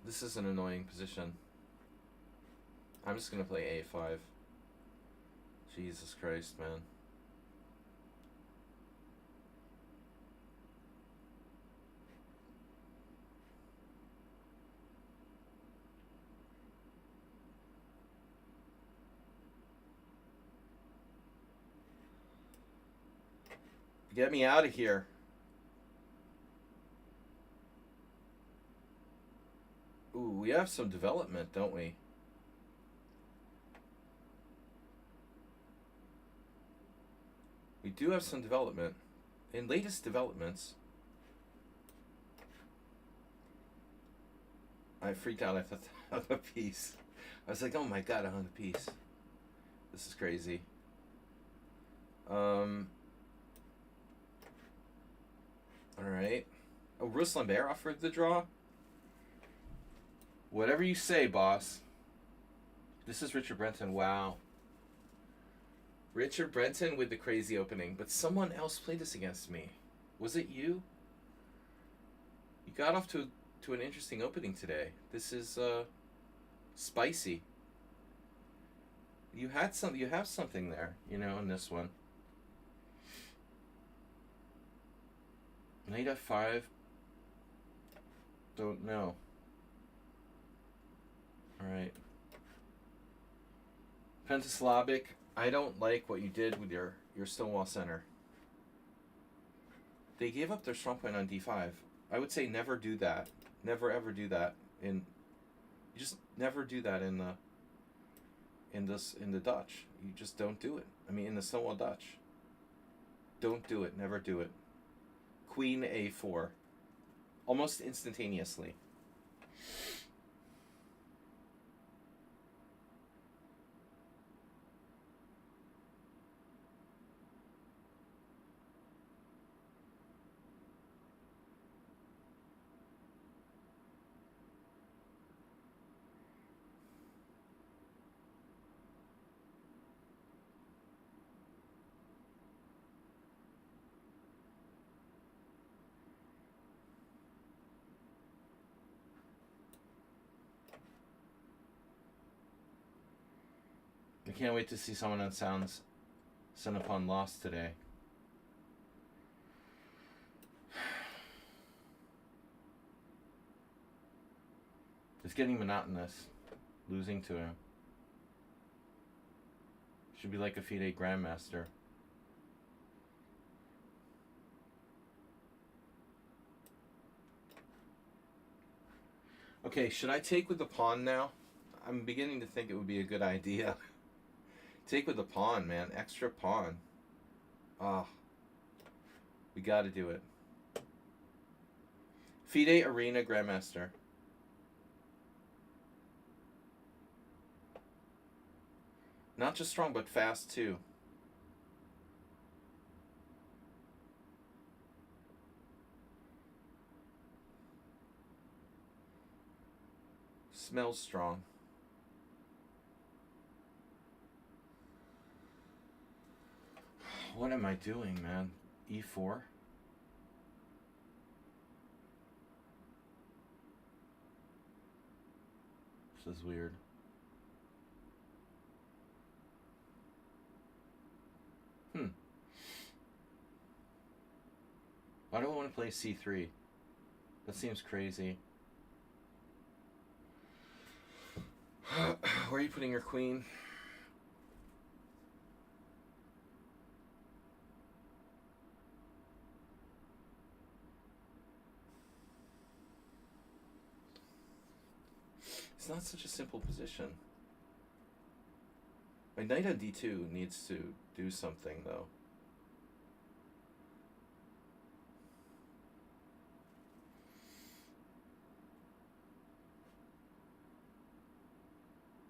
This is an annoying position. I'm just gonna play a5. Jesus Christ, man. Get me out of here. Ooh, we have some development, don't we? We do have some development. In latest developments, I freaked out. I thought I had a piece. I was like, oh my god, I own a piece. This is crazy. Alright. Oh, Ruslan Bear offered the draw? Whatever you say, boss. This is Richard Brenton. Wow. Richard Brenton with the crazy opening. But someone else played this against me. Was it you? You got off to an interesting opening today. This is spicy. You have something there, you know, in this one. Knight f5. Don't know. Alright. Pentasyllabic. I don't like what you did with your Stonewall Center. They gave up their strong point on d5. I would say never do that. Never ever do that. You just never do that in the Dutch. You just don't do it. I mean, in the Stonewall Dutch. Don't do it. Never do it. Queen a4. Almost instantaneously. I can't wait to see someone on Sounds Son Upon Lost today. It's getting monotonous. Losing to him. Should be like a FIDE Grandmaster. Okay, should I take with the pawn now? I'm beginning to think it would be a good idea. Take with the pawn, man. Extra pawn. Ah. We gotta do it. FIDE Arena Grandmaster. Not just strong, but fast too. Smells strong. What am I doing, man? E4? This is weird. Why do I want to play C3? That seems crazy. Where are you putting your queen? It's not such a simple position. My knight on D2 needs to do something, though.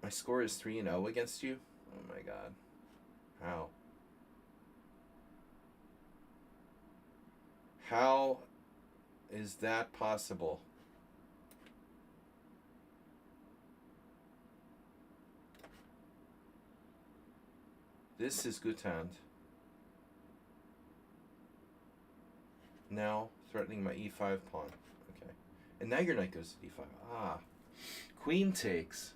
My score is 3-0 against you? Oh my god. How? How is that possible? This is Guthand. Now threatening my e5 pawn. Okay. And now your knight goes to d5. Ah. Queen takes.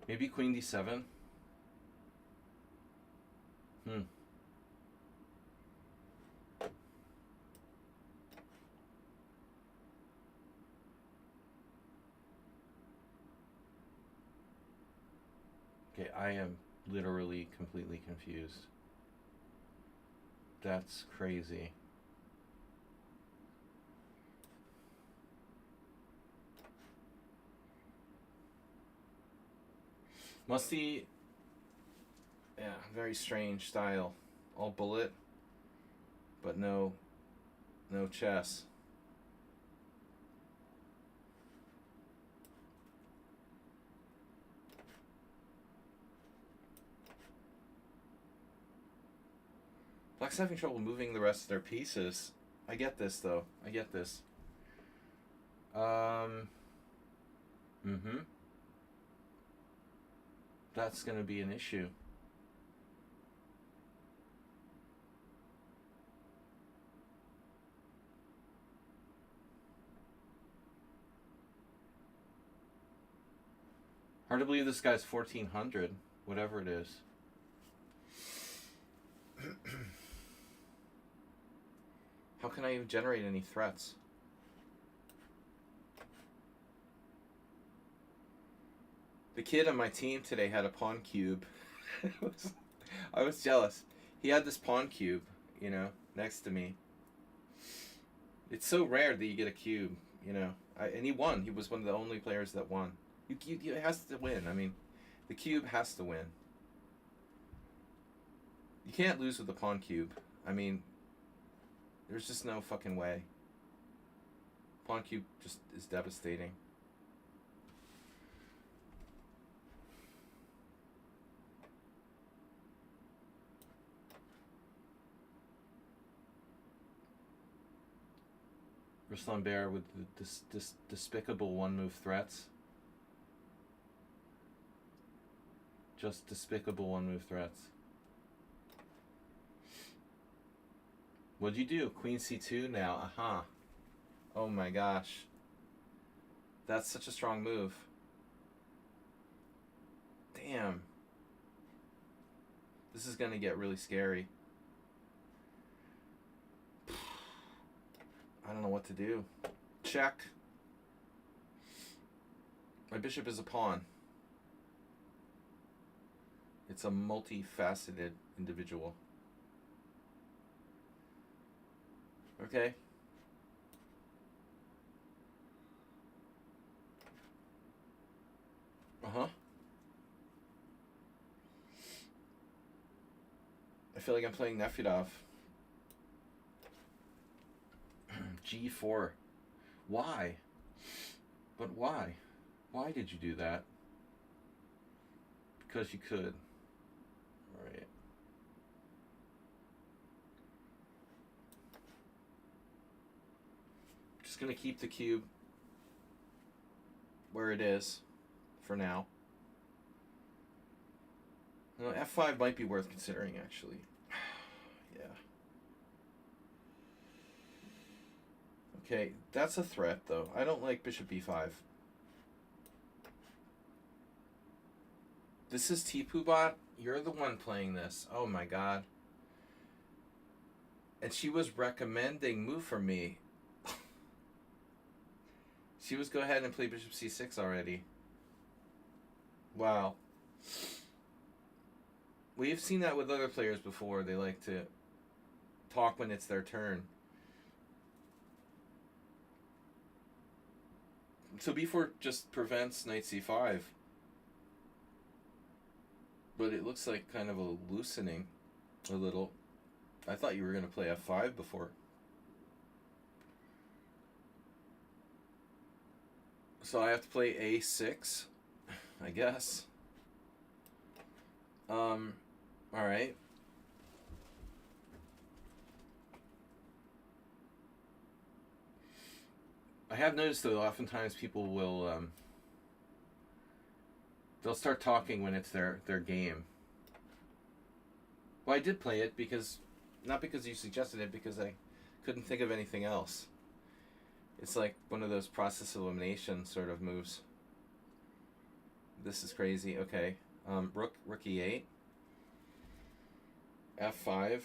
Maybe queen d7. Okay, I am literally completely confused. That's crazy. Must be, yeah, very strange style. All bullet, but no chess. Black's having trouble moving the rest of their pieces. I get this, though. I get this. That's gonna be an issue. Hard to believe this guy's 1400, whatever it is. How can I even generate any threats? The kid on my team today had a pawn cube. I was jealous. He had this pawn cube, you know, next to me. It's so rare that you get a cube, you know. And he won. He was one of the only players that won. It has to win. I mean, the cube has to win. You can't lose with the pawn cube. I mean, there's just no fucking way. Pawn cube just is devastating. Ruslan Bear with the despicable one-move threats. Just despicable one-move threats. What'd you do? Queen c2 now. Aha. Oh my gosh. That's such a strong move. This is going to get really scary. I don't know what to do. Check. My bishop is a pawn. It's a multifaceted individual. Okay. Uh-huh. I feel like I'm playing Nefedov. G4. Why? But why? Why did you do that? Because you could. Alright. Just gonna keep the cube where it is for now. You know, F5 might be worth considering, actually. Yeah. Okay, that's a threat, though. I don't like bishop b5. This is T-Poobot. You're the one playing this. Oh my god. And she was recommending move for me. She was go ahead and play bishop c6 already. Wow. We've seen that with other players before. They like to talk when it's their turn. So b4 just prevents knight c5. But it looks like kind of a loosening a little. I thought you were going to play f5 before. So I have to play a6, I guess. Alright. I have noticed, though, oftentimes people will, they'll start talking when it's their game. Well, I did play it because, not because you suggested it, because I couldn't think of anything else. It's like one of those process elimination sort of moves. This is crazy. Okay. Rook e8. F5.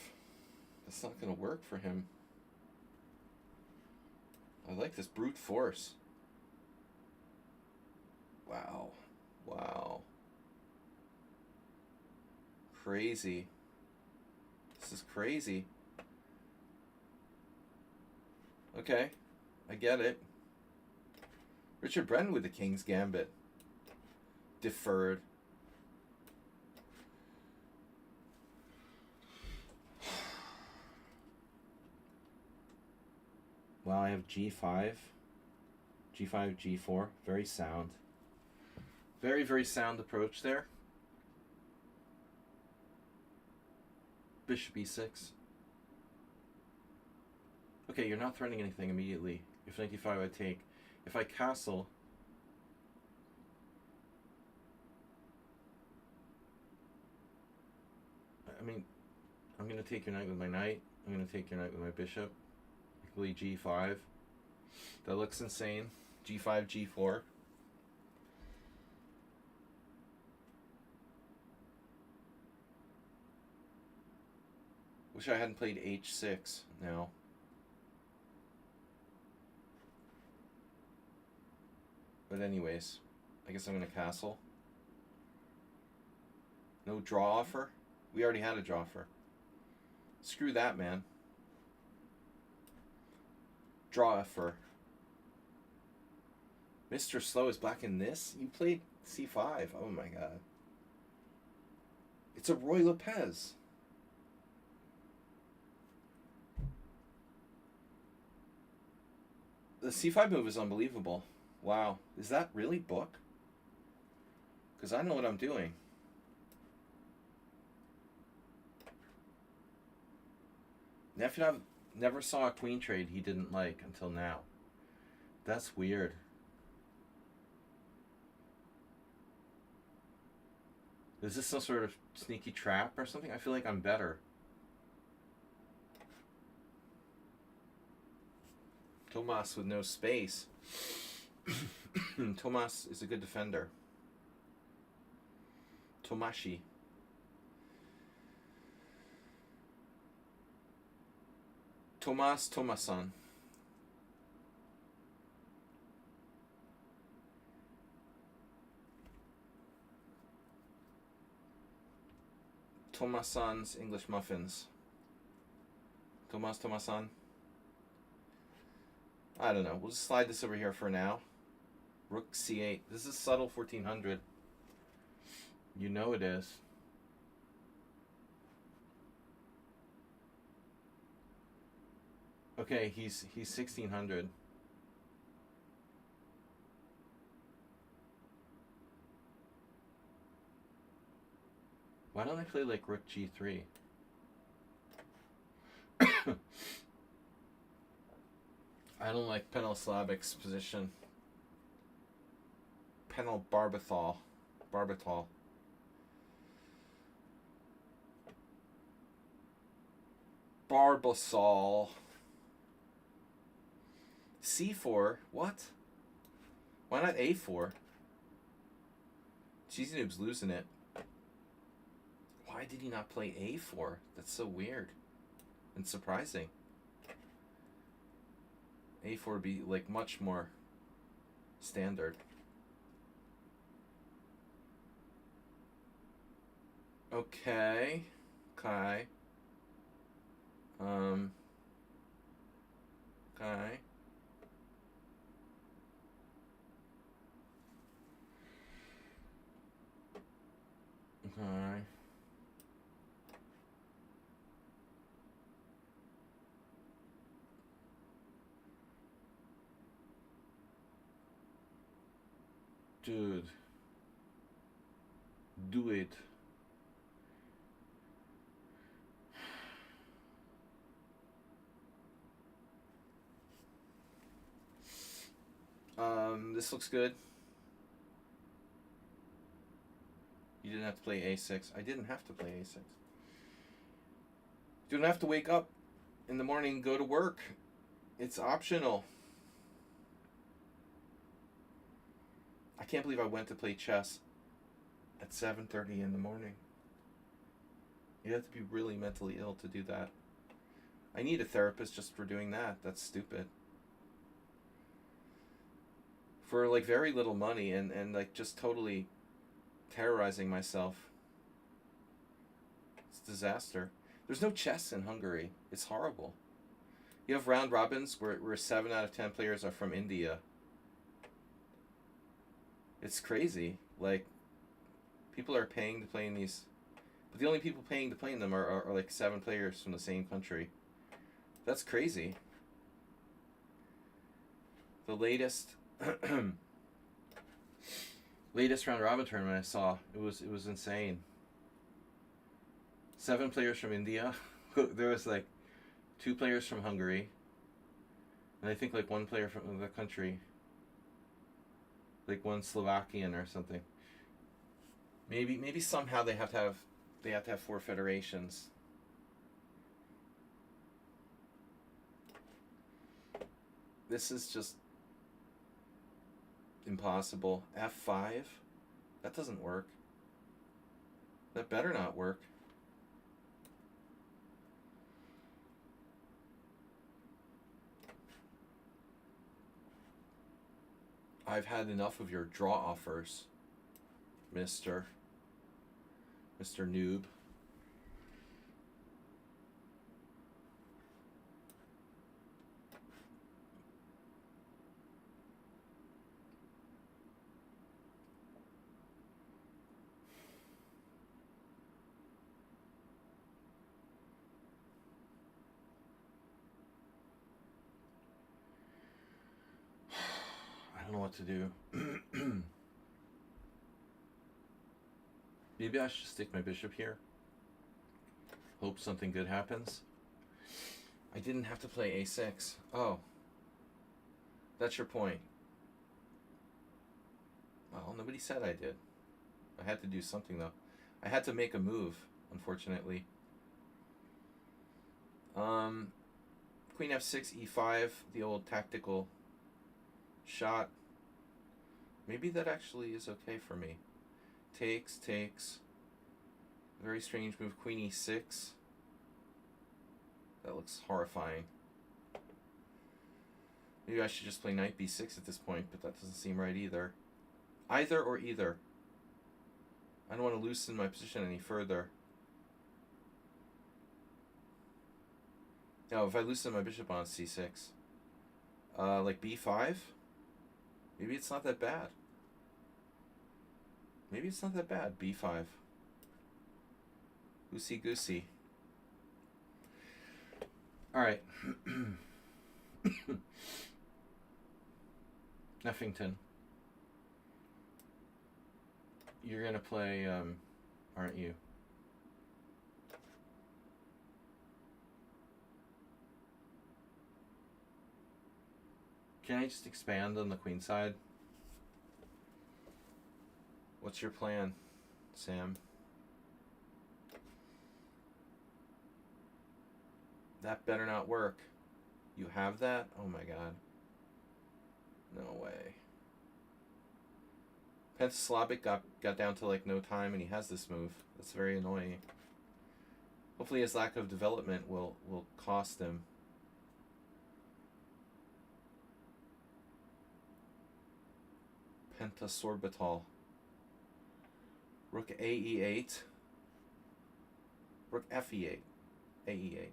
That's not going to work for him. I like this brute force. Wow. Wow. Crazy. This is crazy. Okay. I get it. Richard Brennan with the King's Gambit. Deferred. Well, I have g5. G5, g4. Very sound. Very, very sound approach there. Bishop e6. Okay, you're not threatening anything immediately. If knight d5, I take. If I castle... I mean, I'm going to take your knight with my knight. I'm going to take your knight with my bishop. Equally g5. That looks insane. g5, g4. Wish I hadn't played h6 now. But anyways, I guess I'm going to castle. No draw offer? We already had a draw offer. Screw that, man. Draw offer. Mr. Slow is black in this? You played c5. Oh my god. It's a Roy Lopez. The c5 move is unbelievable. Wow. Is that really book? Because I know what I'm doing. Nefedov never saw a queen trade he didn't like until now. That's weird. Is this some sort of sneaky trap or something? I feel like I'm better. Tomas with no space. Tomas is a good defender. Tomashi. Tomasan. Tomasan's English Muffins. Tomasan. I don't know. We'll just slide this over here for now. Rook c8. This is subtle 1400. You know it is. Okay, he's 1600. Why don't I play like Rook g3? I don't like Penel-Slavic's position. Penel-Barbathol. Barbasol. C4? What? Why not A4? Cheesy Noob's losing it. Why did he not play A4? That's so weird and surprising. A4 would be like much more standard. Okay. Okay. Okay. Okay. Dude. Do it. This looks good. You didn't have to play A6. I didn't have to play A6. You don't have to wake up in the morning and go to work. It's optional. I can't believe I went to play chess at 7:30 in the morning. You have to be really mentally ill to do that. I need a therapist just for doing that. That's stupid. For like very little money and like just totally terrorizing myself. It's a disaster. There's no chess in Hungary. It's horrible. You have round robins where 7 out of 10 players are from India. It's crazy. Like, people are paying to play in these, but the only people paying to play in them are like 7 players from the same country. That's crazy. The latest latest round robin tournament I saw, it was insane. 7 players from India. There was like 2 players from Hungary, and I think like 1 player from the country, like 1 Slovakian or something. Maybe somehow they have to have 4 federations. This is just impossible. F5? That doesn't work. That better not work. I've had enough of your draw offers, Mr. Noob. I don't know what to do. Maybe I should stick my bishop here. Hope something good happens. I didn't have to play a6. Oh. That's your point. Well, nobody said I did. I had to do something, though. I had to make a move, unfortunately. Queen f6, e5, the old tactical shot. Maybe that actually is okay for me. Takes. Very strange move. Queen e6. That looks horrifying. Maybe I should just play knight b6 at this point, but that doesn't seem right either. Either or either. I don't want to loosen my position any further. No, if I loosen my bishop on c6. Like b5? Maybe it's not that bad. Maybe it's not that bad. b5. Goosey goosey. Alright. Neffington. You're gonna play, aren't you? Can I just expand on the queen side? What's your plan, Sam? That better not work. You have that? Oh my god. No way. Pentaslavic got down to like no time and he has this move. That's very annoying. Hopefully his lack of development will cost him. Pentasorbital. Rook AE8. Rook FE8. AE8.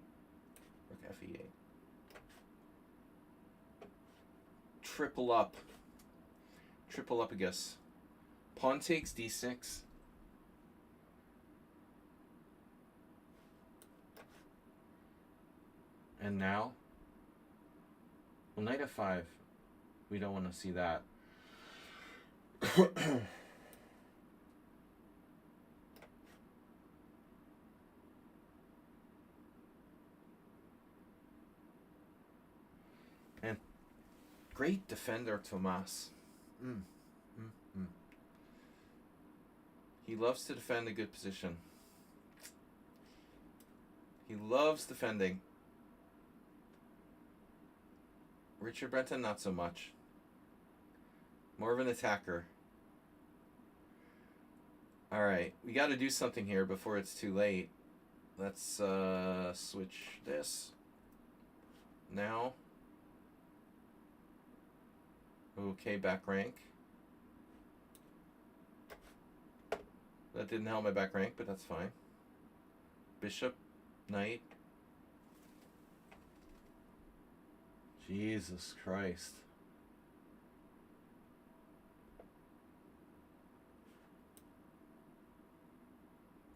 Rook FE8. Triple up. Triple up, I guess. Pawn takes d6. And now? Well, knight f5. We don't want to see that. And great defender, Tomas. He loves to defend a good position. He loves defending. Richard Brenton, not so much. More of an attacker. Alright, we got to do something here before it's too late. Let's switch this. Now. Okay, back rank. That didn't help my back rank, but that's fine. Bishop, knight. Jesus Christ.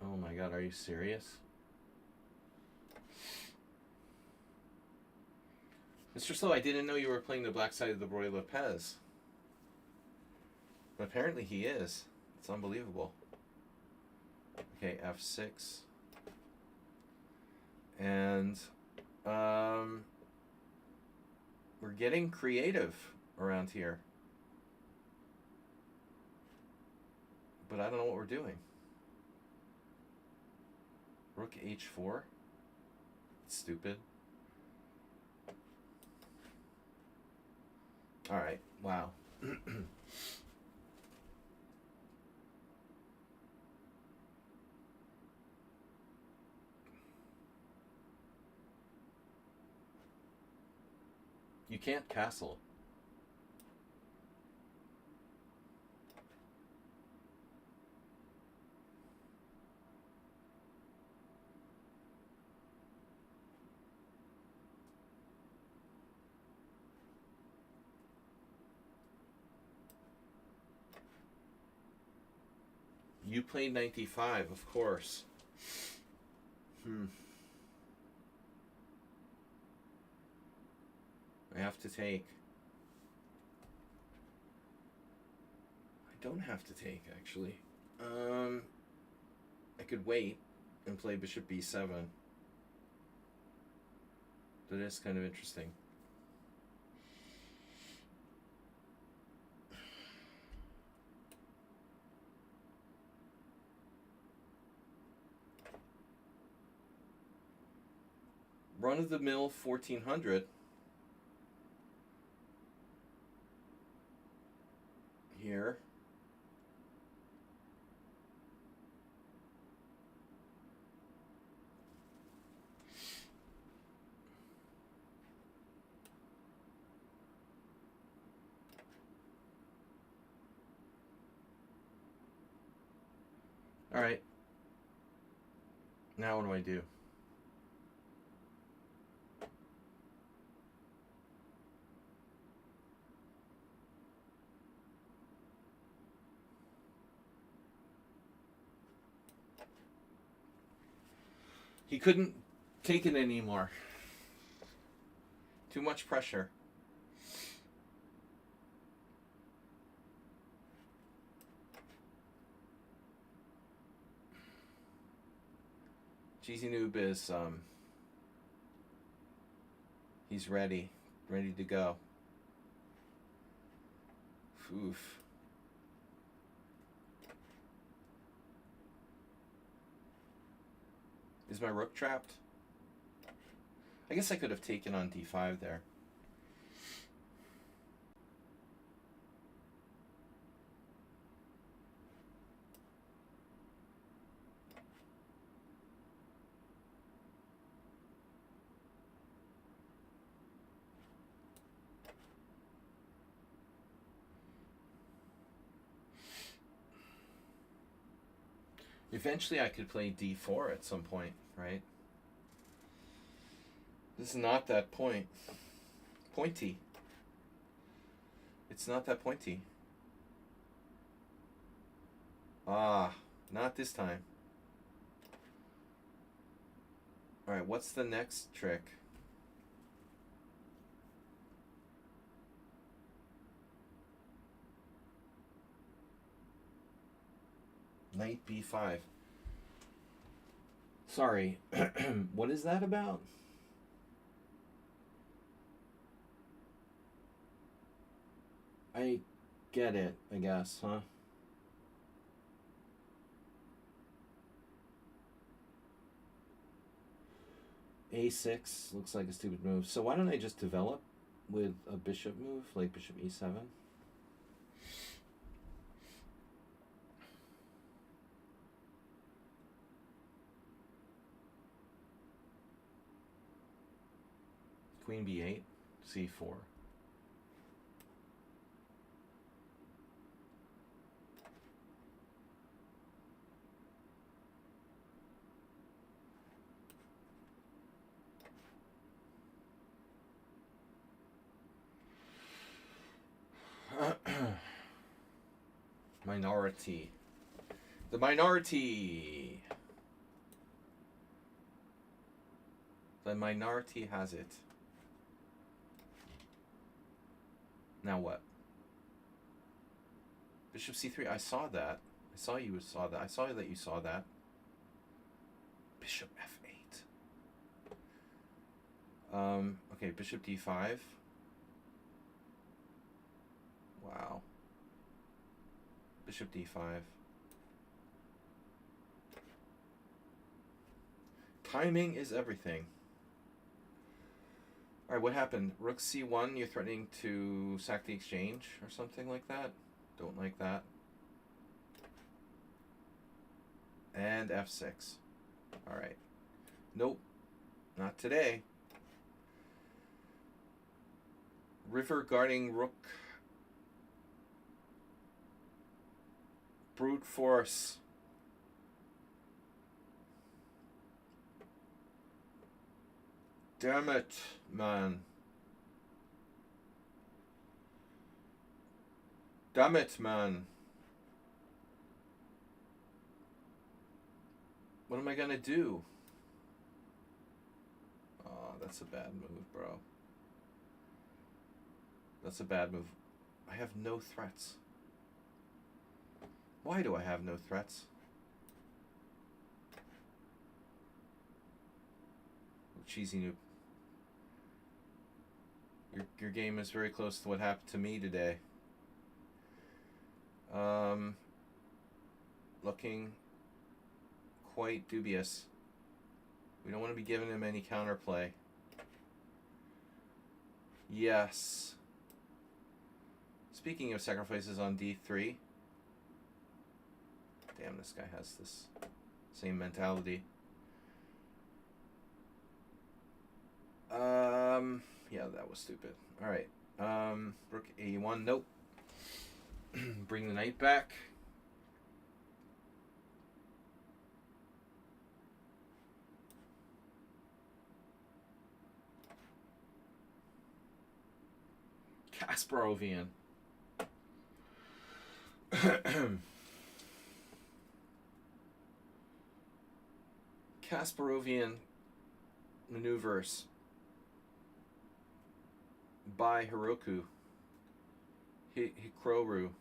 Oh my god, are you serious? Mr. Slow, I didn't know you were playing the black side of the Roy Lopez. But apparently he is. It's unbelievable. Okay, f6. And we're getting creative around here. But I don't know what we're doing. Rook h4. It's stupid. Alright, wow. You can't castle. You played 95, of course. I have to take. I don't have to take, actually. I could wait and play bishop b7. That is kind of interesting. Run-of-the-mill 1400. Here. Alright. Now what do I do? He couldn't take it anymore. Too much pressure. Cheesy Noob is, he's ready to go. Oof. Is my rook trapped? I guess I could have taken on d5 there. Eventually I could play d4 at some point, right? This is not that pointy. It's not that pointy. Ah, not this time. Alright, what's the next trick? Knight b5. Sorry, what is that about? I get it, I guess, huh? a6 looks like a stupid move. So why don't I just develop with a bishop move, like bishop e7? Queen b8, c4. Minority. The minority. The minority has it. Now what? Bishop c3. I saw that. I saw you saw that. I saw that you saw that. Bishop f8. Okay, bishop d5. Wow. Bishop d5. Timing is everything. Alright, what happened? Rook c1, you're threatening to sack the exchange or something like that? Don't like that. And f6. Alright. Nope. Not today. River guarding rook. Brute force. Damn it, man. Damn it, man. What am I gonna do? Oh, that's a bad move, bro. That's a bad move. I have no threats. Why do I have no threats? Oh, cheesy noob. Your game is very close to what happened to me today. Looking quite dubious. We don't want to be giving him any counterplay. Yes. Speaking of sacrifices on d3. Damn, this guy has this same mentality. Yeah, that was stupid. Alright. Rook a1. Nope. Bring the knight back. Kasparovian. Kasparovian maneuvers by Hiroku. Hikroru.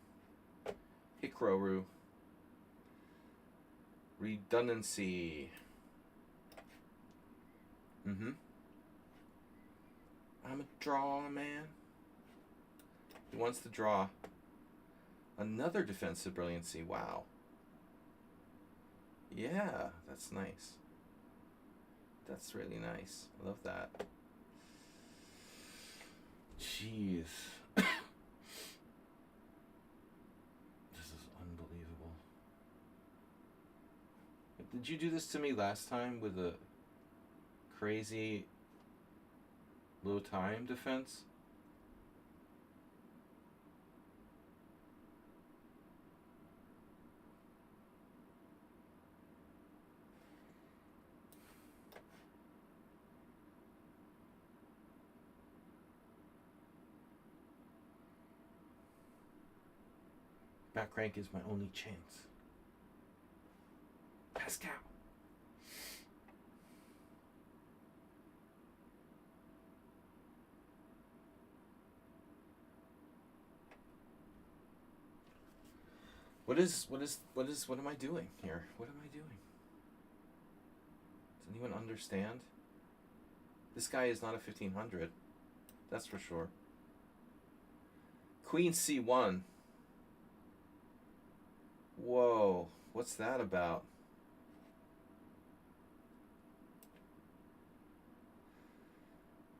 Redundancy. I'm a draw man. He wants to draw. Another defensive brilliancy. Wow. Yeah, that's nice. That's really nice. I love that. Jeez. This is unbelievable. Did you do this to me last time with a crazy low time defense? Back rank is my only chance. Pascal. What am I doing here? What am I doing? Does anyone understand? This guy is not a 1500. That's for sure. Queen C1. Whoa, what's that about?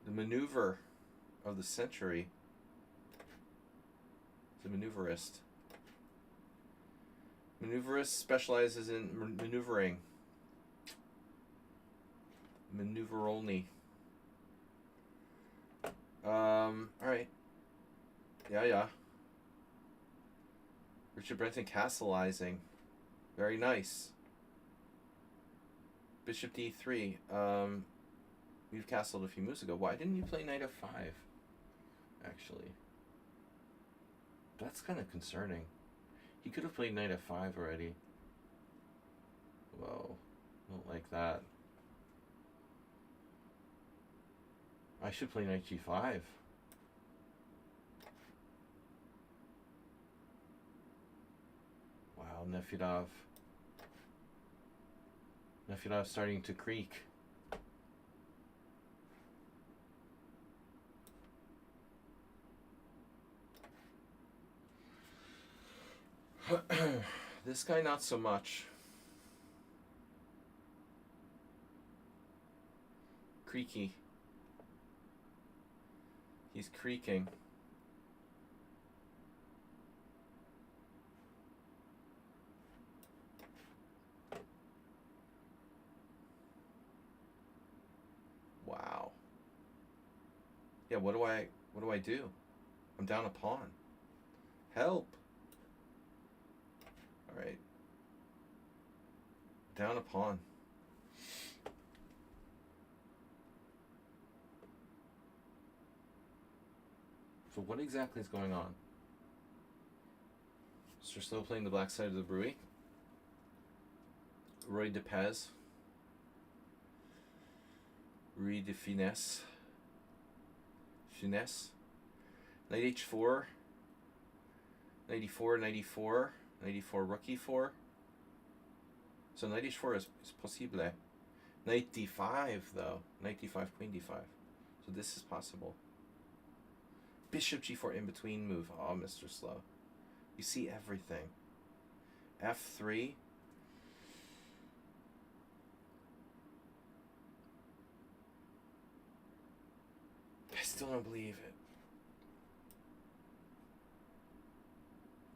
The maneuver of the century. The maneuverist. Maneuverist specializes in maneuvering. Maneuver only. Alright. Yeah. Richard Brenton castleizing. Very nice. Bishop d3. We've castled a few moves ago. Why didn't you play knight f5? Actually. That's kind of concerning. He could have played knight f5 already. Whoa. Don't like that. I should play knight g5. Wow, Nefedov starting to creak. This guy not so much. Creaky. He's creaking. Wow. Yeah, what do I do? I'm down a pawn. Help. All right. Down a pawn. So what exactly is going on? Mr. Slow playing the black side of the Brewy. Roy de Pez. Rue de Finesse. Knight h4. Knight e4, knight e4. Knight e4, rook e4. So knight h4 is possible. Knight d5 though. Knight d5, queen d5. So this is possible. Bishop g4 in between move. Oh, Mr. Slow. You see everything. f3. I still don't believe it.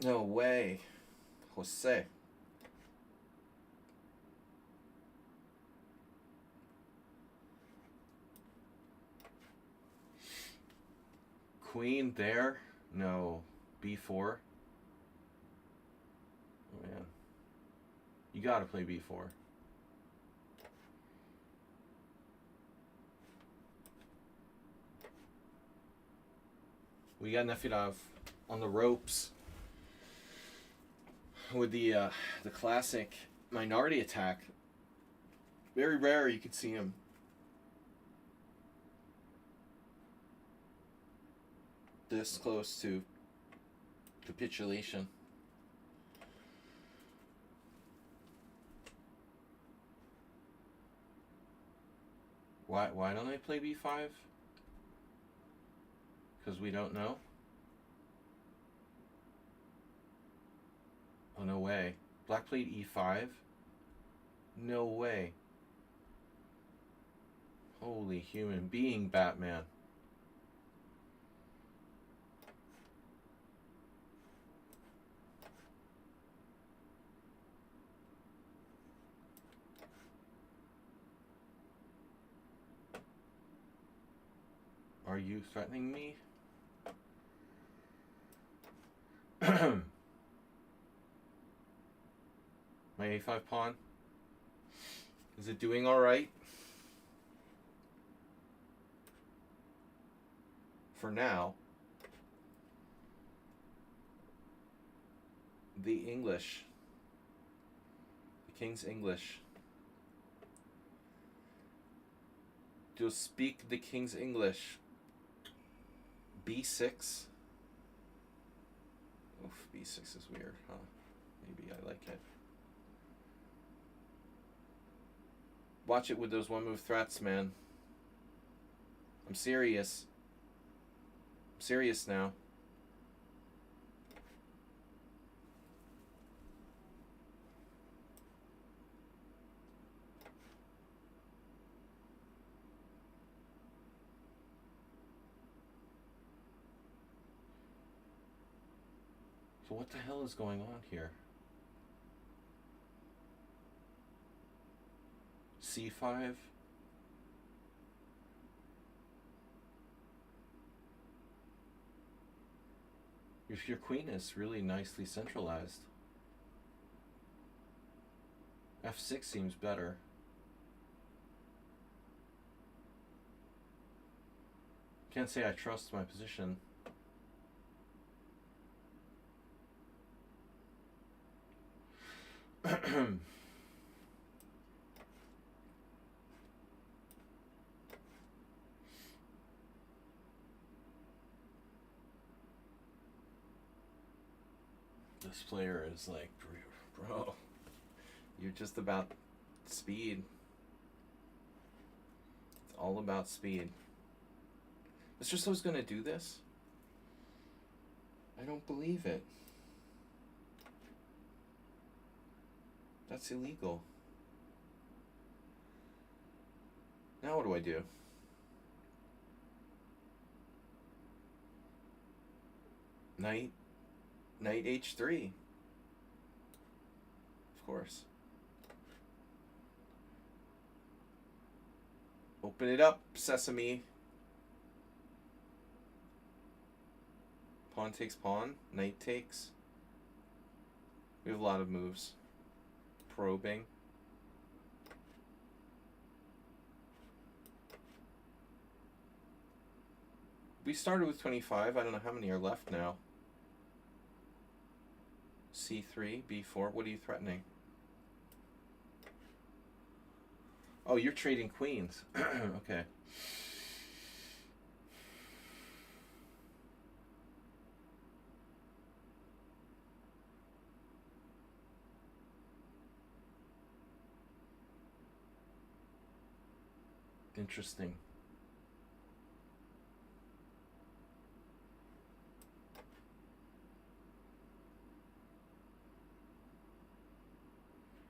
No way. Jose. Queen there? No. b4. Oh man. You gotta play b4. We got Nefedov on the ropes with the classic minority attack. Very rare you could see him. This close to capitulation. Why don't I play b5? Because we don't know? Oh, no way. Black played e5? No way. Holy human being, Batman. Are you threatening me? My a5 pawn. Is it doing all right? For now. The English. The King's English. To speak the King's English. b6. Oof, b6 is weird, huh? Maybe I like it. Watch it with those one-move threats, man. I'm serious. I'm serious now. So what the hell is going on here? c5. Your queen is really nicely centralized. f6 seems better. Can't say I trust my position. This player is like, bro, you're just about speed. It's all about speed. Mr. Slow's gonna do this? I don't believe it. That's illegal. Now what do I do? Knight h3. Of course. Open it up, Sesame. Pawn takes pawn. Knight takes. We have a lot of moves. Probing. We started with 25. I don't know how many are left now. c3, b4. What are you threatening? Oh, you're trading queens. Okay. Interesting.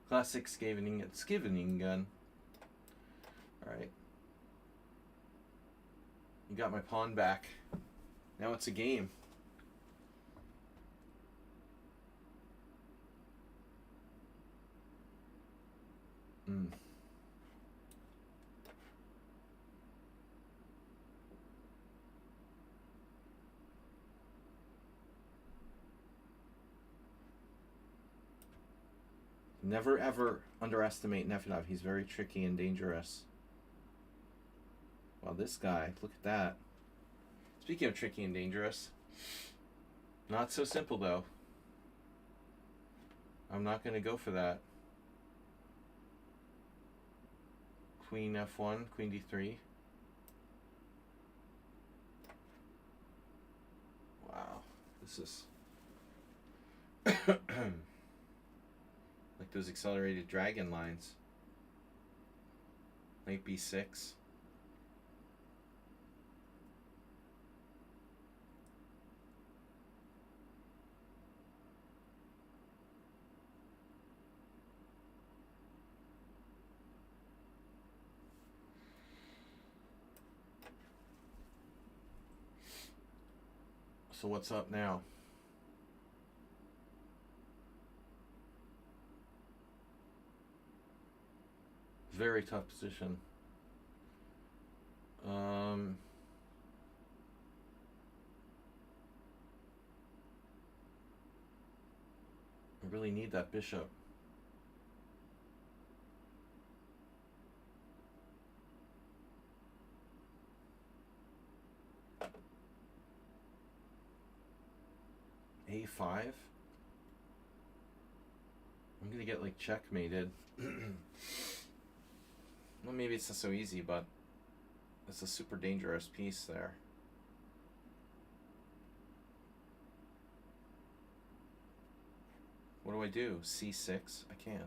Classic Skivening gun. Alright. You got my pawn back. Now it's a game. Never ever underestimate Nefedov. He's very tricky and dangerous. Wow, this guy, look at that. Speaking of tricky and dangerous, Not so simple, though. I'm not going to go for that. Queen F1, Queen D3. Wow. This is... like those accelerated dragon lines. Knight B6. So what's up now? Very tough position. I really need that bishop. A5. I'm gonna get like checkmated. Well, maybe it's not so easy, but it's a super dangerous piece there. What do I do? C6? I can't.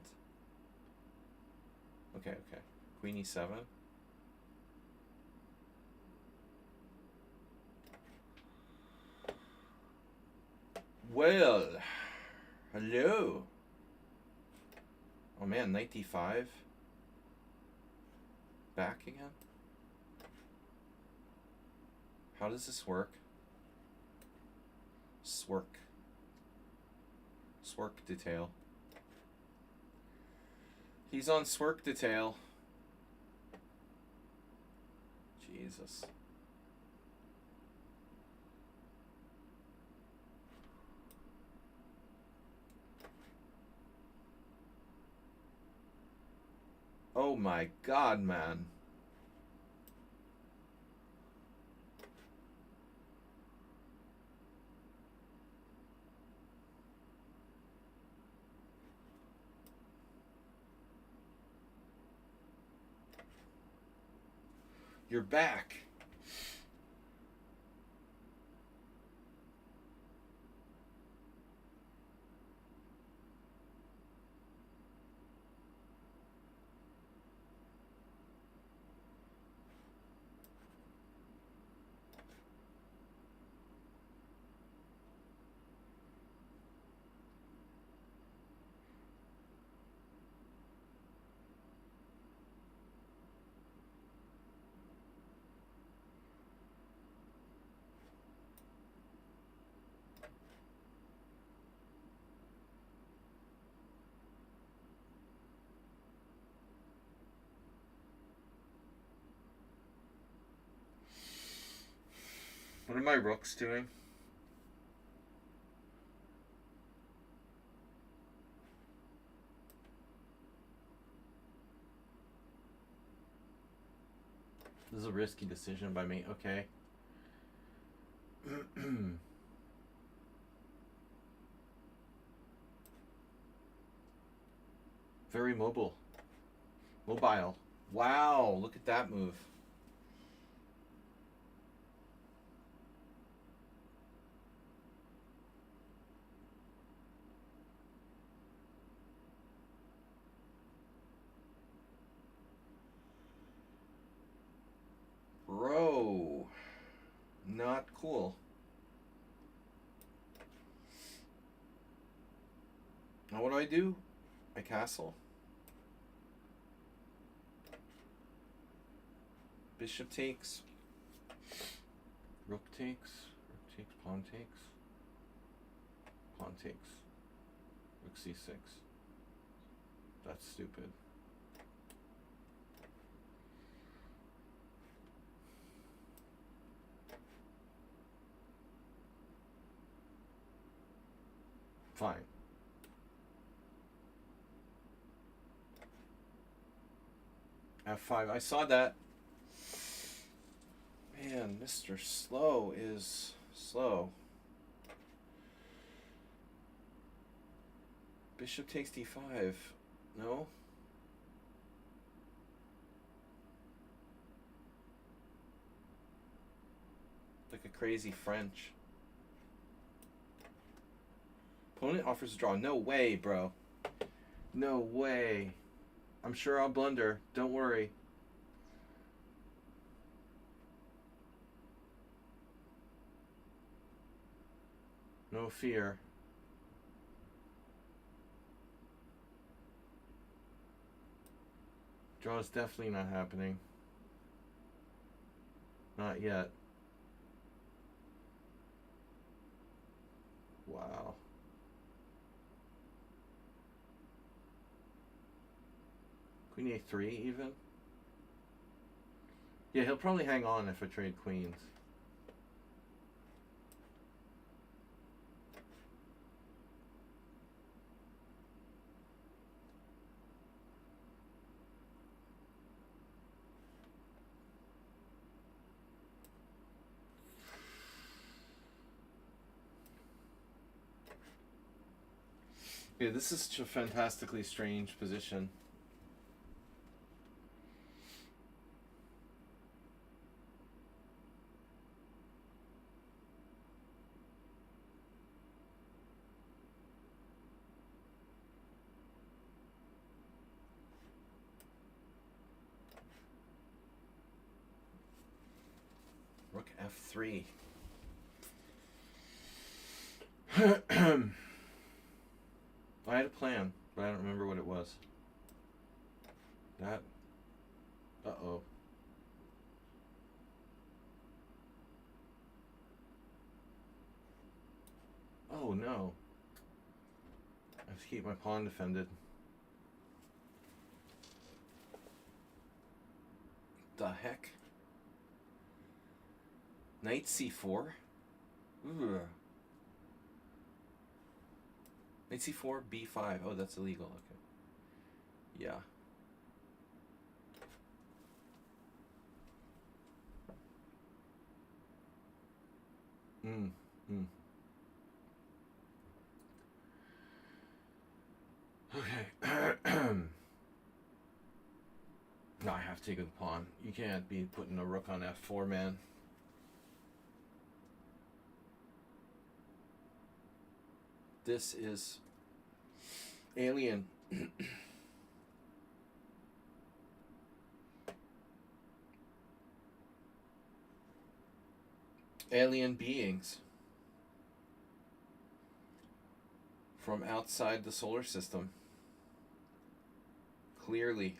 Okay. Queen E7. Well, hello. Oh man, knight D5. Back again? How does this work? Swerk detail. He's on swerk detail. Jesus. Oh my God, man. You're back. What are my rooks doing? This is a risky decision by me. Okay. Very mobile. Mobile. Wow, look at that move. Bro. Not cool. Now what do? I castle. Bishop takes. Rook takes. Rook takes. Pawn takes. Pawn takes. Rook c6. That's stupid. Fine. F5. I saw that. Man, Mr. Slow is slow. Bishop takes d5. No? Like a crazy French. Opponent offers a draw. No way, bro. No way. I'm sure I'll blunder. Don't worry. No fear. Draw is definitely not happening. Not yet. Wow. Queen a3 even? Yeah, he'll probably hang on if I trade queens. Yeah, this is such a fantastically strange position. Rook f3. I had a plan, but I don't remember what it was. That. Uh-oh. Oh, no. I have to keep my pawn defended. The heck? Knight c4? Ugh. Knight c4, b5. Oh, that's illegal. Okay. Yeah. Okay. No, I have to take a pawn. You can't be putting a rook on f4, man. This is alien. Alien beings from outside the solar system. Clearly.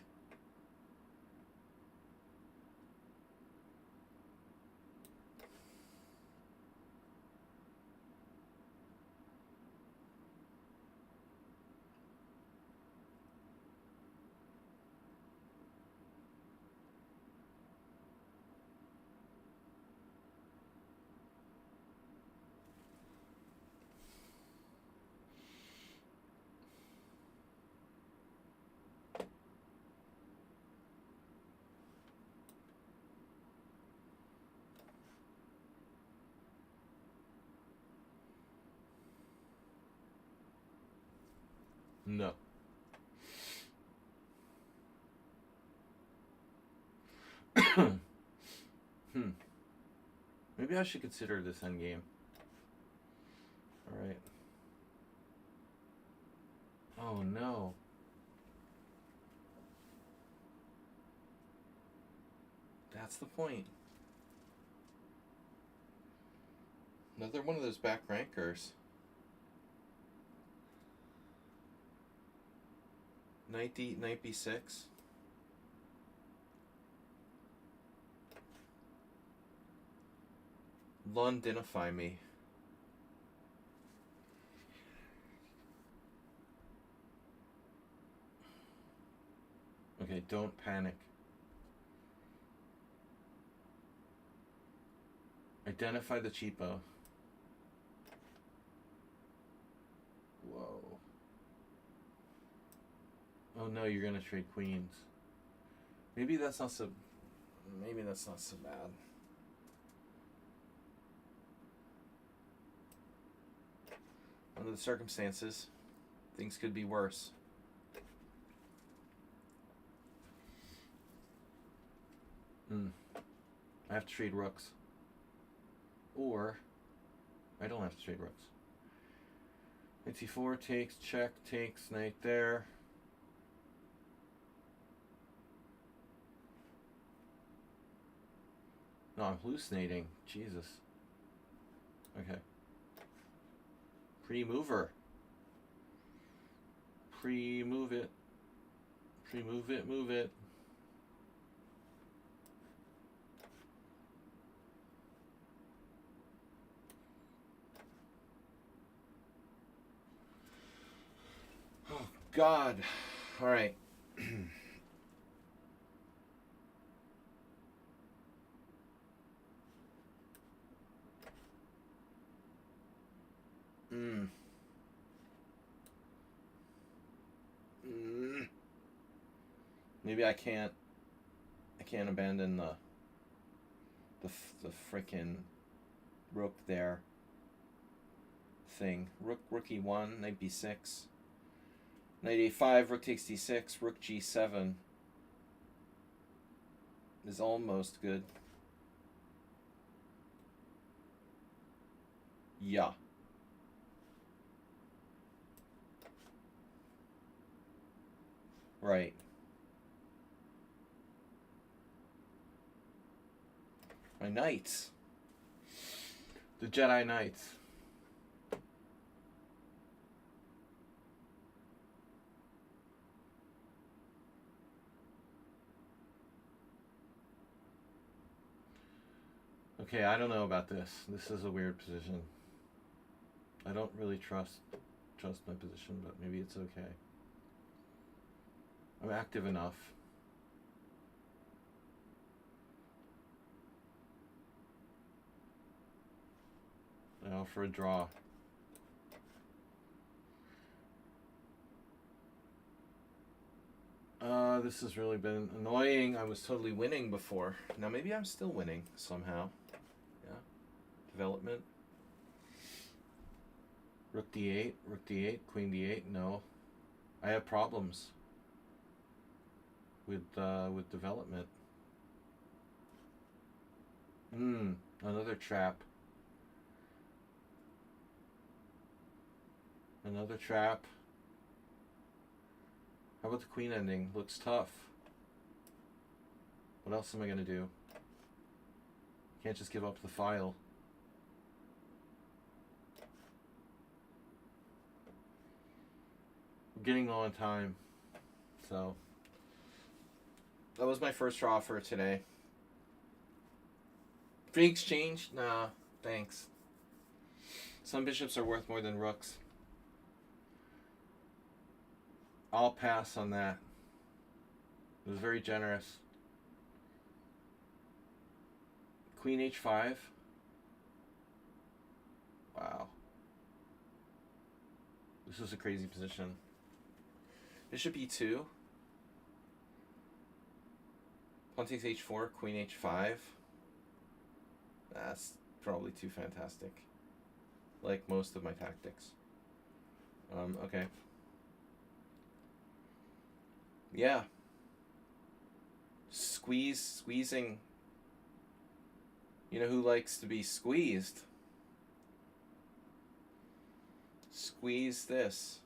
No. Maybe I should consider this endgame. Alright. Oh no. That's the point. Another one of those back rankers. Knight b6. Londonify me. Okay, don't panic. Identify the cheapo. Whoa. Oh no, you're gonna trade queens. Maybe that's not so bad. Under the circumstances. Things could be worse. I have to trade rooks. Or, I don't have to trade rooks. Knight c4 takes, check, takes, knight there. No, I'm hallucinating. Jesus. Okay. Pre-mover. Pre-move it. Pre-move it, move it. Oh, God. All right. Maybe I can't abandon the frickin' rook there thing. Rook e1, knight b6. Knight a5, rook takes d6, rook g7 is almost good. Yeah. Right. My knights. The Jedi Knights. Okay, I don't know about this. This is a weird position. I don't really trust my position, but maybe it's okay. I'm active enough. Now for a draw. This has really been annoying. I was totally winning before. Now maybe I'm still winning somehow. Yeah. Development. Rook d8, queen d8. No. I have problems with development. Another trap. Another trap. How about the queen ending? Looks tough. What else am I going to do? Can't just give up the file. We're getting low on time. So, that was my first draw for today. Free exchange? Nah, thanks. Some bishops are worth more than rooks. I'll pass on that. It was very generous. Queen h5. Wow. This is a crazy position. Bishop e2. Pawn takes h4, queen h5. That's probably too fantastic. Like most of my tactics. Okay. Yeah. Squeezing. You know who likes to be squeezed? Squeeze this.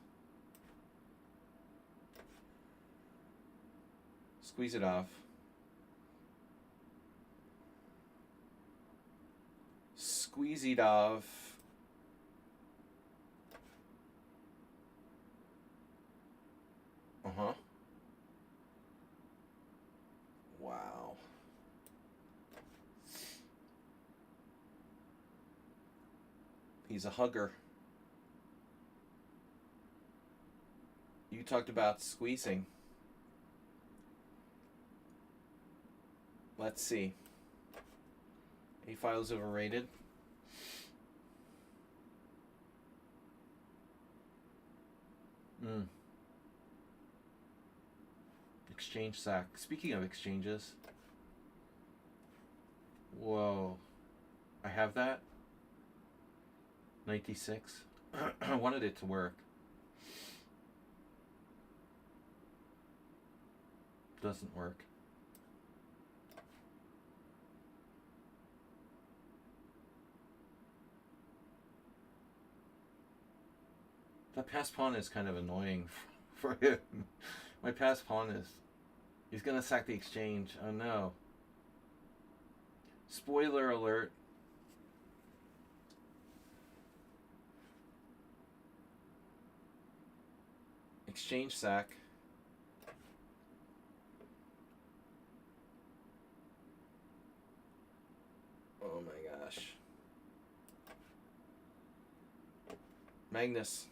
Squeeze it off. Squeeze it off. Uh-huh. Wow. He's a hugger. You talked about squeezing. Let's see. A-file is overrated. Exchange sack. Speaking of exchanges. Whoa. I have that. 96. I wanted it to work. Doesn't work. That pass pawn is kind of annoying for him. My pass pawn is... He's going to sack the exchange. Oh no. Spoiler alert. Exchange sack. Oh my gosh. Magnus.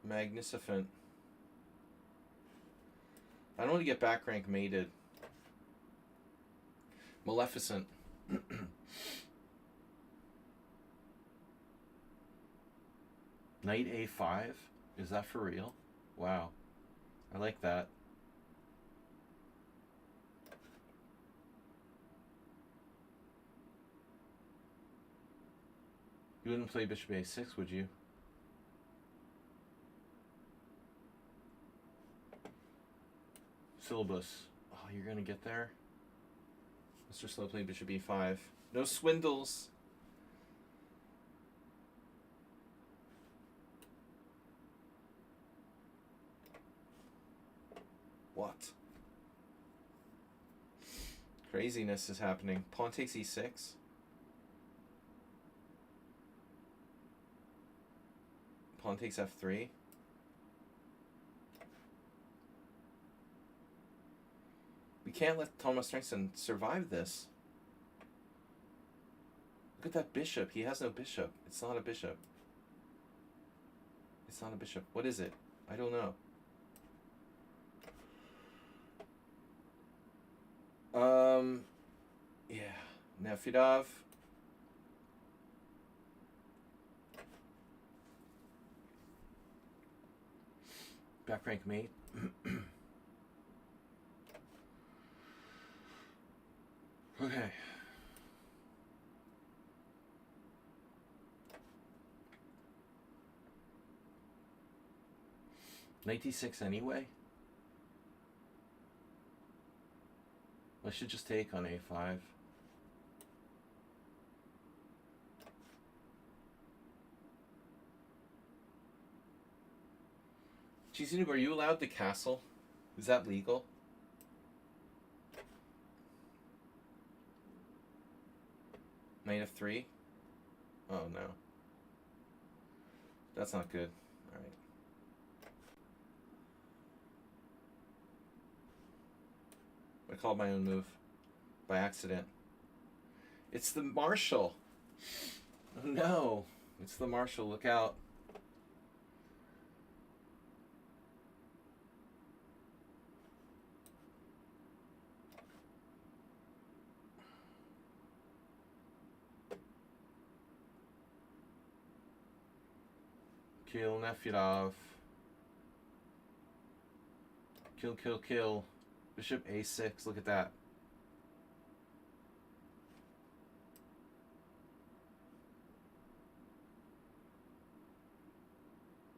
Magnificent. I don't want to get back rank mated. Maleficent. Knight A5? Is that for real? Wow. I like that. You wouldn't play bishop A6, would you? Syllabus. Oh, you're gonna get there? Mr. Slow played bishop E5. No swindles! What? Craziness is happening. Pawn takes E6. Pawn takes F3. We can't let Thomas Strengson survive this. Look at that bishop. He has no bishop. It's not a bishop. It's not a bishop. What is it? I don't know. Yeah. Nefedov. Back rank mate. Okay. Knight D6 anyway? I should just take on A5. Cheesy Noob, are you allowed to castle? Is that legal? Knight F3? Oh no. That's not good. Alright. I called my own move. By accident. It's the Marshal! Oh no! It's the Marshal, look out. Kill Nefedov. Kill, kill, kill. Bishop A6, look at that.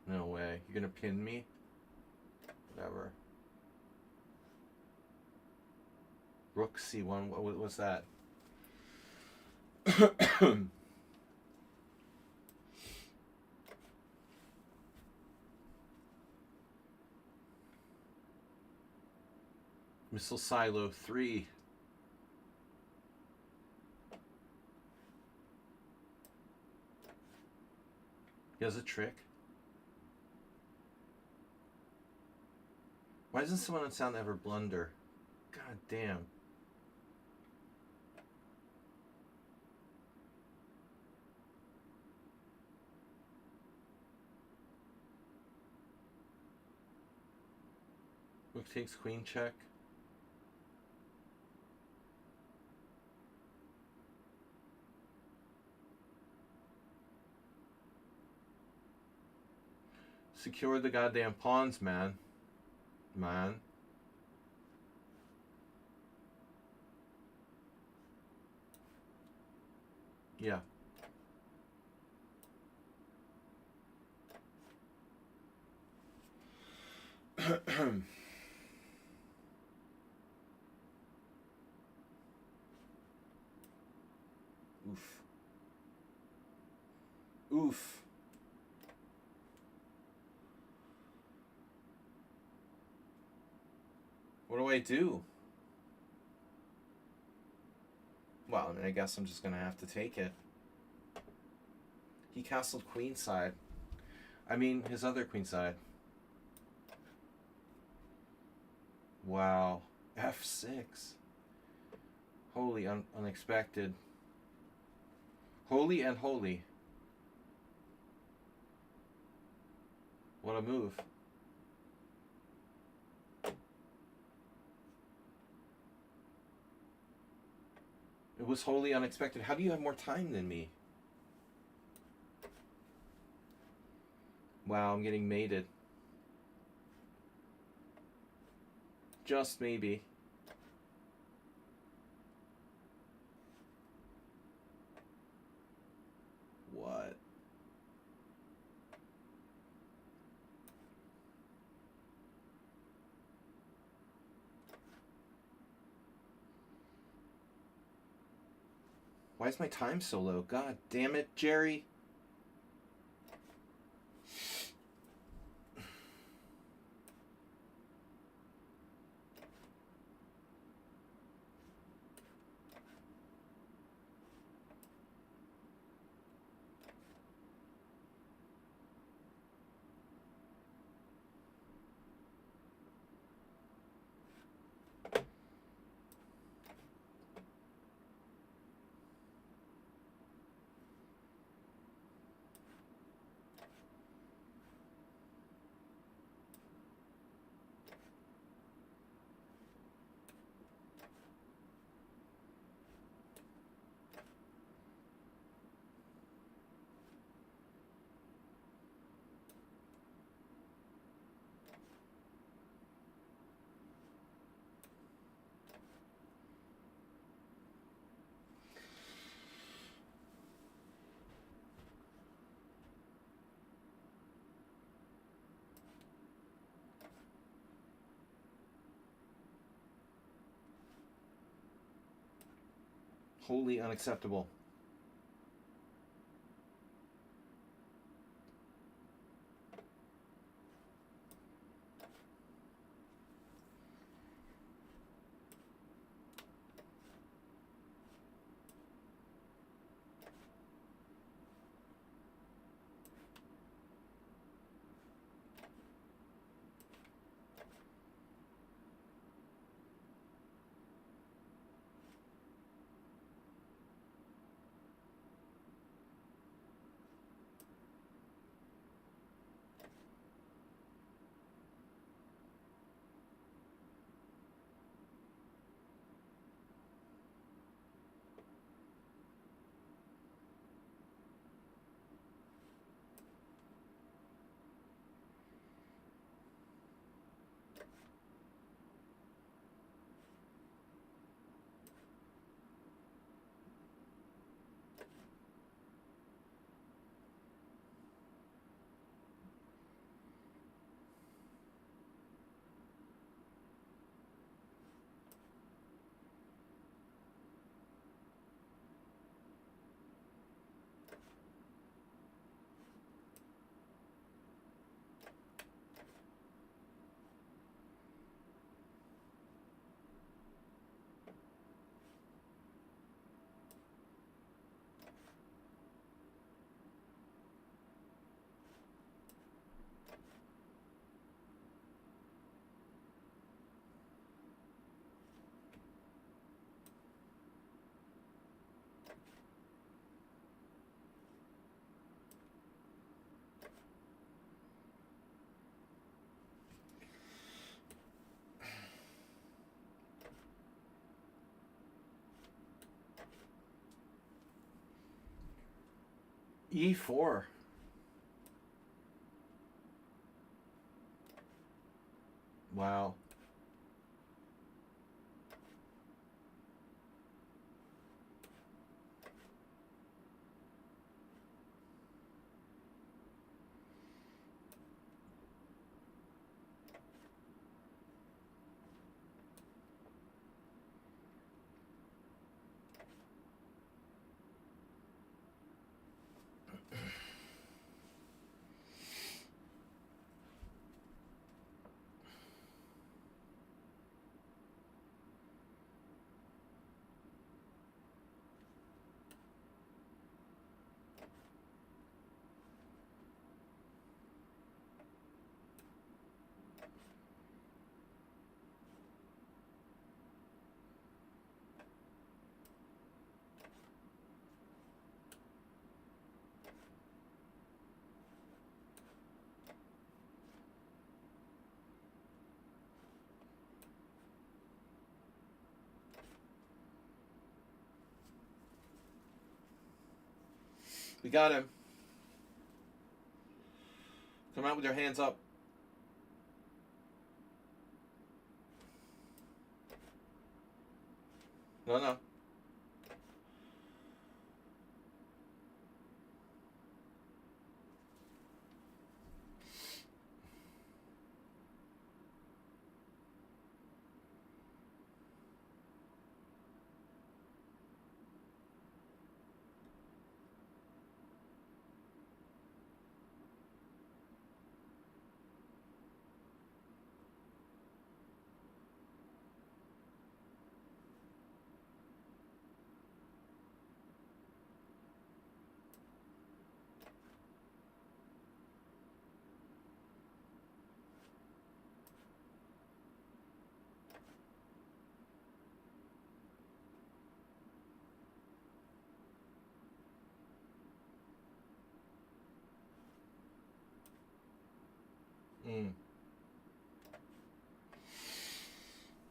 No way. You're gonna pin me? Whatever. Rook C1, what was that? Missile Silo 3. He has a trick. Why doesn't someone on sound ever blunder? God damn. Rook takes queen check. Secure the goddamn pawns, man. Man. Yeah. Oof. Oof. What do I do? Well, I mean, I guess I'm just gonna have to take it. He castled queenside. I mean, his other queenside. Wow. F6. Holy unexpected. Holy and holy. What a move. It was wholly unexpected. How do you have more time than me? Wow, I'm getting mated. Just maybe. What? Why is my time so low? God damn it, Jerry. Wholly unacceptable. E4. Wow. We got him. Come out with your hands up. No, no.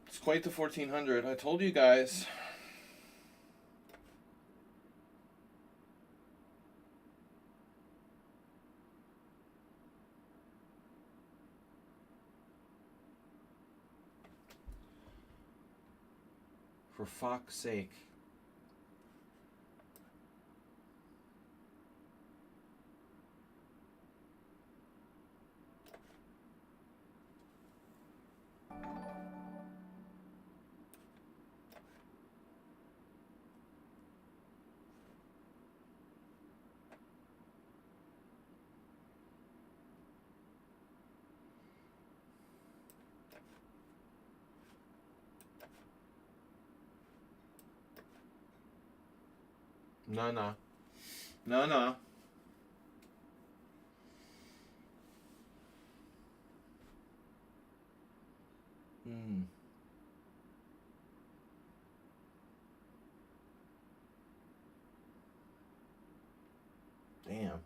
It's quite the 1400. I told you guys. For fuck's sake. No, no. No, no. Damn.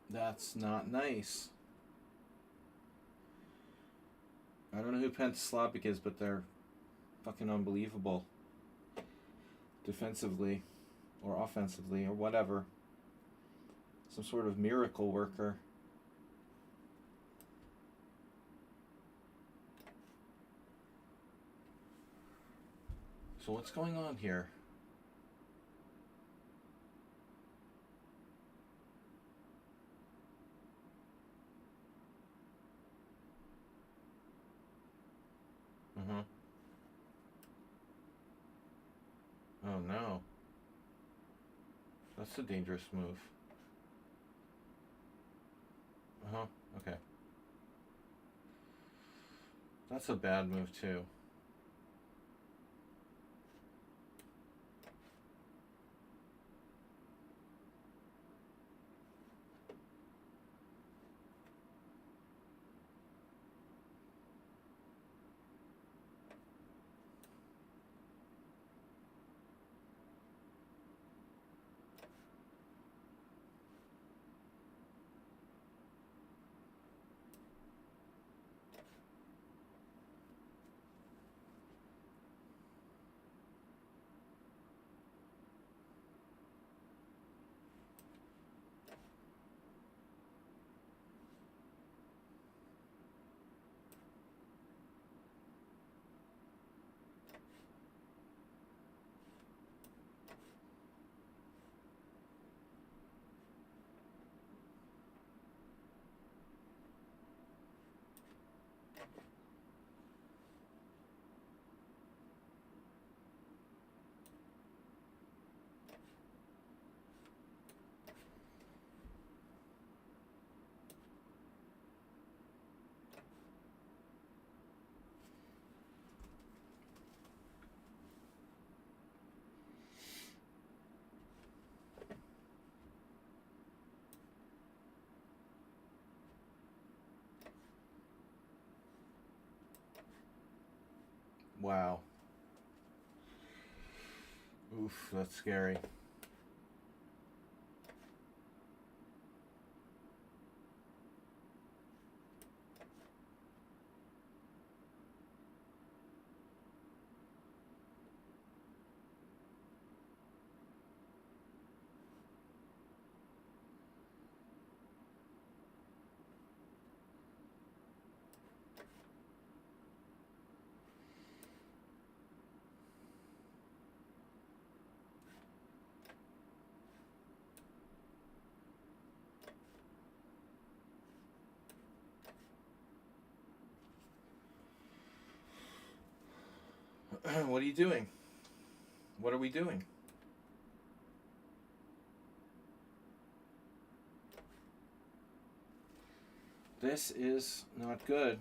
That's not nice. I don't know who Pentaslavic is, but they're fucking unbelievable. Defensively, or offensively, or whatever. Some sort of miracle worker. So what's going on here? Oh no. That's a dangerous move. Okay. That's a bad move too. Wow. Oof, that's scary. What are you doing? What are we doing? This is not good.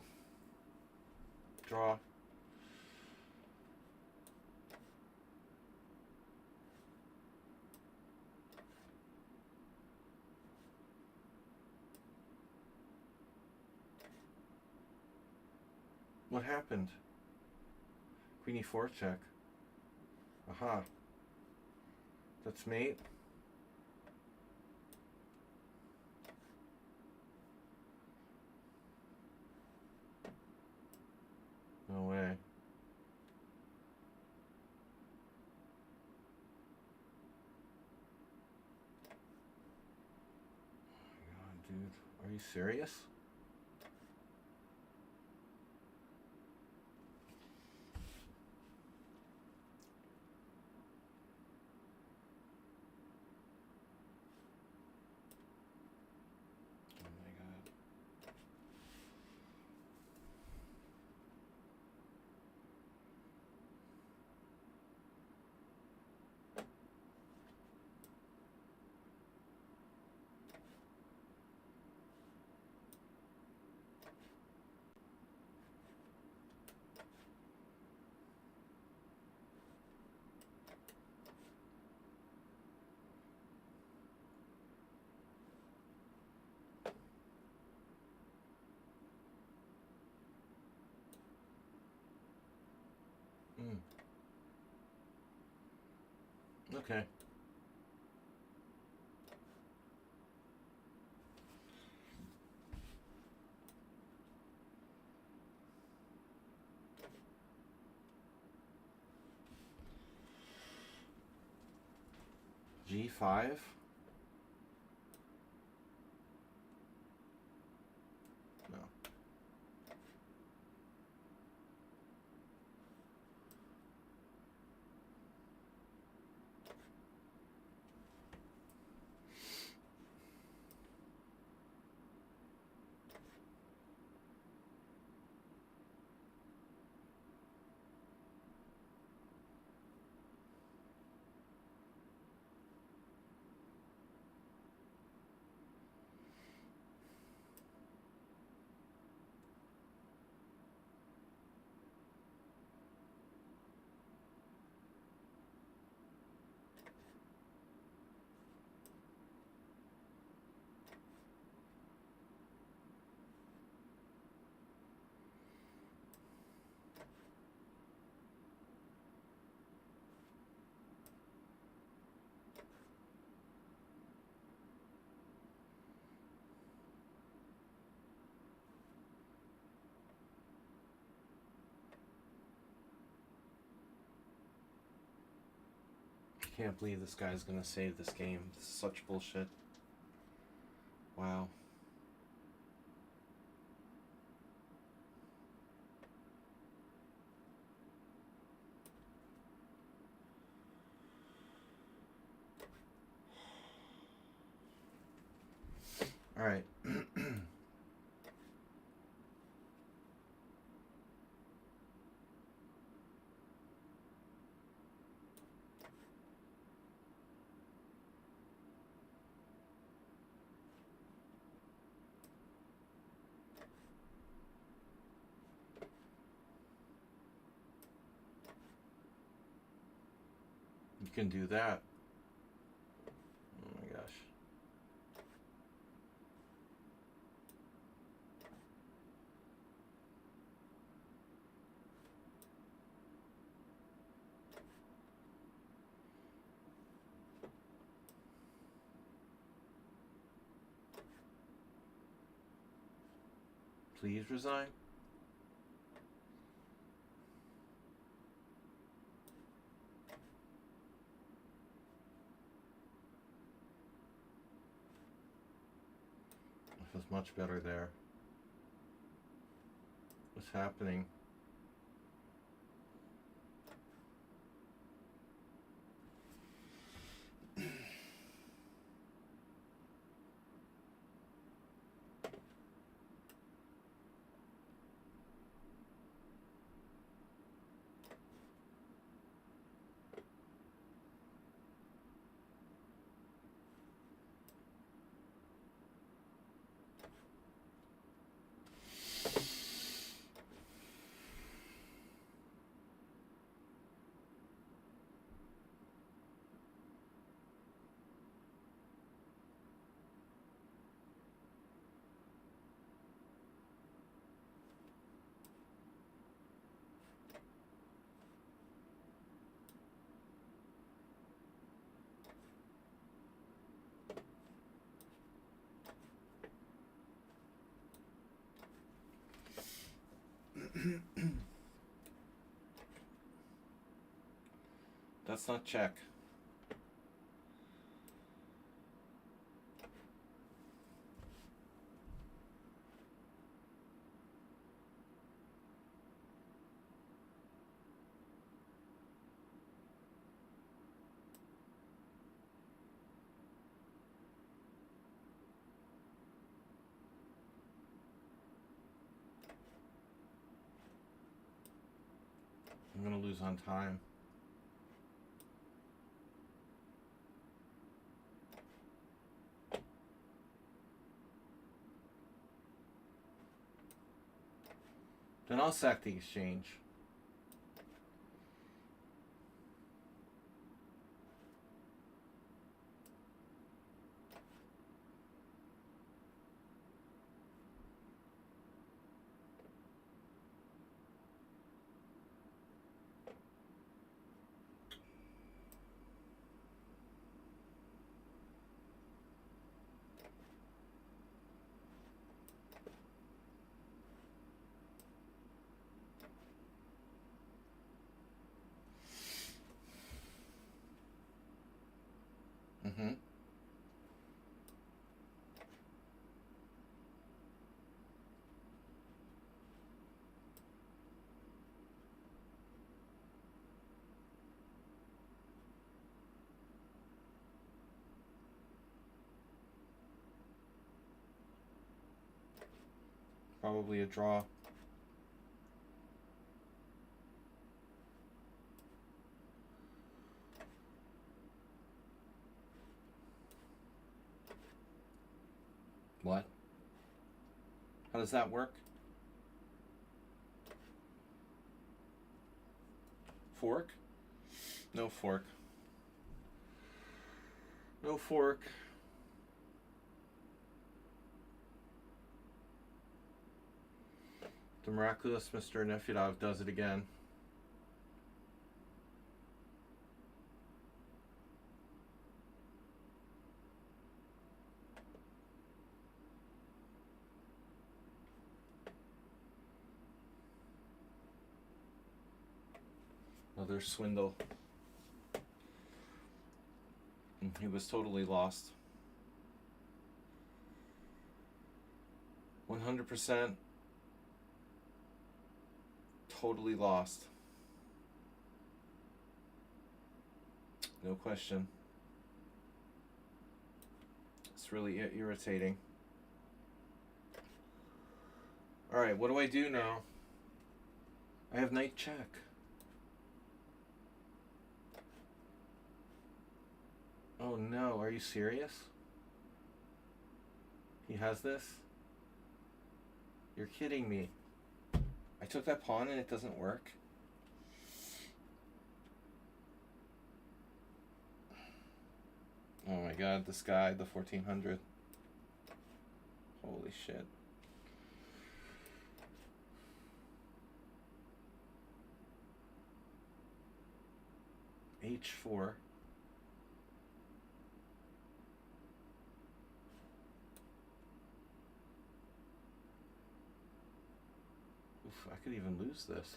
Draw. What happened? Queenie 4 check. Aha. That's mate. No way. Oh my god, dude. Are you serious? Oh my god. Mm. Okay. G5? No. I can't believe this guy's gonna save this game. This is such bullshit. Wow. Alright. You can do that. Oh my gosh. Please resign. This is much better there. What's happening? That's not check. I'm gonna lose on time. Then I'll sack the exchange. Mm-hmm. Probably a draw. What? How does that work? Fork? No fork. No fork. The miraculous Mr. Nefyadov does it again. Another swindle. And he was totally lost. 100% totally lost. No question. It's really irritating. Alright, what do I do now? I have knight check. Oh no, are you serious? He has this? You're kidding me. I took that pawn and it doesn't work? Oh my god, this guy, the 1400. Holy shit. H4. Oof, I could even lose this.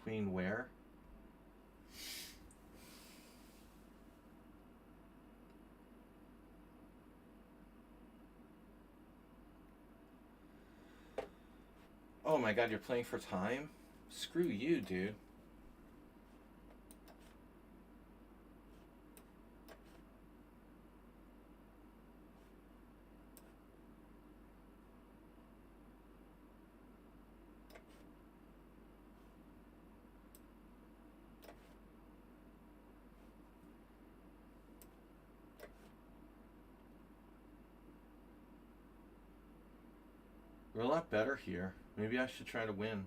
Queen where? Oh my god, you're playing for time? Screw you, dude. We're a lot better here. Maybe I should try to win.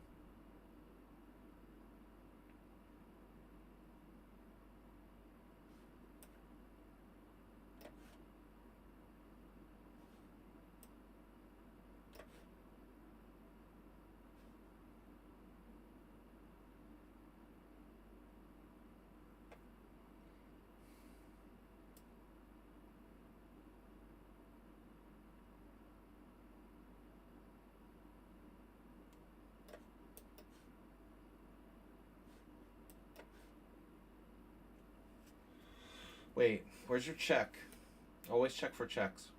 Wait, where's your check? Always check for checks.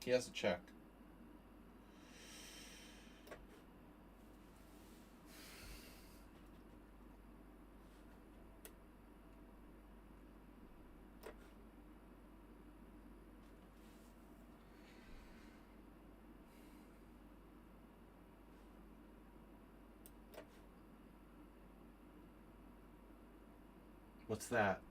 He has a check. What's that?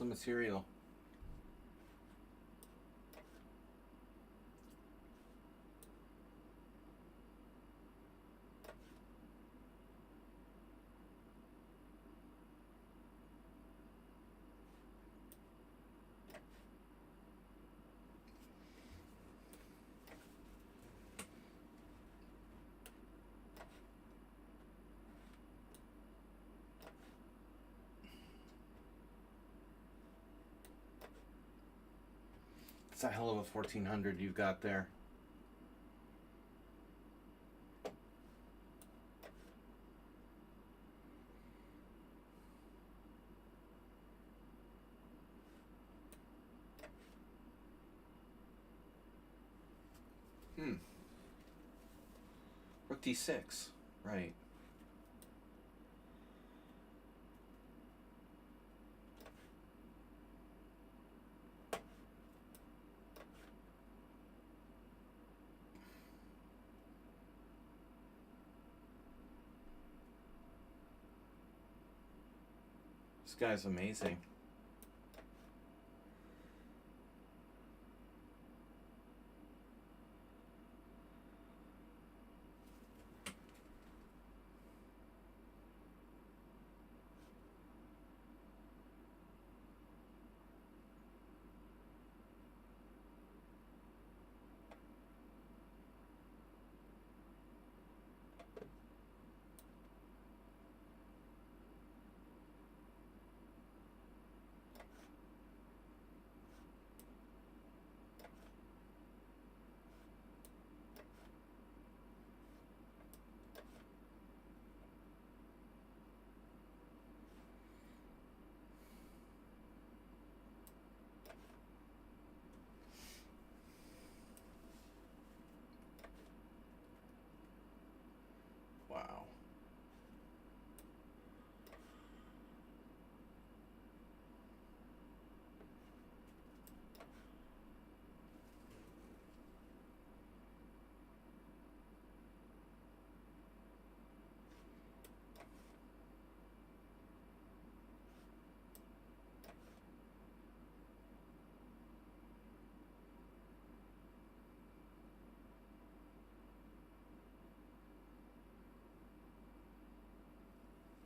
Some material. It's a hell of a 1400 you've got there. Rook d6. Right. This guy's amazing.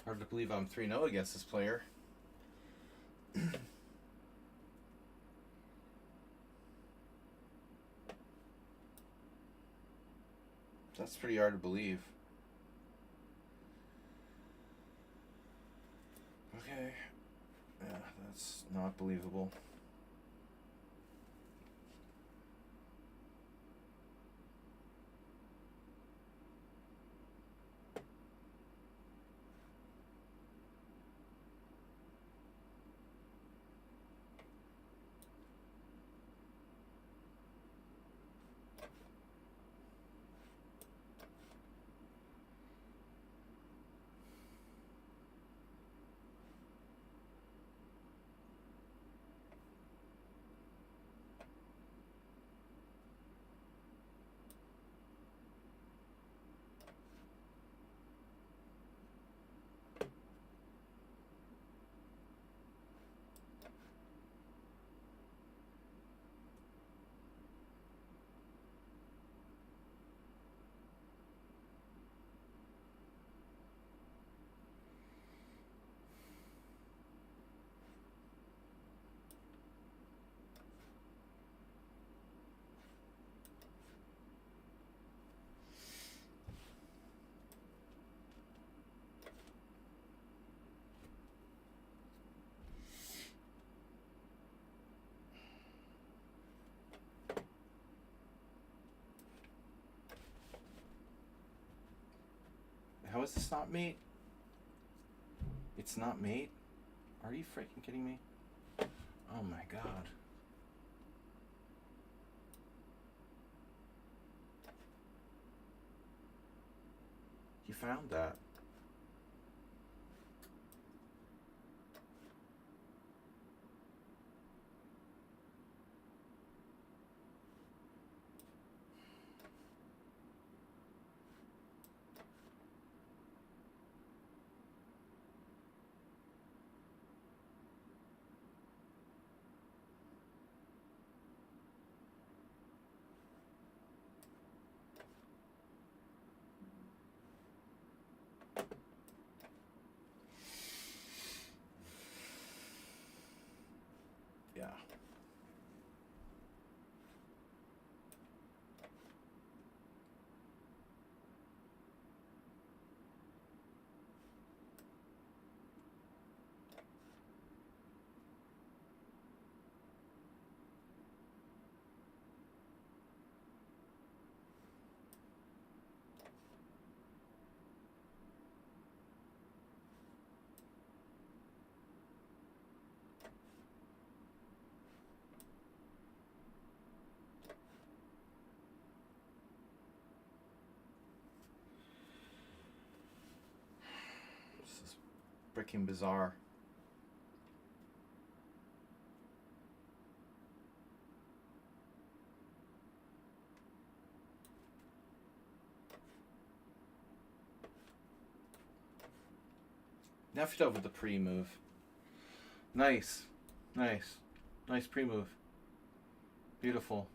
Hard to believe I'm 3-0 against this player. That's pretty hard to believe. Okay. Yeah, that's not believable. How is this not mate? It's not mate? Are you freaking kidding me? Oh my god. You found that. Yeah. This is freaking bizarre. Nefto with the pre-move. Nice. Nice. Nice pre-move. Beautiful.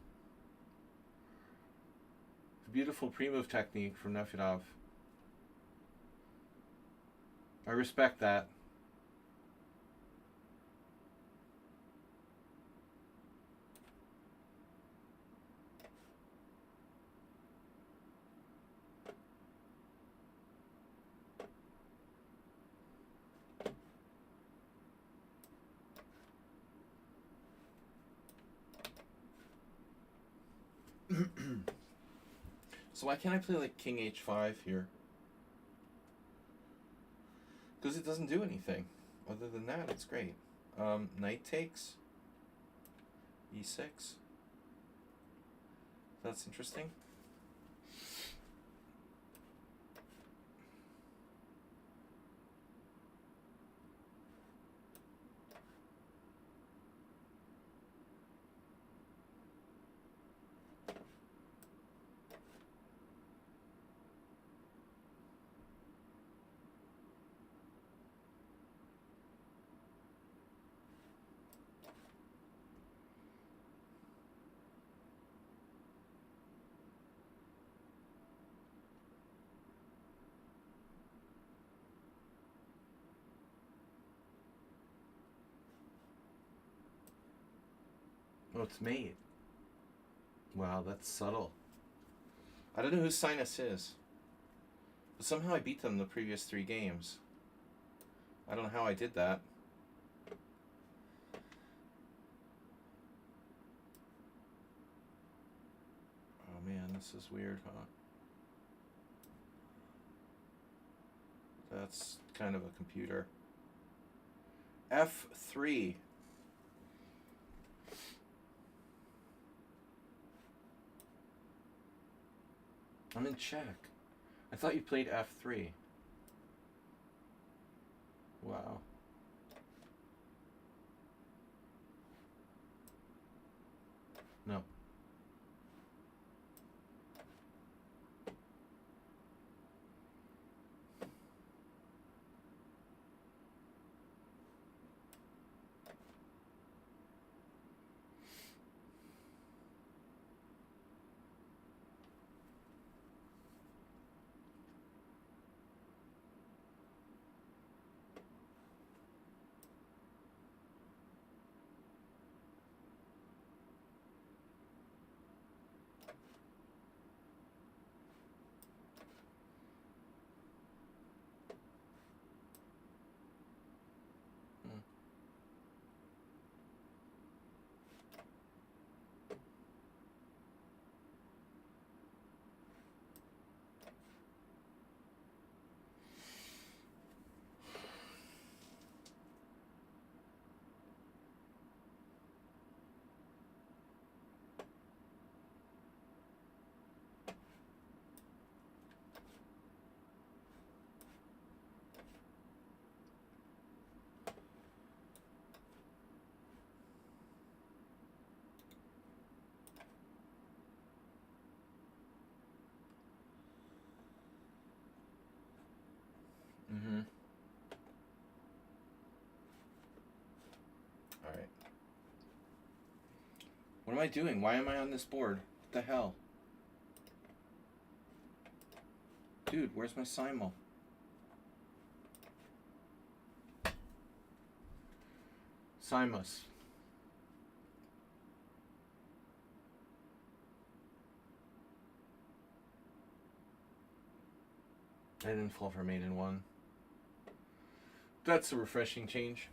Beautiful pre-move technique from Nefedov. I respect that. So why can't I play like King H5 here? Because it doesn't do anything. Other than that, it's great. Knight takes. E6. That's interesting. Oh, it's mate. Wow, that's subtle. I don't know who Sinus is. But somehow I beat them the previous 3 games. I don't know how I did that. Oh man, this is weird, huh? That's kind of a computer. F3. I'm in check. I thought you played F3. Wow. No. Hmm. Mm-hmm. Alright. What am I doing? Why am I on this board? What the hell? Dude, where's my Simul? Simus. I didn't fall for mate in 1. That's a refreshing change.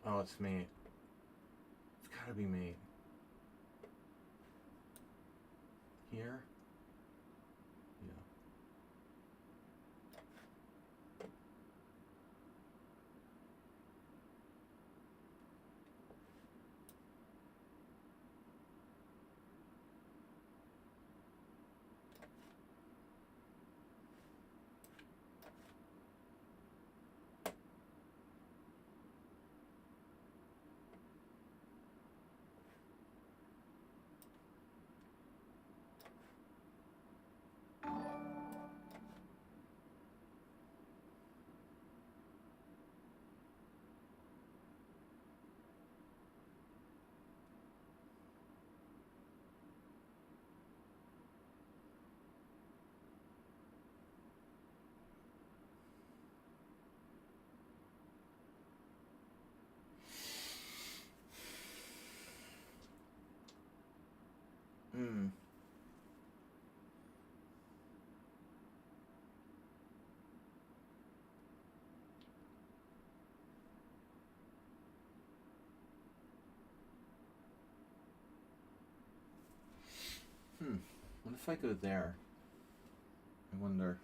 Oh, it's mate. It's gotta be mate. Here? Yeah. Hmm. What if I go there? I wonder.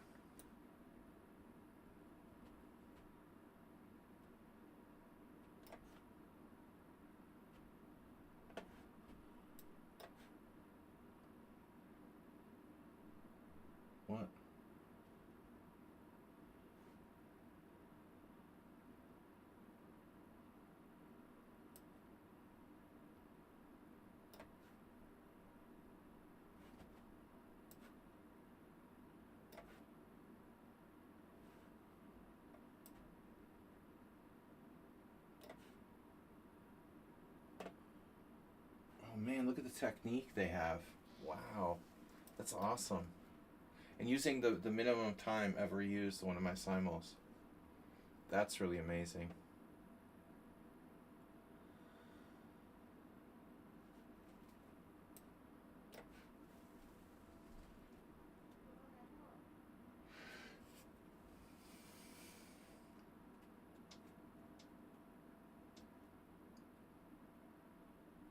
What? Oh man, look at the technique they have. Wow. That's awesome. And using the minimum time ever used one of my simuls. That's really amazing.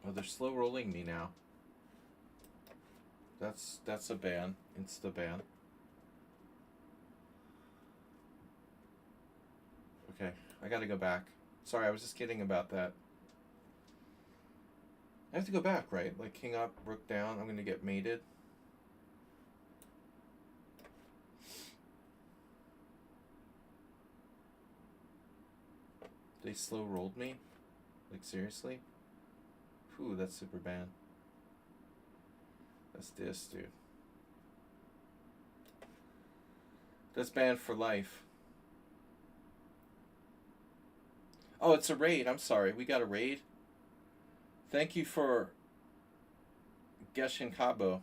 Oh, they're slow rolling me now. That's a ban. Insta ban. Okay, I gotta go back. Sorry, I was just kidding about that. I have to go back, right? Like king up, rook down. I'm gonna get mated. They slow rolled me? Like seriously? Whew, that's super ban. That's this, dude. That's banned for life. Oh, it's a raid. I'm sorry. We got a raid. Thank you for Geshin Kabo.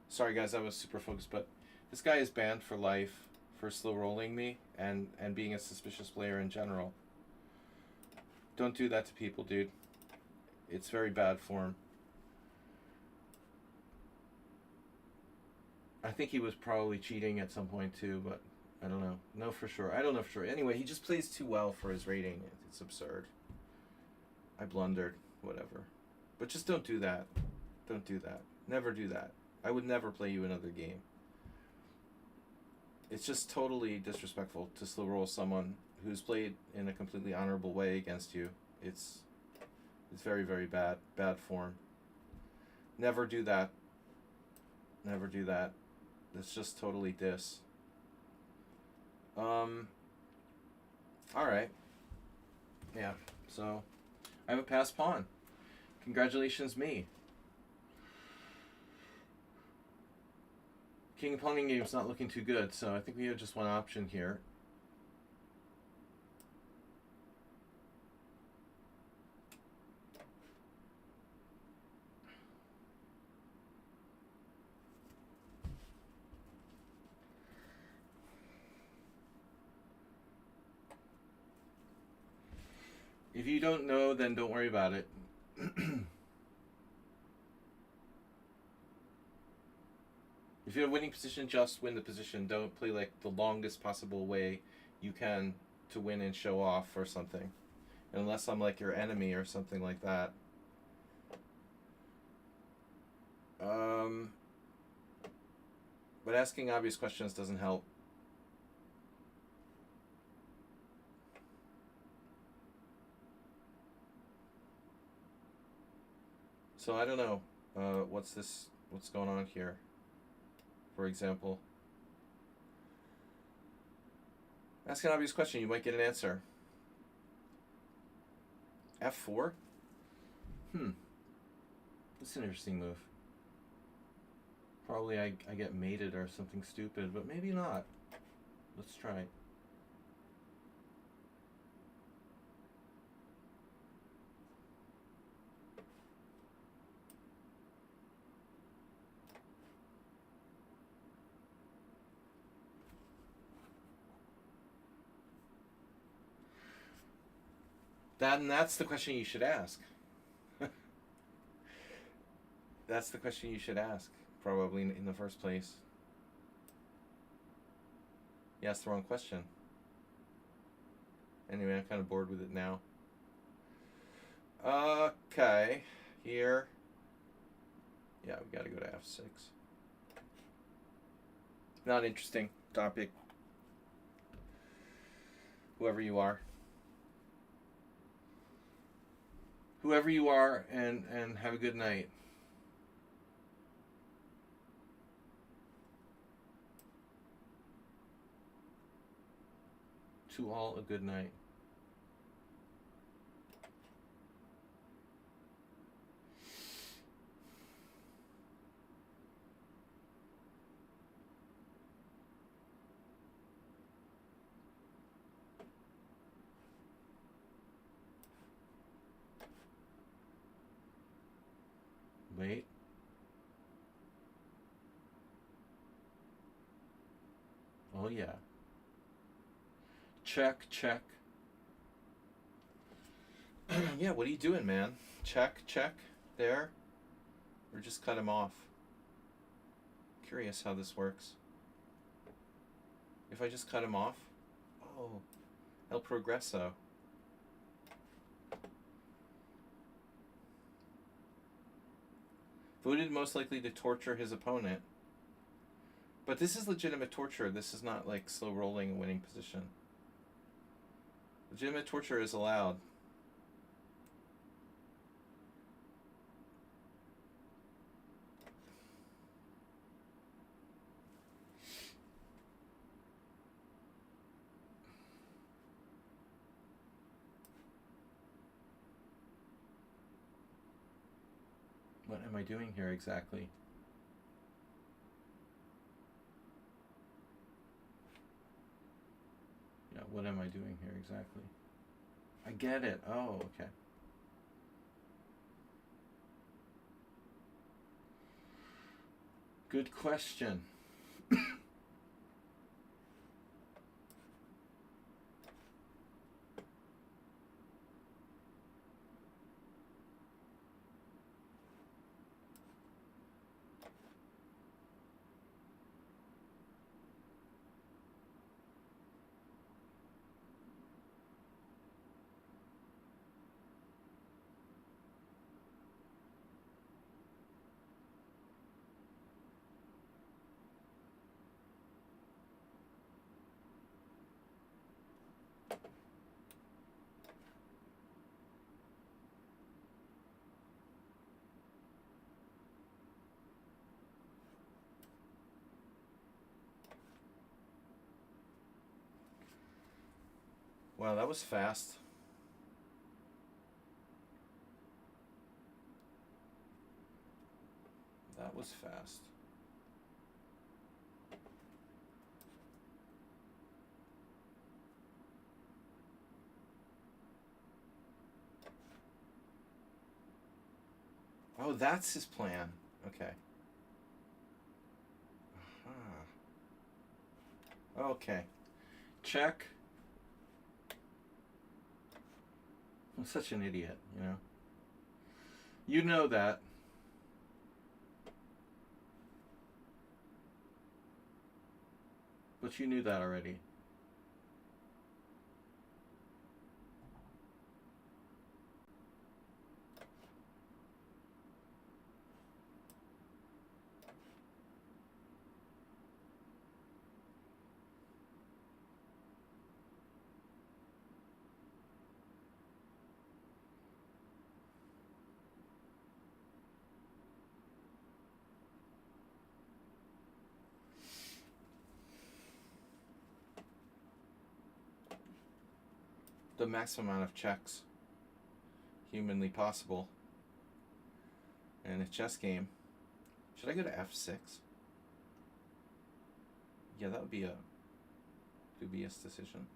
Sorry, guys. I was super focused, but this guy is banned for life for slow rolling me and being a suspicious player in general. Don't do that to people, dude. It's very bad form. I think he was probably cheating at some point too, but I don't know. No, for sure. I don't know for sure. Anyway, he just plays too well for his rating. It's absurd. I blundered. Whatever. But just don't do that. Don't do that. Never do that. I would never play you another game. It's just totally disrespectful to slow roll someone who's played in a completely honorable way against you. It's very, very bad. Bad form. Never do that. Never do that. It's just totally diss. Alright. Yeah, so I have a passed pawn. Congratulations, me. King and Pawning game's not looking too good, so I think we have just one option here. If you don't know, then don't worry about it. If you're in a winning position, just win the position. Don't play like the longest possible way you can to win and show off or something. Unless I'm like your enemy or something like that. But asking obvious questions doesn't help. So I don't know. What's going on here? For example, ask an obvious question, you might get an answer. F4? That's an interesting move. Probably I get mated or something stupid, but maybe not. Let's try. That's the question you should ask. That's the question you should ask, probably in the first place. You asked the wrong question. Anyway, I'm kind of bored with it now. Okay, here. Yeah, we gotta go to F6. Not interesting topic. Whoever you are. Whoever you are, and have a good night. To all, a good night. Wait. Oh, yeah. Check, check. Yeah, what are you doing, man? Check, check. There. Or just cut him off. Curious how this works. If I just cut him off. Oh. El Progreso. Voted most likely to torture his opponent. But this is legitimate torture. This is not like slow rolling a winning position. Legitimate torture is allowed. What am I doing here exactly? Yeah, what am I doing here exactly? I get it. Oh, okay. Good question. Wow, that was fast. That was fast. Oh, that's his plan. Okay. Uh-huh. Okay. Check. I'm such an idiot, you know. You know that. But you knew that already. The maximum amount of checks humanly possible in a chess game. Should I go to f6? Yeah, that would be a dubious decision.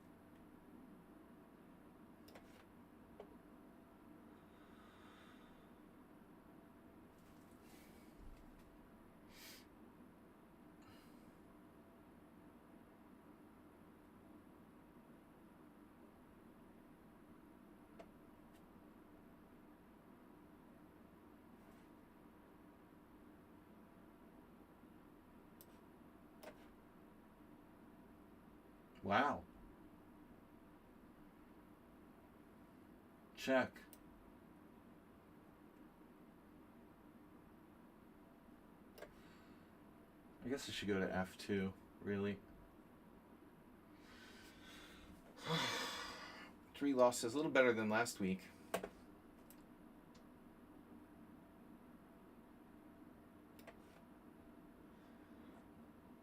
Wow. Check. I guess I should go to f2, really. 3 losses, a little better than last week.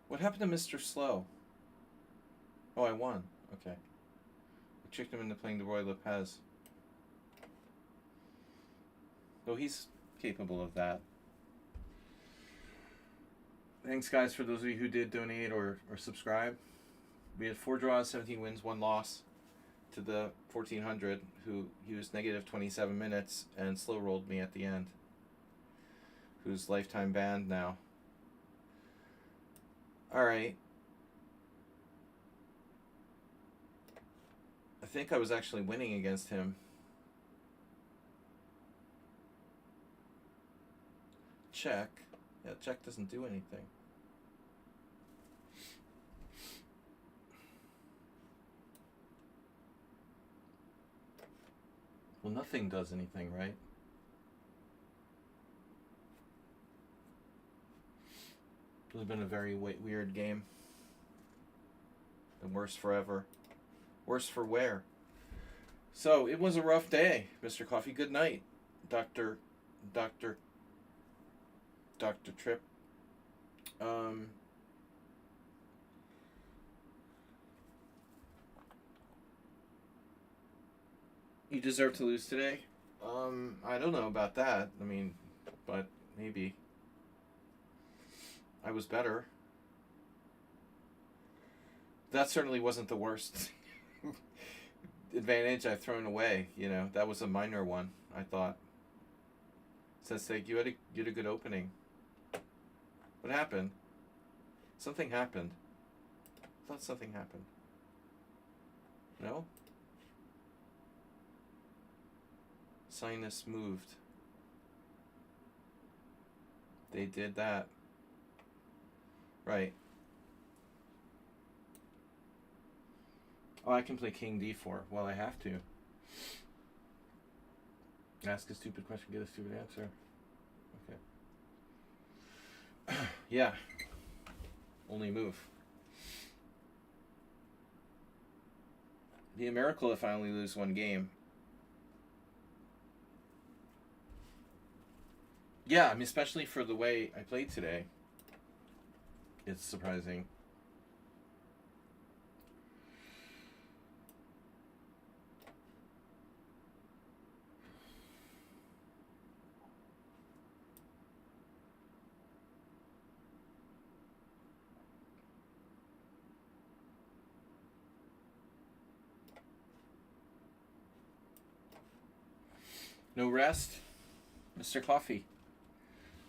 What happened to Mr. Slow? Oh, I won. Okay. I tricked him into playing the Roy Lopez. Oh, he's capable of that. Thanks, guys, for those of you who did donate or subscribe. We had 4 draws, 17 wins, 1 loss to the 1400, who he was negative 27 minutes and slow rolled me at the end. who's lifetime banned now. Alright. I think I was actually winning against him. Check. Yeah, check doesn't do anything. Well, nothing does anything, right? It has been a very weird game. And worse forever. Worse for wear. So, it was a rough day, Mr. Coffee. Good night, Dr. Trip. You deserve to lose today? I don't know about that. I mean, but maybe. I was better. That certainly wasn't the worst advantage I've thrown away. You know, that was a minor one, I thought. Sensei, you had a good opening. What happened? Something happened. I thought something happened. No? Sinus moved. They did that. Right. Oh, I can play King D4. Well, I have to. Ask a stupid question, get a stupid answer. Okay. Yeah. Only move. Be a miracle if I only lose one game. Yeah, I mean, especially for the way I played today. It's surprising. No rest, Mr. Coffee.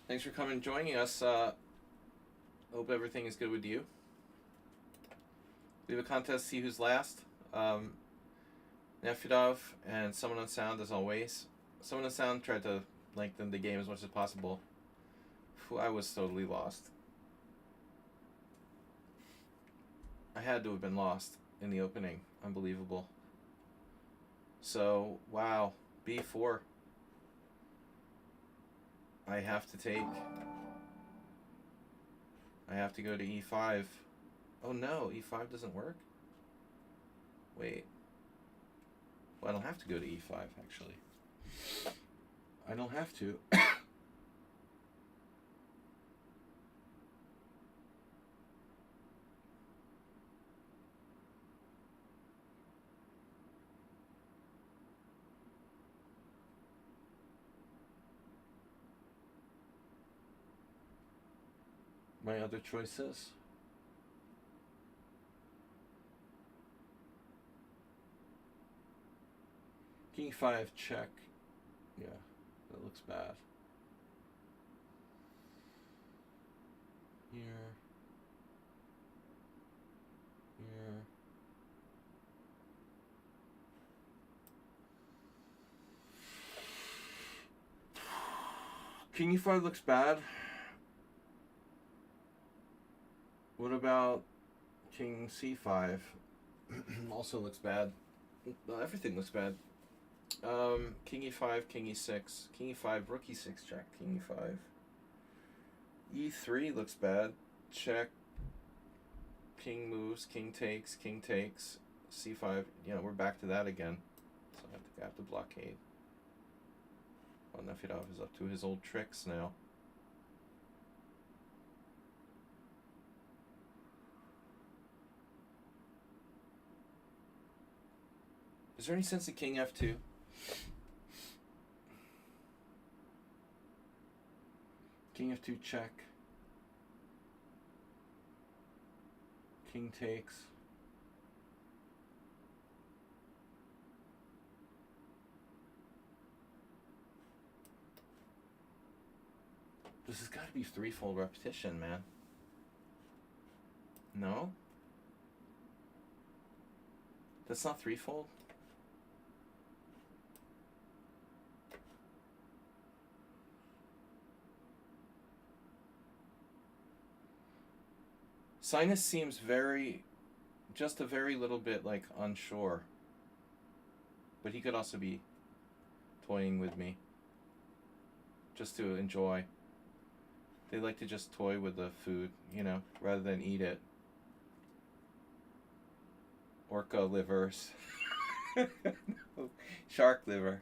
Thanks for coming and joining us. Hope everything is good with you. We have a contest, see who's last. Nefedov and Someone on Sound, as always. Someone on Sound tried to lengthen the game as much as possible. I was totally lost. I had to have been lost in the opening. Unbelievable. So, wow. B4. I have to take. I have to go to E5. Oh no, E5 doesn't work? Wait. Well, I don't have to go to E5, actually. I don't have to. My other choices? King 5 check. Yeah, that looks bad. Here. Here. King E5 looks bad. What about King C5? Also looks bad. Well, everything looks bad. King E5, King E6, King E5, Rook E6 check, King E5. E3 looks bad. Check. King moves, King takes, C5. You know, we're back to that again. So I have to blockade. Well, Nefedov is up to his old tricks now. Is there any sense of King F2? King F2 check. King takes. This has got to be threefold repetition, man. No? That's not threefold? Sinus seems just a very little bit, like, unsure. But he could also be toying with me. Just to enjoy. They like to just toy with the food, you know, rather than eat it. Orca livers. Shark liver.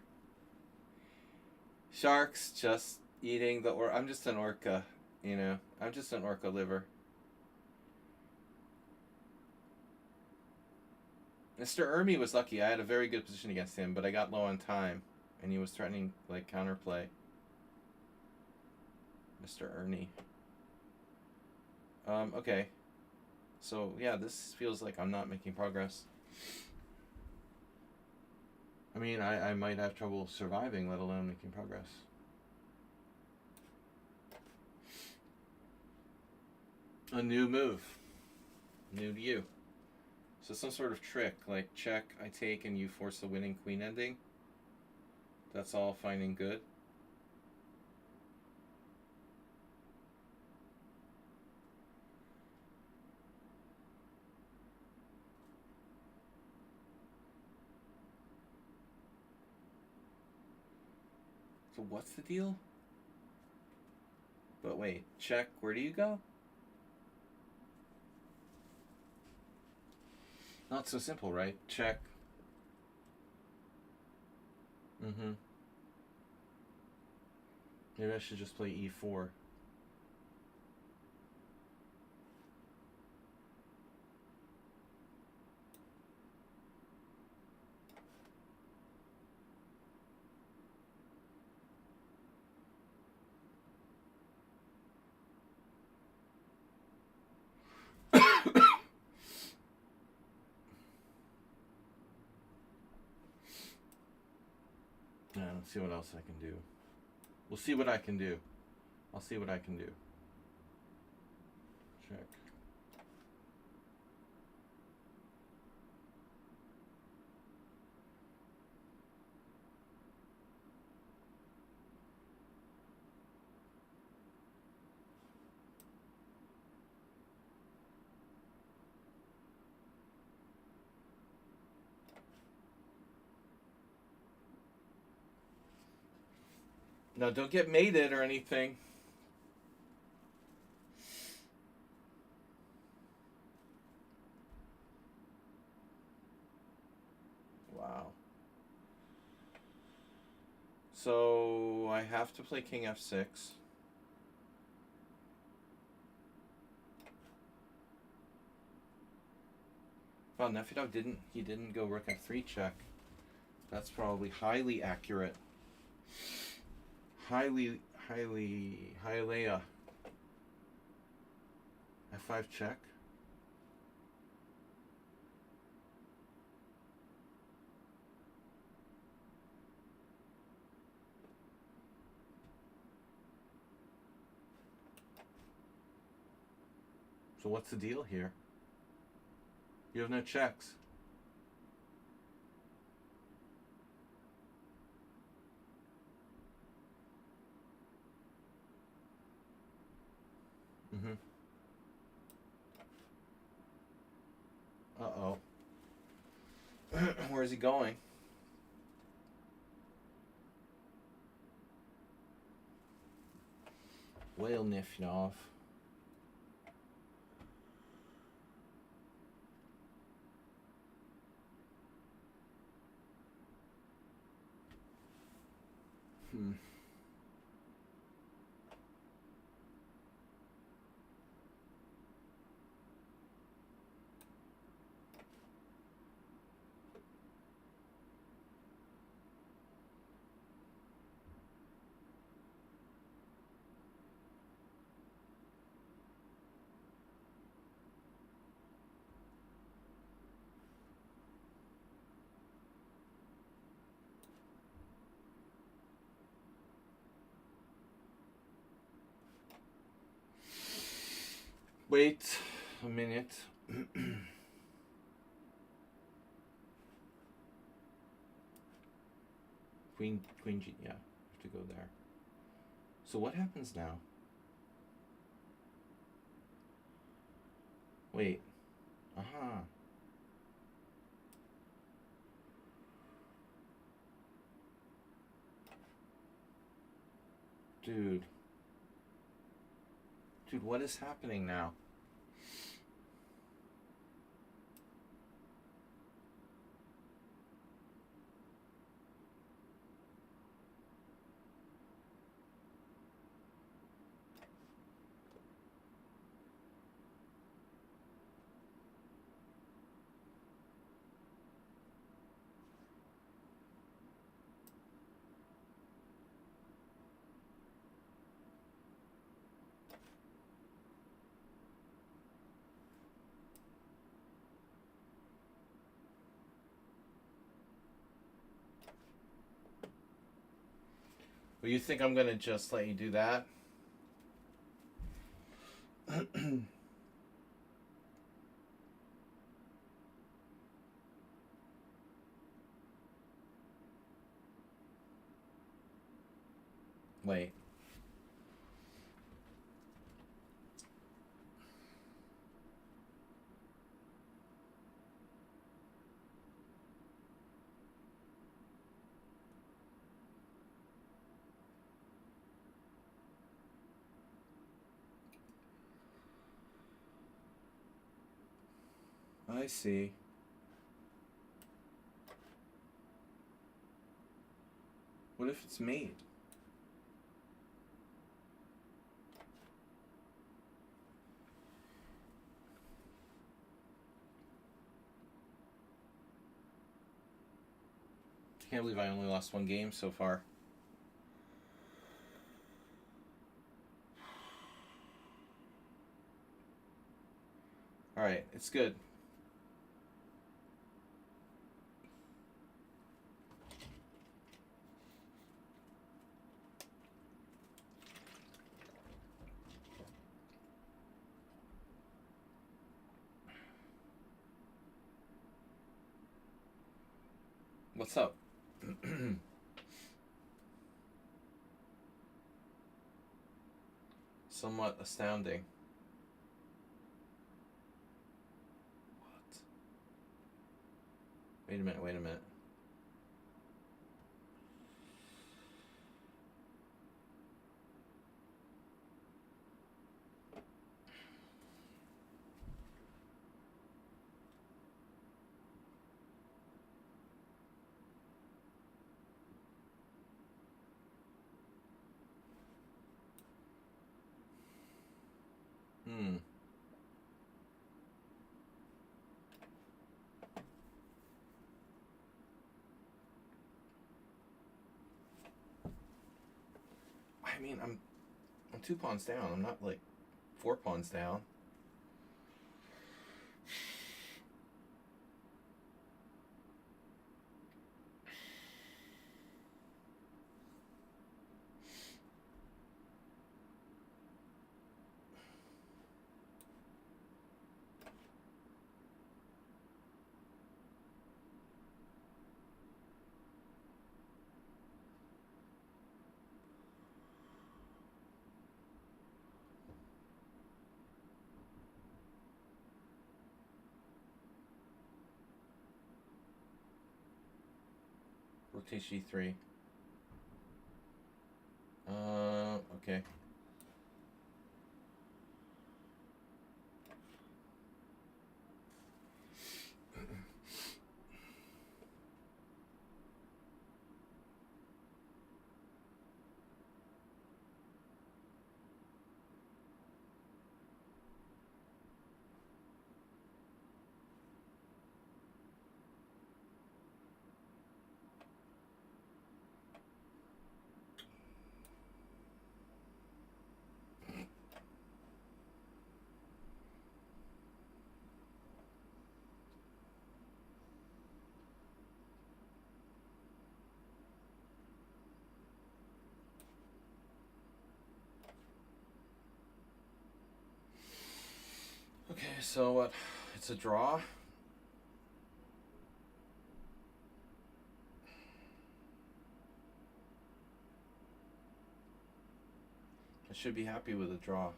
Sharks just eating the I'm just an orca, you know. I'm just an orca liver. Mr. Ermi was lucky. I had a very good position against him, but I got low on time, and he was threatening, like, counterplay. Mr. Ernie. Okay. So, yeah, this feels like I'm not making progress. I mean, I might have trouble surviving, let alone making progress. A new move. New to you. So some sort of trick, like check, I take, and you force the winning queen ending. That's all fine and good. So what's the deal? But wait, check, where do you go? Not so simple, right? Check. Mm-hmm. Maybe I should just play e4. Let's see what else I can do. We'll see what I can do. I'll see what I can do. Check. No, don't get mated or anything. Wow. So I have to play king f6. Well, Nefedov didn't go rook f3 check. That's probably highly accurate. Highly Hialeah. F5 check. So what's the deal here? You have no checks. Mm-hmm. Uh-oh. Where's he going? Whale Nifnov. Wait a minute. Queen G. Yeah, have to go there. So what happens now? Wait. Uh-huh. Dude. Dude, what is happening now? Well, you think I'm gonna just let you do that? Wait. I see. What if it's made? Can't believe I only lost one game so far. Alright, it's good. What's up? Somewhat astounding. What? Wait a minute, wait a minute. Hmm. I mean, I'm 2 pawns down. I'm not like 4 pawns down. Rook takes G3. Okay. Okay, so what? It's a draw? I should be happy with a draw.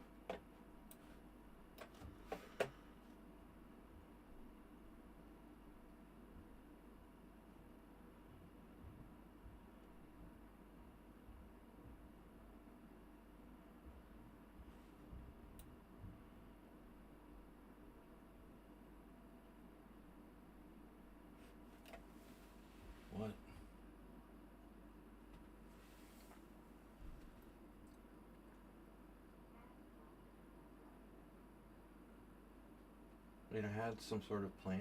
What? I mean, I had some sort of plan.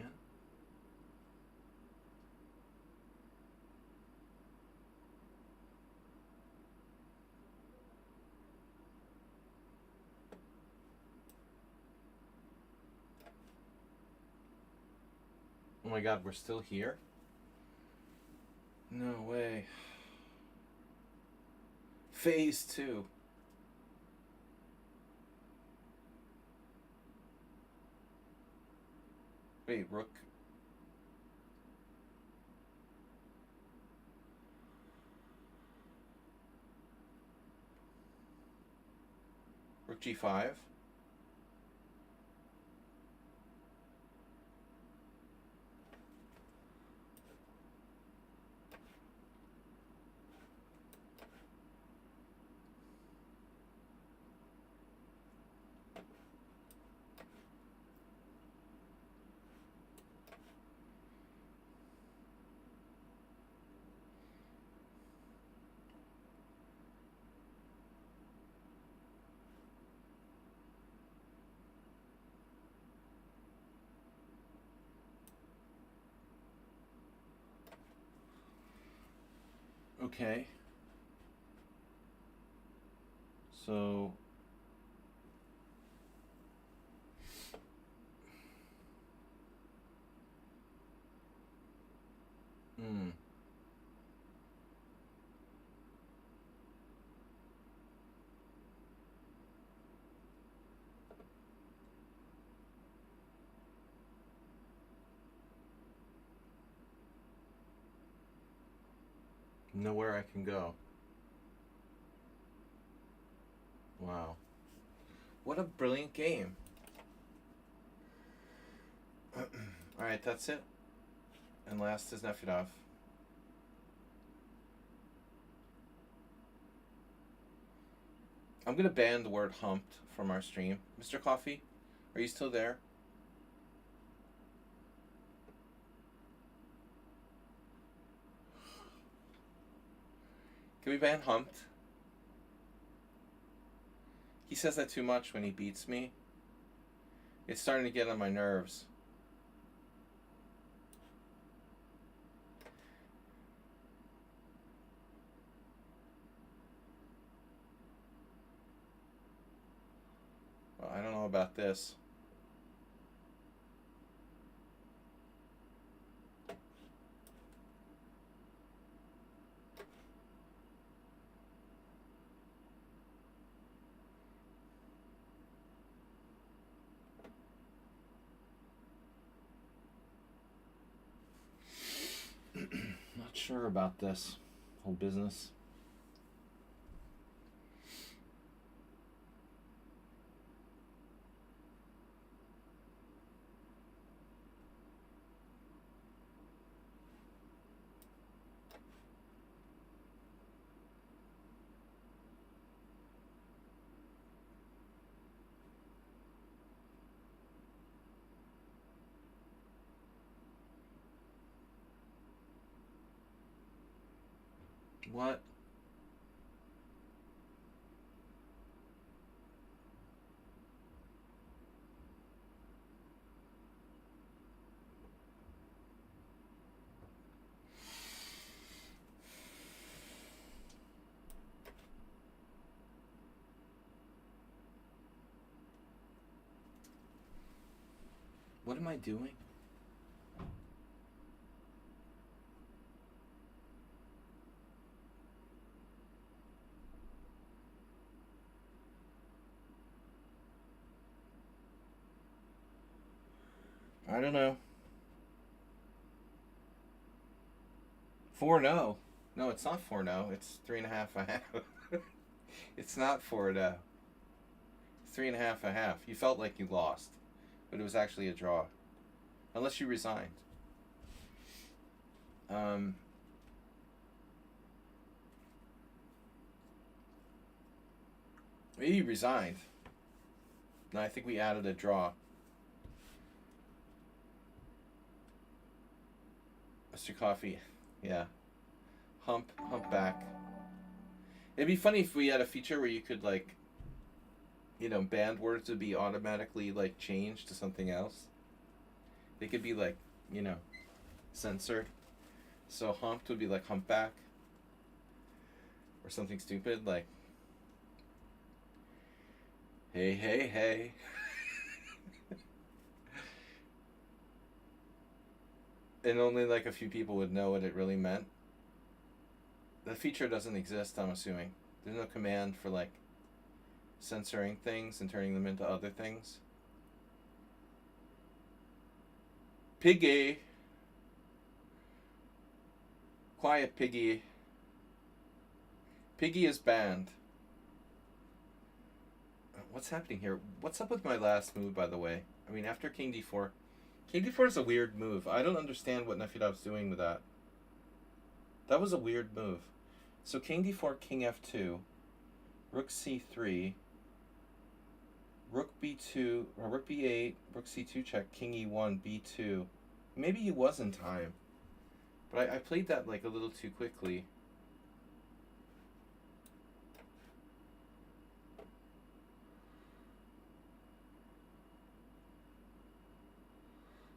Oh my god, we're still here? No way. Phase 2. Wait, rook. Rook g5. Okay. So nowhere I can go. Wow. What a brilliant game. Alright, that's it. And last is Nefedov. I'm gonna ban the word humped from our stream. Mr. Coffee, are you still there? Can we ban humped? He says that too much when he beats me. It's starting to get on my nerves. Well, I don't know about this. Not sure about this whole business. What? What am I doing? I don't know. 4-0. No, it's not 4-0. It's 3.5. It's not 4-0. It's 3.5. You felt like you lost, but it was actually a draw, unless you resigned. Maybe you resigned. No, I think we added a draw. Mr. Coffee, yeah. Hump back. It'd be funny if we had a feature where you could, like, you know, banned words would be automatically, like, changed to something else. They could be, like, you know, censored. So humped would be like humpback. Or something stupid like, hey, hey, hey. And only like a few people would know what it really meant. The feature doesn't exist, I'm assuming. There's no command for like censoring things and turning them into other things. Piggy. Quiet, Piggy. Piggy is banned. What's happening here? What's up with my last move, by the way? I mean, after King D4. King D4 is a weird move. I don't understand what Nefedov's doing with that. That was a weird move. So King D4, King F2, Rook C3, Rook B2, or Rook B8, Rook C2 check, King E1, B2. Maybe he was in time. But I played that like a little too quickly.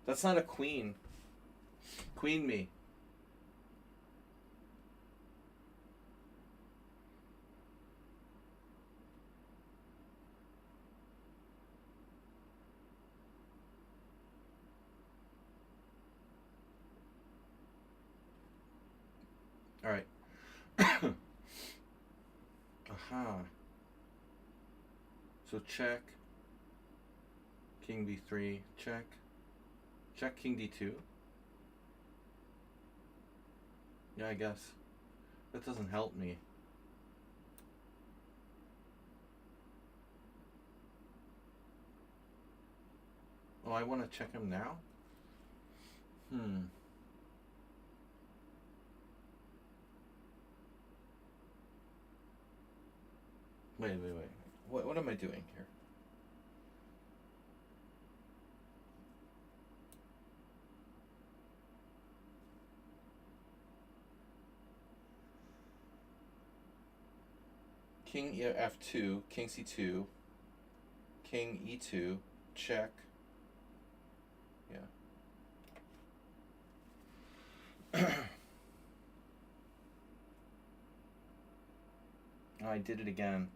That's not a queen. Queen me. Alright. Aha. So check. King B3. Check. Check King D2. Yeah, I guess. That doesn't help me. Oh, I want to check him now? Wait. What am I doing here? King F2, King C2, King E2, check. Yeah. Oh, I did it again.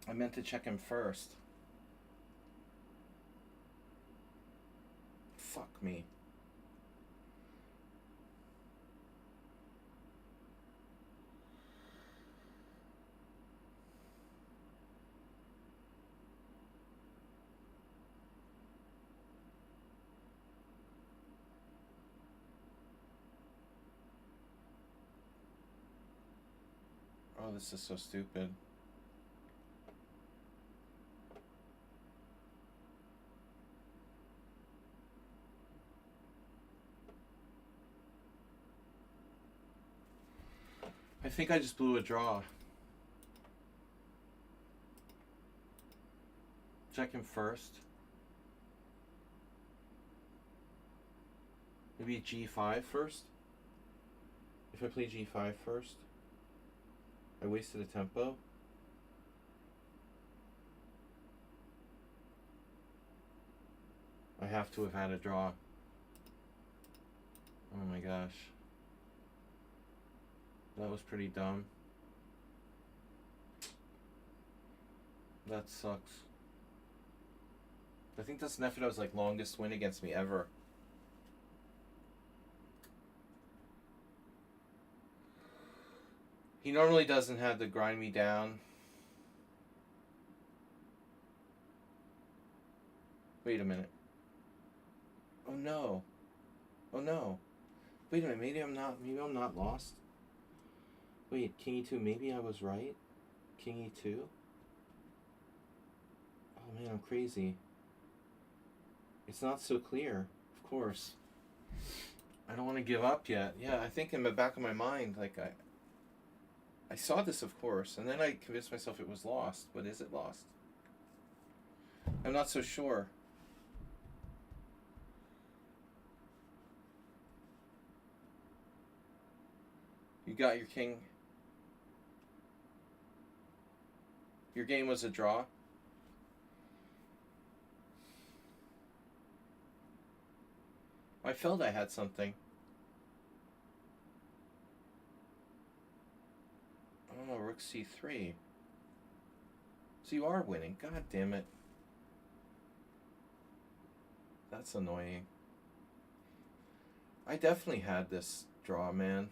I meant to check him first. Fuck me. Oh, this is so stupid. I think I just blew a draw. Check him first. Maybe G5 first? If I play G5 first? I wasted a tempo. I have to have had a draw. Oh my gosh. That was pretty dumb. That sucks. I think that's Nefedov's like longest win against me ever. He normally doesn't have to grind me down. Wait a minute. Oh no. Oh no. Wait a minute, maybe I'm not lost. Wait, King E2, maybe I was right? King E2? Oh man, I'm crazy. It's not so clear, of course. I don't want to give up yet. Yeah, I think in the back of my mind, like I saw this, of course, and then I convinced myself it was lost. But is it lost? I'm not so sure. You got your king. Your game was a draw. I felt I had something. Oh, rook c3. So you are winning. God damn it. That's annoying. I definitely had this draw, man.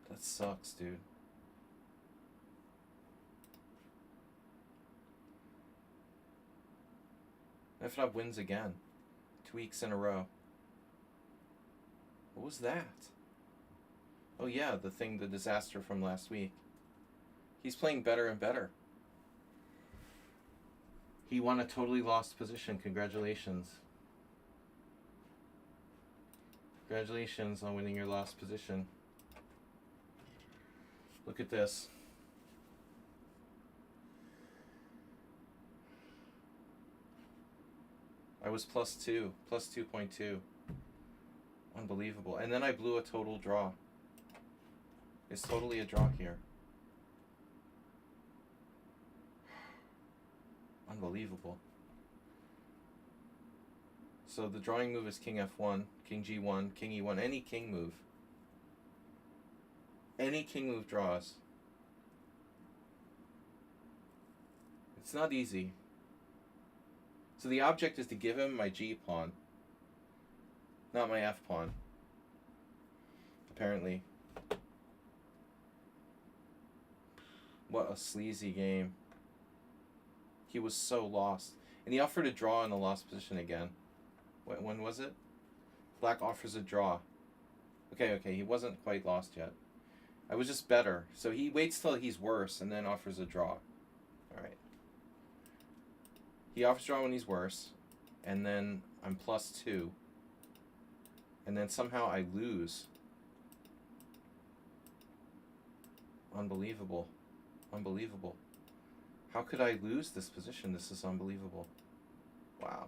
That sucks, dude. F-Nub wins again. 2 weeks in a row. What was that? Oh yeah, the disaster from last week. He's playing better and better. He won a totally lost position. Congratulations. Congratulations on winning your lost position. Look at this. I was +2, +2.2. Unbelievable. And then I blew a total draw. It's totally a draw here. Unbelievable. So the drawing move is King F1, King G1, King E1, any king move. Any king move draws. It's not easy. So the object is to give him my G pawn, not my F pawn. Apparently. What a sleazy game. He was so lost. And he offered a draw in the lost position again. When was it? Black offers a draw. Okay, he wasn't quite lost yet. I was just better. So he waits till he's worse and then offers a draw. Alright. He offers draw when he's worse. And then I'm +2. And then somehow I lose. Unbelievable. Unbelievable. How could I lose this position? This is unbelievable. Wow.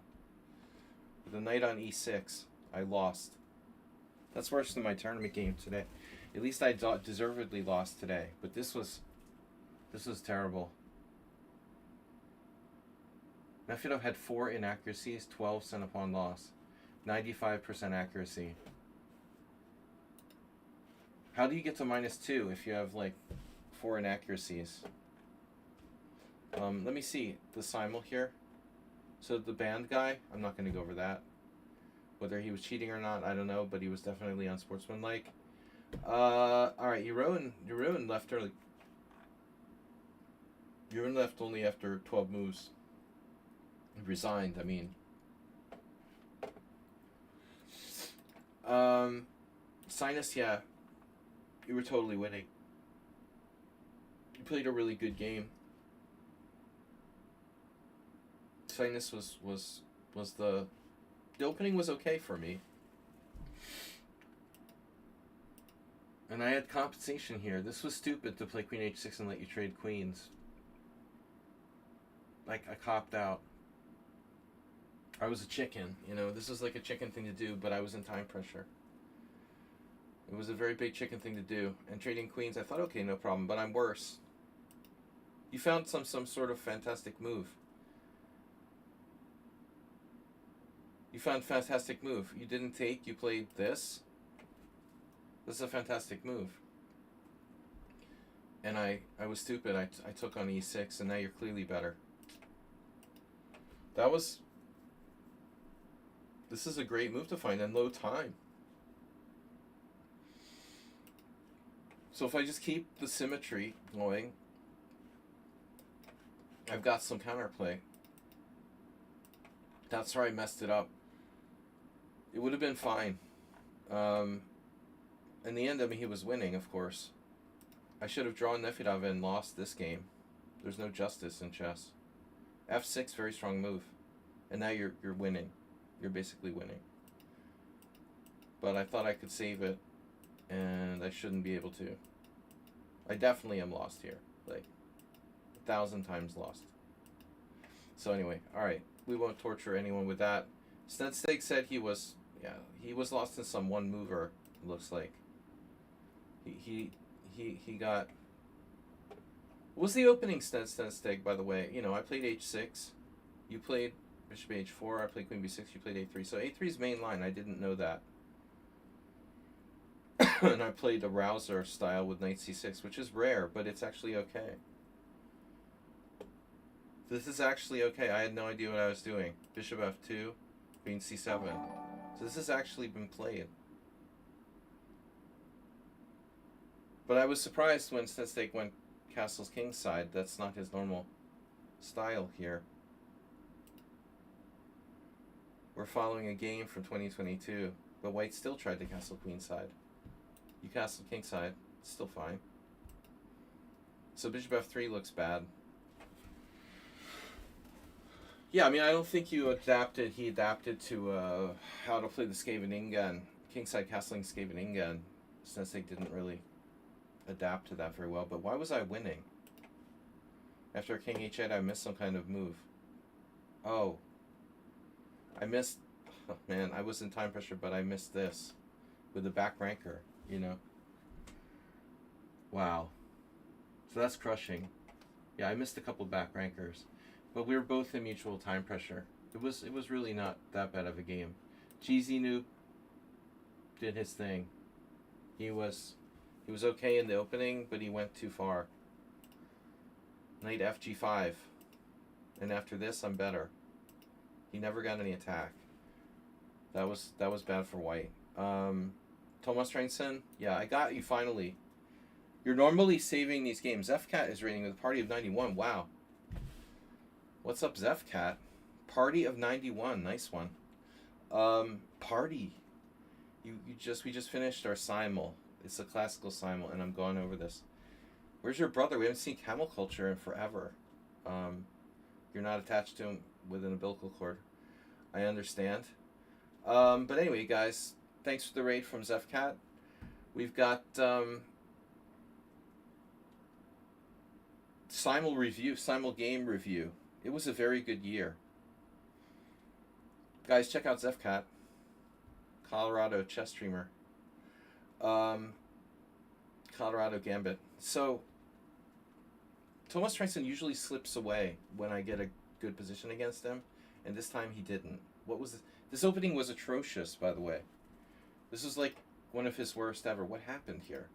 With the knight on e6, I lost. That's worse than my tournament game today. At least I deservedly lost today. But this was terrible. Nefedov had 4 inaccuracies, 12 sent upon loss. 95% accuracy. How do you get to -2 if you have like 4 inaccuracies? Let me see the Simul here. So the band guy, I'm not going to go over that. Whether he was cheating or not, I don't know, but he was definitely unsportsmanlike. Alright, Jeroen left early. Jeroen left only after 12 moves. He resigned, I mean. Sinus, yeah. You were totally winning. You played a really good game. Sinus was the opening was okay for me. And I had compensation here. This was stupid to play Queen H6 and let you trade queens. Like, I copped out. I was a chicken, you know. This was like a chicken thing to do, but I was in time pressure. It was a very big chicken thing to do. And trading queens, I thought, okay, no problem, but I'm worse. You found some sort of fantastic move. You found a fantastic move. You didn't take, you played this. This is a fantastic move. And I was stupid. I took on e6, and now you're clearly better. This is a great move to find in low time. So if I just keep the symmetry going, I've got some counterplay. That's where I messed it up. It would have been fine. In the end, I mean, he was winning, of course. I should have drawn Nefidov and lost this game. There's no justice in chess. F6, very strong move. And now you're winning. You're basically winning. But I thought I could save it, and I shouldn't be able to. I definitely am lost here. Like, 1,000 times lost. So anyway, alright. We won't torture anyone with that. Snedsteg said he was lost in some one mover, it looks like. He got... What was the opening, Snedsteg, by the way? You know, I played h6. You played bishop h4. I played queen b6. You played a3. So a3's main line. I didn't know that. And I played a rouser style with knight c6, which is rare, but it's actually okay. This is actually okay. I had no idea what I was doing. Bishop f2, queen c7. So this has actually been played. But I was surprised when Snedsteg went castles kingside. That's not his normal style here. We're following a game from 2022, but white still tried to castle queenside. You castle kingside, it's still fine. So bishop f3 looks bad. Yeah, I mean, I don't think he adapted to how to play the Scheveningen. Kingside castling Scheveningen. Snedsteg didn't really adapt to that very well, but why was I winning? After king h8, I missed some kind of move. Oh. I missed... Oh, man, I was in time pressure, but I missed this. With the back ranker, you know? Wow. So that's crushing. Yeah, I missed a couple back rankers. But we were both in mutual time pressure. It was really not that bad of a game. Jeezy Noob did his thing. He was okay in the opening, but he went too far. Knight fg5. And after this, I'm better. He never got any attack. That was bad for white. Thomas Reinsen, yeah, I got you finally. You're normally saving these games. Zefcat is rating with a party of 91. Wow. What's up, Zefcat? Party of 91. Nice one. Party. We just finished our Simul. It's a classical Simul, and I'm going over this. Where's your brother? We haven't seen camel culture in forever. You're not attached to him with an umbilical cord. I understand. But anyway, guys, thanks for the raid from Zefcat. We've got Simul game review. It was a very good year. Guys, check out Zefcat, Colorado chess streamer. Colorado Gambit. So, Thomas Reinsen usually slips away when I get a good position against him, and this time he didn't. What was this? This opening was atrocious, by the way. This was like one of his worst ever. What happened here?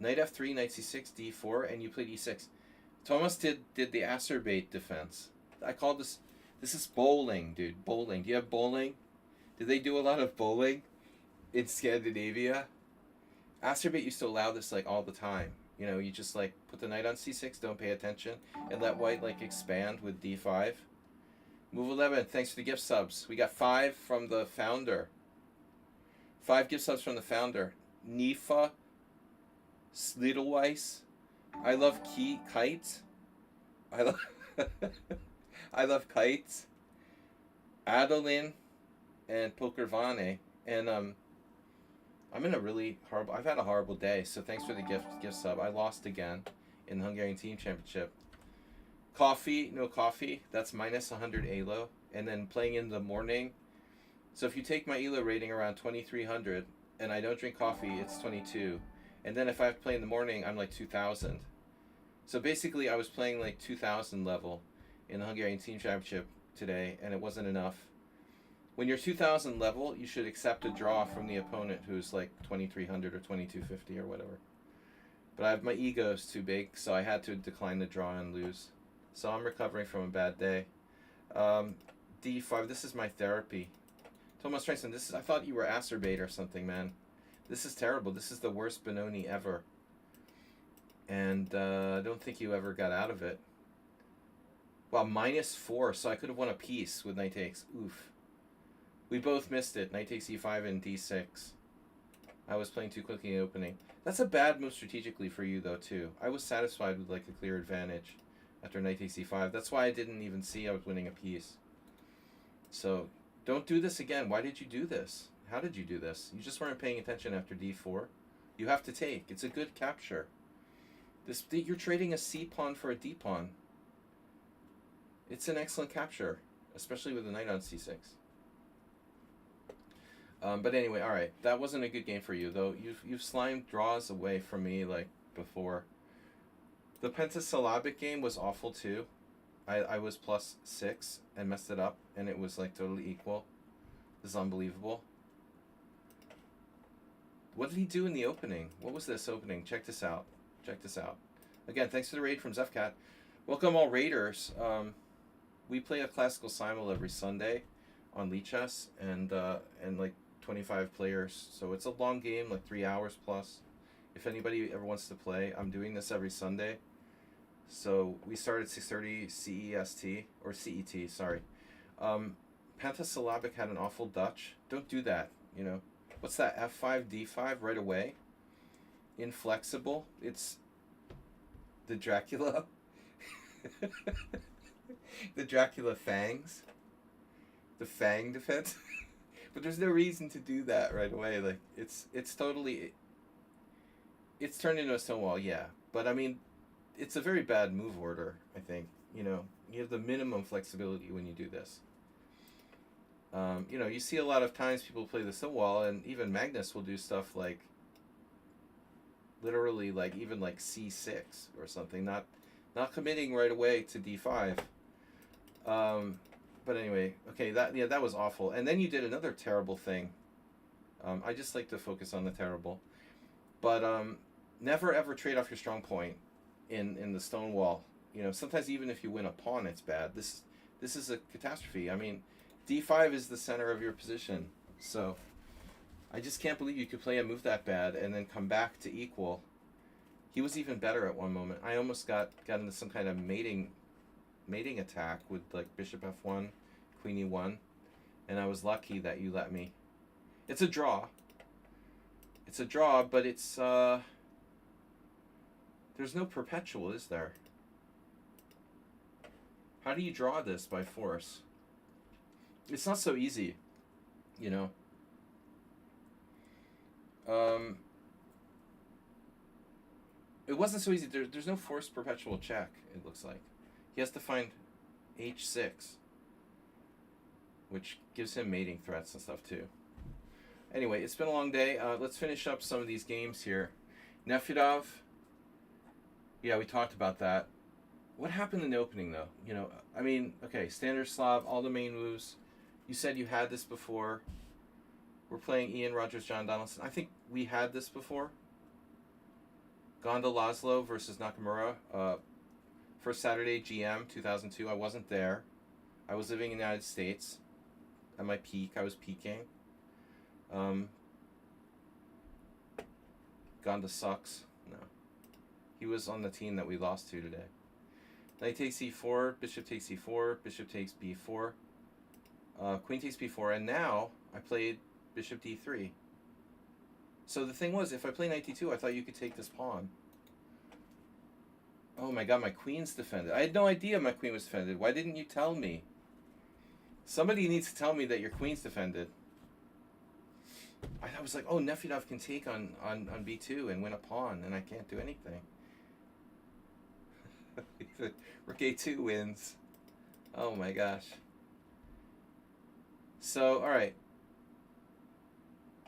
Knight f3, knight c6, d4, and you played e6. Thomas did the acerbate defense. I called this... This is bowling, dude. Bowling. Do you have bowling? Did they do a lot of bowling in Scandinavia? Acerbate used to allow this like all the time. You know, you just like put the knight on c6, don't pay attention, and let white like expand with d5. Move 11, thanks for the gift subs. We got 5 from the founder. 5 gift subs from the founder. Nifa Slidelweiss. I love kites. I love I love kites. Adeline and Pokervane. And I'm in a really horrible... I've had a horrible day, so thanks for the gift sub. I lost again in the Hungarian Team Championship. Coffee, no coffee. That's minus 100 ELO. And then playing in the morning. So if you take my ELO rating around 2300 and I don't drink coffee, it's 22. And then if I have to play in the morning, I'm like 2000. So basically, I was playing like 2000 level in the Hungarian Team Championship today, and it wasn't enough. When you're 2000 level, you should accept a draw from the opponent who's like 2300 or 2250 or whatever. But my ego's too big, so I had to decline the draw and lose. So I'm recovering from a bad day. D5, this is my therapy. Thomas Reinsen, I thought you were acerbate or something, man. This is terrible. This is the worst Benoni ever. And I don't think you ever got out of it. Well, -4, so I could have won a piece with knight takes. Oof. We both missed it. Knight takes e5 and d6. I was playing too quickly in the opening. That's a bad move strategically for you, though, too. I was satisfied with, like, a clear advantage after knight takes e5. That's why I didn't even see I was winning a piece. So, don't do this again. Why did you do this? How did you do this? You just weren't paying attention after d4. You have to take. It's a good capture. You're trading a c pawn for a d pawn. It's an excellent capture, especially with the knight on c6. But anyway, all right. That wasn't a good game for you, though. You've slimed draws away from me like before. The pentasyllabic game was awful too. I was +6 and messed it up, and it was like totally equal. This is unbelievable. What did he do in the opening? What was this opening? Check this out. Check this out. Again, thanks for the raid from Zefcat. Welcome all raiders. We play a classical simul every Sunday on Lichess, and like 25 players. So it's a long game, like 3 hours plus. If anybody ever wants to play, I'm doing this every Sunday. So we start at 6:30 CEST, or CET, sorry. Pentasyllabic had an awful Dutch. Don't do that, you know. What's that? F5, D5 right away? Inflexible. It's the Dracula. The Dracula fangs. The fang defense. But there's no reason to do that right away. Like, it's totally... It's turned into a stonewall, yeah. But, I mean, it's a very bad move order, I think. You know, you have the minimum flexibility when you do this. You know, you see a lot of times people play the stonewall, and even Magnus will do stuff like, literally, like, even like c6 or something, not committing right away to d5. But anyway, okay, that was awful. And then you did another terrible thing. I just like to focus on the terrible. But never ever trade off your strong point in the stonewall. You know, sometimes even if you win a pawn, it's bad. This is a catastrophe. I mean, d5 is the center of your position. So I just can't believe you could play a move that bad and then come back to equal. He was even better at one moment. I almost got into some kind of mating attack with like bishop f1, queen e1, and I was lucky that you let me. It's a draw. It's a draw, but it's there's no perpetual, is there? How do you draw this by force? It's not so easy, you know. It wasn't so easy. There's no forced perpetual check, it looks like. He has to find h6, which gives him mating threats and stuff too. Anyway, it's been a long day. Let's finish up some of these games here. Nefedov. Yeah, we talked about that. What happened in the opening, though? You know, I mean, okay, Standard Slav, all the main moves. You said you had this before. We're playing Ian Rogers, John Donaldson. I think we had this before. Gonda Laszlo versus Nakamura. First Saturday, GM, 2002. I wasn't there. I was living in the United States. At my peak, I was peaking. Gonda sucks. No. He was on the team that we lost to today. Knight takes e4, bishop takes e4, bishop takes b4, queen takes b4, and now I played bishop d3. So the thing was, if I play knight d2, I thought you could take this pawn. Oh my god, my queen's defended. I had no idea my queen was defended. Why didn't you tell me? Somebody needs to tell me that your queen's defended. I was like, oh, Nefedov can take on b2 and win a pawn, and I can't do anything. Rook a2 wins. Oh my gosh. So, alright.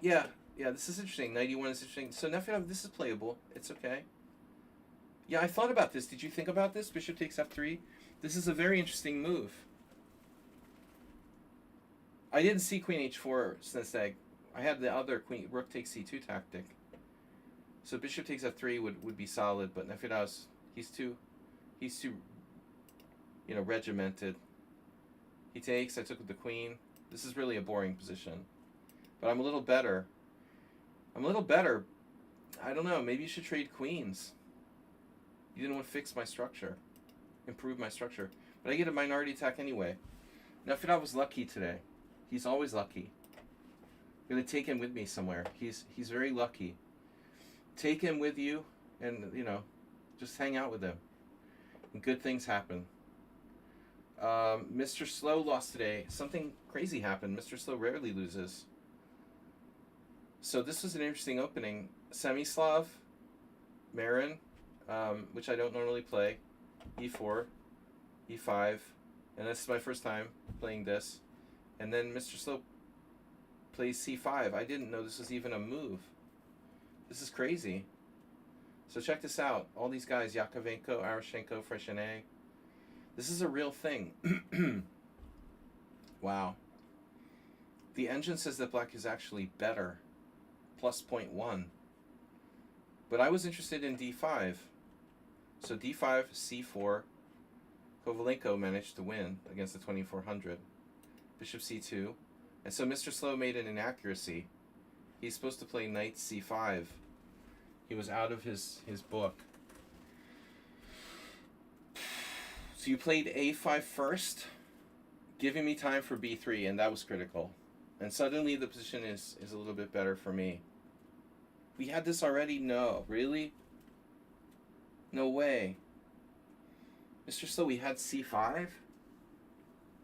Yeah, this is interesting. Knight e1 is interesting. So Nefedov, this is playable. It's okay. Yeah, I thought about this. Did you think about this? Bishop takes f3. This is a very interesting move. I didn't see queen h4 since I had the other queen, rook takes c2 tactic. So bishop takes f3 would be solid, but Nefedov's, he's too, you know, regimented. He takes, I took with the queen. This is really a boring position. But I'm a little better. I don't know, maybe you should trade queens. You didn't want to fix my structure, improve my structure. But I get a minority attack anyway. Now, Fidel was lucky today. He's always lucky. I'm going to take him with me somewhere. He's very lucky. Take him with you and, just hang out with him. And good things happen. Mr. Slow lost today. Something crazy happened. Mr. Slow rarely loses. So this was an interesting opening. Semislav, Marin, which I don't normally play. E4, E5, and this is my first time playing this. And then Mr. Slow plays C5. I didn't know this was even a move. This is crazy. So check this out. All these guys, Yakovenko, Arashenko, Freshene. This is a real thing. Wow. The engine says that black is actually better. Plus 0.1. But I was interested in D5. So D5, C4. Kovalenko managed to win against the 2400. Bishop C2. And so Mr. Slow made an inaccuracy. He's supposed to play knight C5. He was out of his book. So you played A5 first, giving me time for B3, and that was critical. And suddenly the position is a little bit better for me. We had this already? No. Really? No way. Mr. Slow, we had C5?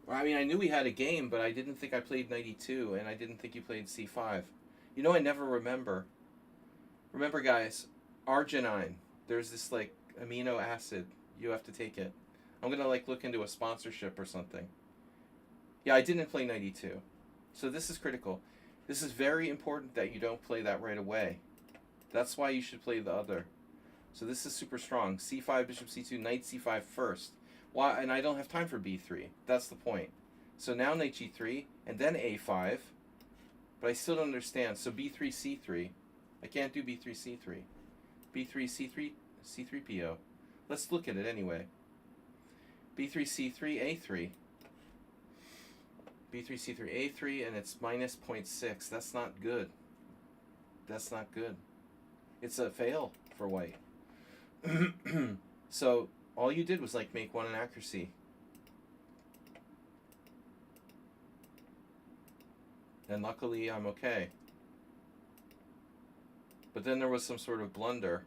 Well, I mean, I knew we had a game, but I didn't think I played knight E2, and I didn't think you played C5. You know, I never remember. Remember, guys, arginine. There's this, like, amino acid. You have to take it. I'm going to, like, look into a sponsorship or something. Yeah, I didn't play knight E2. So this is critical. This is very important that you don't play that right away. That's why you should play the other. So this is super strong. C5, bishop C2, knight C5 first. Why? And I don't have time for B3. That's the point. So now knight G3, and then A5. But I still don't understand. So B3, C3. I can't do B3, C3. B3, C3, C3, PO. Let's look at it anyway. B3, C3, A3. B3, C3, A3, and it's minus 0.6. That's not good. That's not good. It's a fail for white. So all you did was like make one inaccuracy. And luckily I'm okay. But then there was some sort of blunder.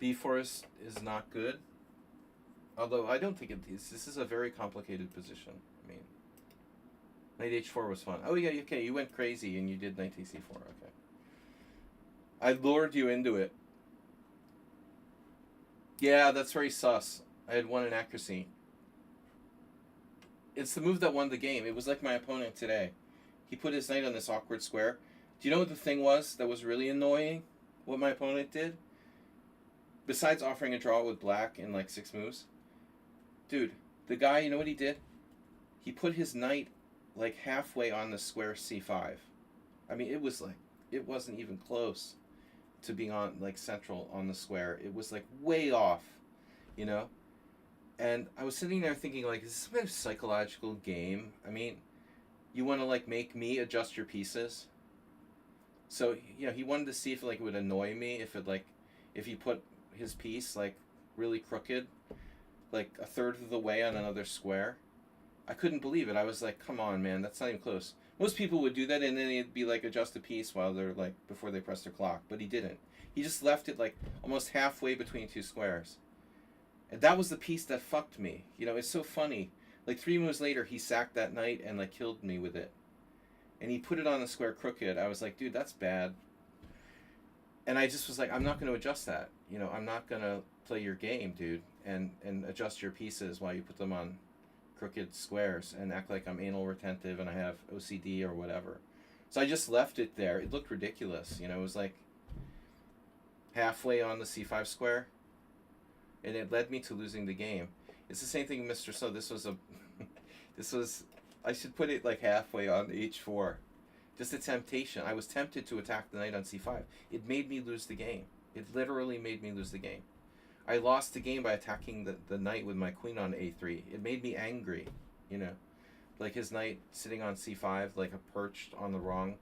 B4 is not good. Although I don't think it is. This is a very complicated position. I mean, knight H4 was fun. Oh yeah, okay, you went crazy and you did knight C4. Okay. I lured you into it. Yeah, that's very sus. I had one inaccuracy. It's the move that won the game. It was like my opponent today. He put his knight on this awkward square. Do you know what the thing was that was really annoying? What my opponent did? Besides offering a draw with black in like 6 moves. Dude, the guy, you know what he did? He put his knight like halfway on the square C5. I mean, it was like, it wasn't even close to being on like central on the square. It was like way off, you know? And I was sitting there thinking like, is this some kind of psychological game? I mean, you want to like make me adjust your pieces? So, you know, he wanted to see if like it would annoy me if it like, if he put his piece like really crooked, like a third of the way on another square. I couldn't believe it. I was like, come on, man, that's not even close. Most people would do that and then it'd be like adjust a piece while they're like, before they press their clock, but he didn't. He just left it like almost halfway between 2 squares. And that was the piece that fucked me. You know, it's so funny. Like 3 moves later, he sacked that knight and like killed me with it. And he put it on the square crooked. I was like, dude, that's bad. And I just was like, I'm not going to adjust that. You know, I'm not going to play your game, dude, and adjust your pieces while you put them on crooked squares and act like I'm anal retentive and I have OCD or whatever. So I just left it there. It looked ridiculous. You know, it was like halfway on the C5 square. And it led me to losing the game. It's the same thing, Mr. So this was I should put it like halfway on H4. Just a temptation. I was tempted to attack the knight on C5. It made me lose the game. It literally made me lose the game. I lost the game by attacking the knight with my queen on A3. It made me angry, you know. Like his knight sitting on C5, like a perched on the wrong,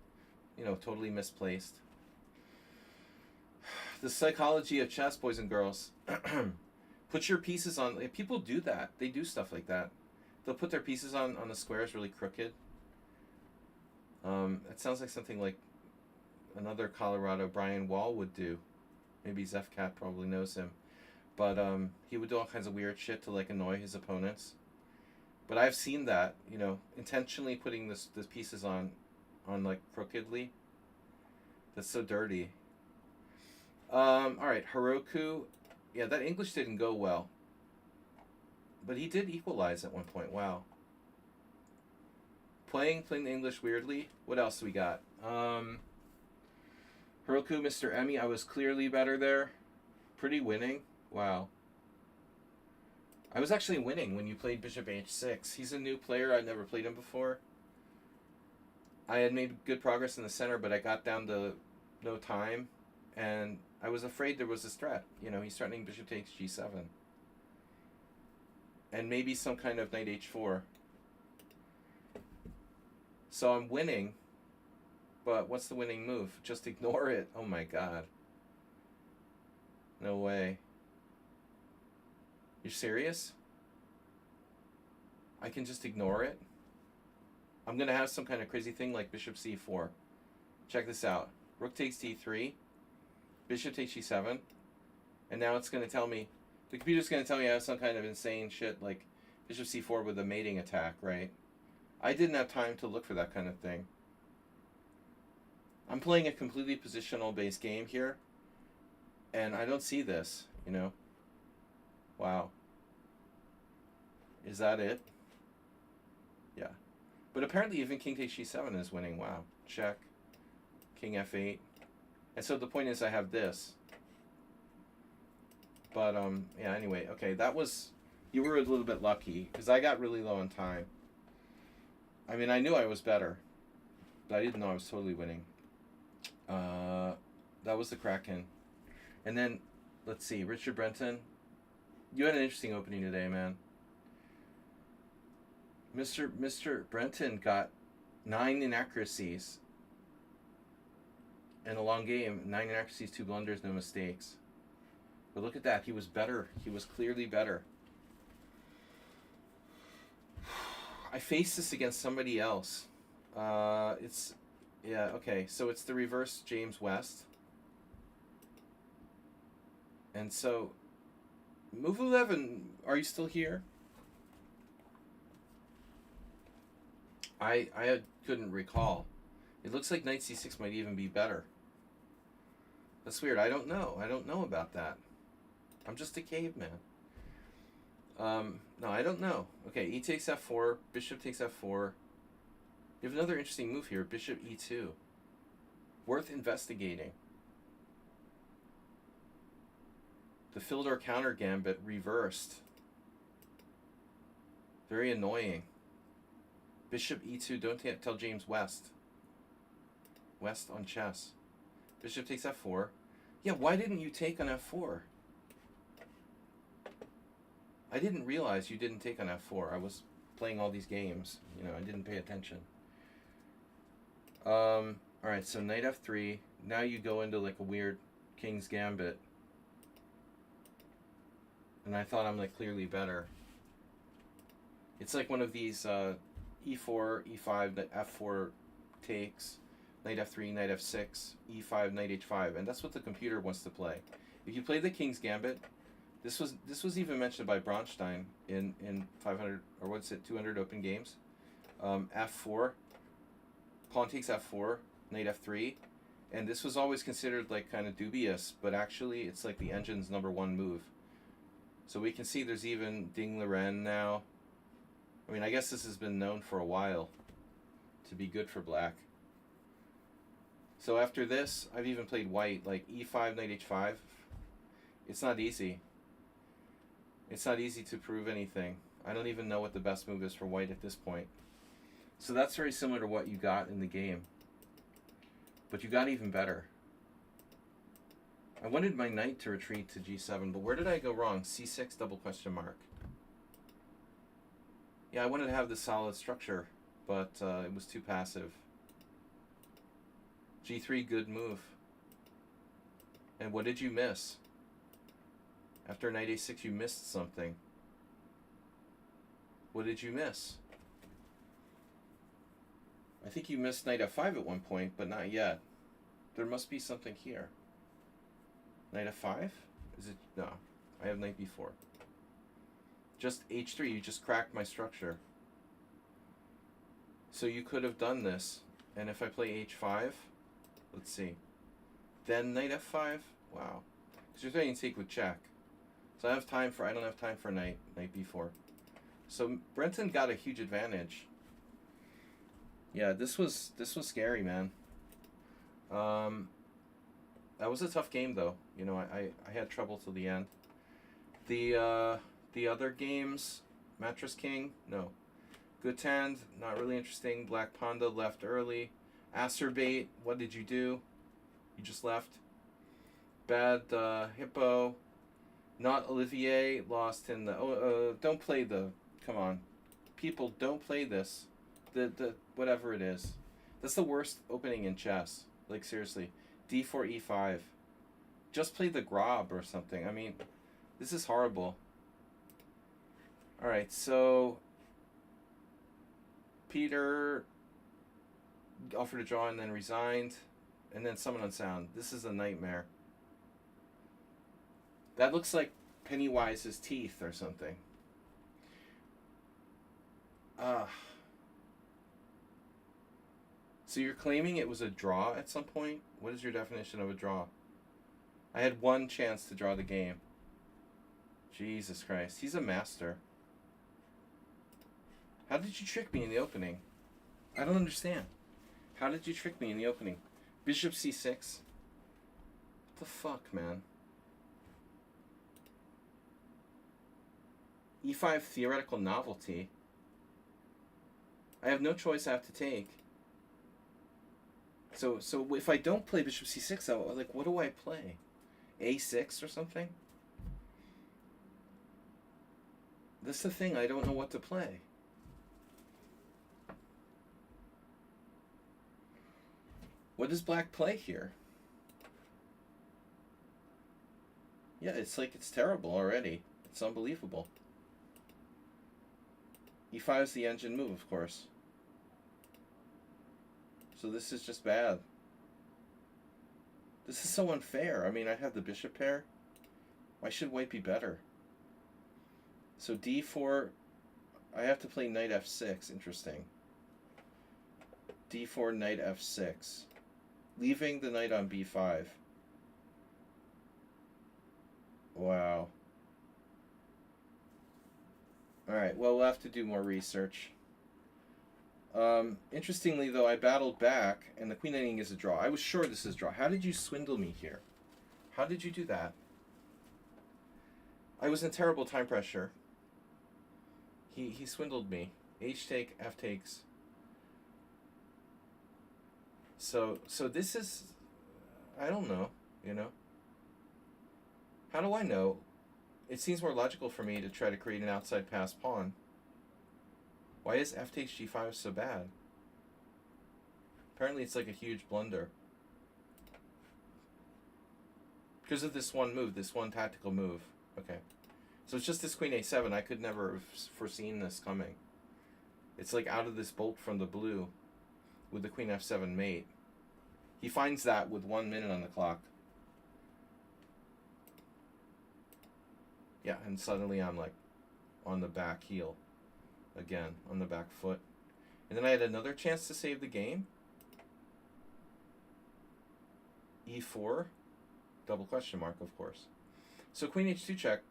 you know, totally misplaced. The psychology of chess, boys and girls. Put your pieces on. Like, people do that. They do stuff like that. They'll put their pieces on the squares really crooked. It sounds like something like another Colorado Brian Wall would do. Maybe Zefcat probably knows him. But he would do all kinds of weird shit to like annoy his opponents. But I've seen that, you know, intentionally putting the pieces on like crookedly. That's so dirty. All right, Heroku. Yeah, that English didn't go well. But he did equalize at one point. Wow. Playing the English weirdly. What else do we got? Heroku, Mr. Emmy. I was clearly better there. Pretty winning. Wow. I was actually winning when you played Bishop H6. He's a new player. I'd never played him before. I had made good progress in the center, but I got down to no time. And I was afraid there was this threat. You know, he's threatening Bishop takes G7. And maybe some kind of Knight H4. So I'm winning. But what's the winning move? Just ignore it. Oh my god. No way. You're serious? I can just ignore it? I'm going to have some kind of crazy thing like Bishop C4. Check this out. Rook takes D3. Bishop takes G7. And now it's going to tell me, the computer's going to tell me I have some kind of insane shit like Bishop C4 with a mating attack, right? I didn't have time to look for that kind of thing. I'm playing a completely positional based game here. And I don't see this, you know. Wow. Is that it? Yeah. But apparently even King takes G7 is winning. Wow. Check. King F8. And so the point is I have this. But, yeah, anyway. Okay, that was... You were a little bit lucky, because I got really low on time. I mean, I knew I was better. But I didn't know I was totally winning. That was the Kraken. And then, let's see, Richard Brenton... You had an interesting opening today, man. Mr. Brenton got 9 inaccuracies. In a long game, 9 inaccuracies, 2 blunders, no mistakes. But look at that, he was better. He was clearly better. I faced this against somebody else. Yeah, okay, so it's the reverse James West. And so... Move 11, are you still here? I couldn't recall. It looks like Knight C6 might even be better. That's weird. I don't know. I don't know about that. I'm just a caveman. No, I don't know. Okay, E takes F4, Bishop takes F4. You have another interesting move here, Bishop E2. Worth investigating. The Fildor counter gambit reversed. Very annoying. Bishop E2, don't tell James West. West on chess. Bishop takes F4. Yeah, why didn't you take on F4? I didn't realize you didn't take on F4. I was playing all these games. You know, I didn't pay attention. Alright, so Knight F3. Now you go into like a weird King's Gambit. And I thought I'm like clearly better. It's like one of these E4, E5, F4 takes, Knight F3, Knight F6, E5, Knight H5, and that's what the computer wants to play. If you play the King's Gambit, this was even mentioned by Bronstein in 500 or what's it 200 open games. F4, pawn takes F4, Knight F3, and this was always considered like kind of dubious, but actually it's like the engine's #1 move. So we can see there's even Ding Liren now. I mean, I guess this has been known for a while to be good for black. So after this, I've even played white, like E5, Knight H5. It's not easy. It's not easy to prove anything. I don't even know what the best move is for white at this point. So that's very similar to what you got in the game. But you got even better. I wanted my knight to retreat to G7, but where did I go wrong? C6 double question mark. Yeah, I wanted to have the solid structure, but it was too passive. G3, good move. And what did you miss? After knight a6, you missed something. What did you miss? I think you missed knight f5 at one point, but not yet. There must be something here. Knight f5? Is it? No. I have knight b4. Just h3. You just cracked my structure. So you could have done this. And if I play h5, let's see. Then knight f5? Wow. Because you're threatening to take with check. So I don't have time for knight b4. So Brenton got a huge advantage. Yeah, this was scary, man. That was a tough game, though. You know, I had trouble till the end. The other games, Mattress King, no. Gutand, not really interesting. Black Panda left early. Acerbate, what did you do? You just left. Bad Hippo, not Olivier, lost in the. Don't play the. Come on, people, don't play this. The whatever it is, that's the worst opening in chess. Like seriously, d4 e5. Just play the Grob or something. I mean, this is horrible. All right, so Peter offered to draw and then resigned, and then summon on sound. This is a nightmare. That looks like Pennywise's teeth or something. So you're claiming it was a draw at some point? What is your definition of a draw? I had one chance to draw the game. Jesus Christ. He's a master. How did you trick me in the opening? I don't understand. How did you trick me in the opening? Bishop c6? What the fuck, man? e5 theoretical novelty. I have no choice I have to take. So if I don't play bishop c6, like, what do I play? a6 or something? That's the thing, I don't know what to play. What does black play here? Yeah, it's like it's terrible already. It's unbelievable. e5 is the engine move, of course. So this is just bad. This is so unfair. I mean, I have the bishop pair. Why should white be better? So d4, I have to play knight f6. Interesting. d4, knight f6. Leaving the knight on b5. Wow. Alright, well, we'll have to do more research. Interestingly, though, I battled back, and the queen ending is a draw. I was sure this is a draw. How did you swindle me here? How did you do that? I was in terrible time pressure. He swindled me. H take, F takes. So this is, I don't know, you know. How do I know? It seems more logical for me to try to create an outside pass pawn. Why is f takes g5 so bad? Apparently it's like a huge blunder. Because of this one move, this one tactical move. Okay. So it's just this queen a7. I could never have foreseen this coming. It's like out of this bolt from the blue with the queen f7 mate. He finds that with 1 minute on the clock. Yeah, and suddenly I'm like on the back heel. Again, on the back foot. And then I had another chance to save the game. e4. Double question mark, of course. So queen h2 check.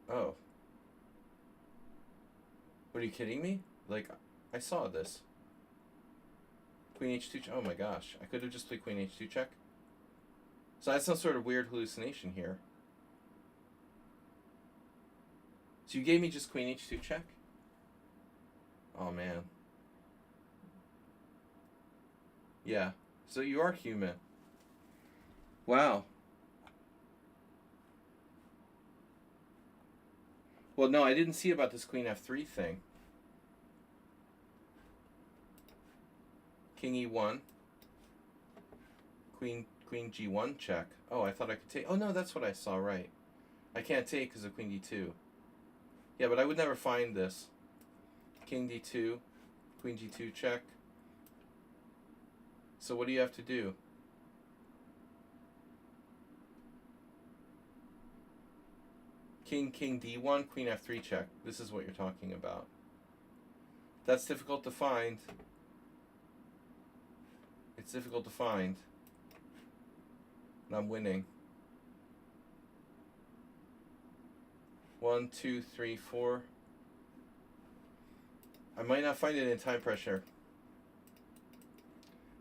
Oh. What, are you kidding me? Like, I saw this. Queen h2 check. Oh my gosh. I could have just played queen h2 check. So I had some sort of weird hallucination here. So you gave me just queen h2 check? Oh man. Yeah. So you are human. Wow. Well, no, I didn't see about this queen f3 thing. King e1. Queen G1 check. Oh, I thought I could take. Oh no, that's what I saw. Right. I can't take because of Queen D2. Yeah, but I would never find this. King D2, Queen G2 check. So what do you have to do? King D1, Queen F3 check. This is what you're talking about. That's difficult to find. It's difficult to find. And I'm winning. 1, 2, 3, 4. I might not find it in time pressure.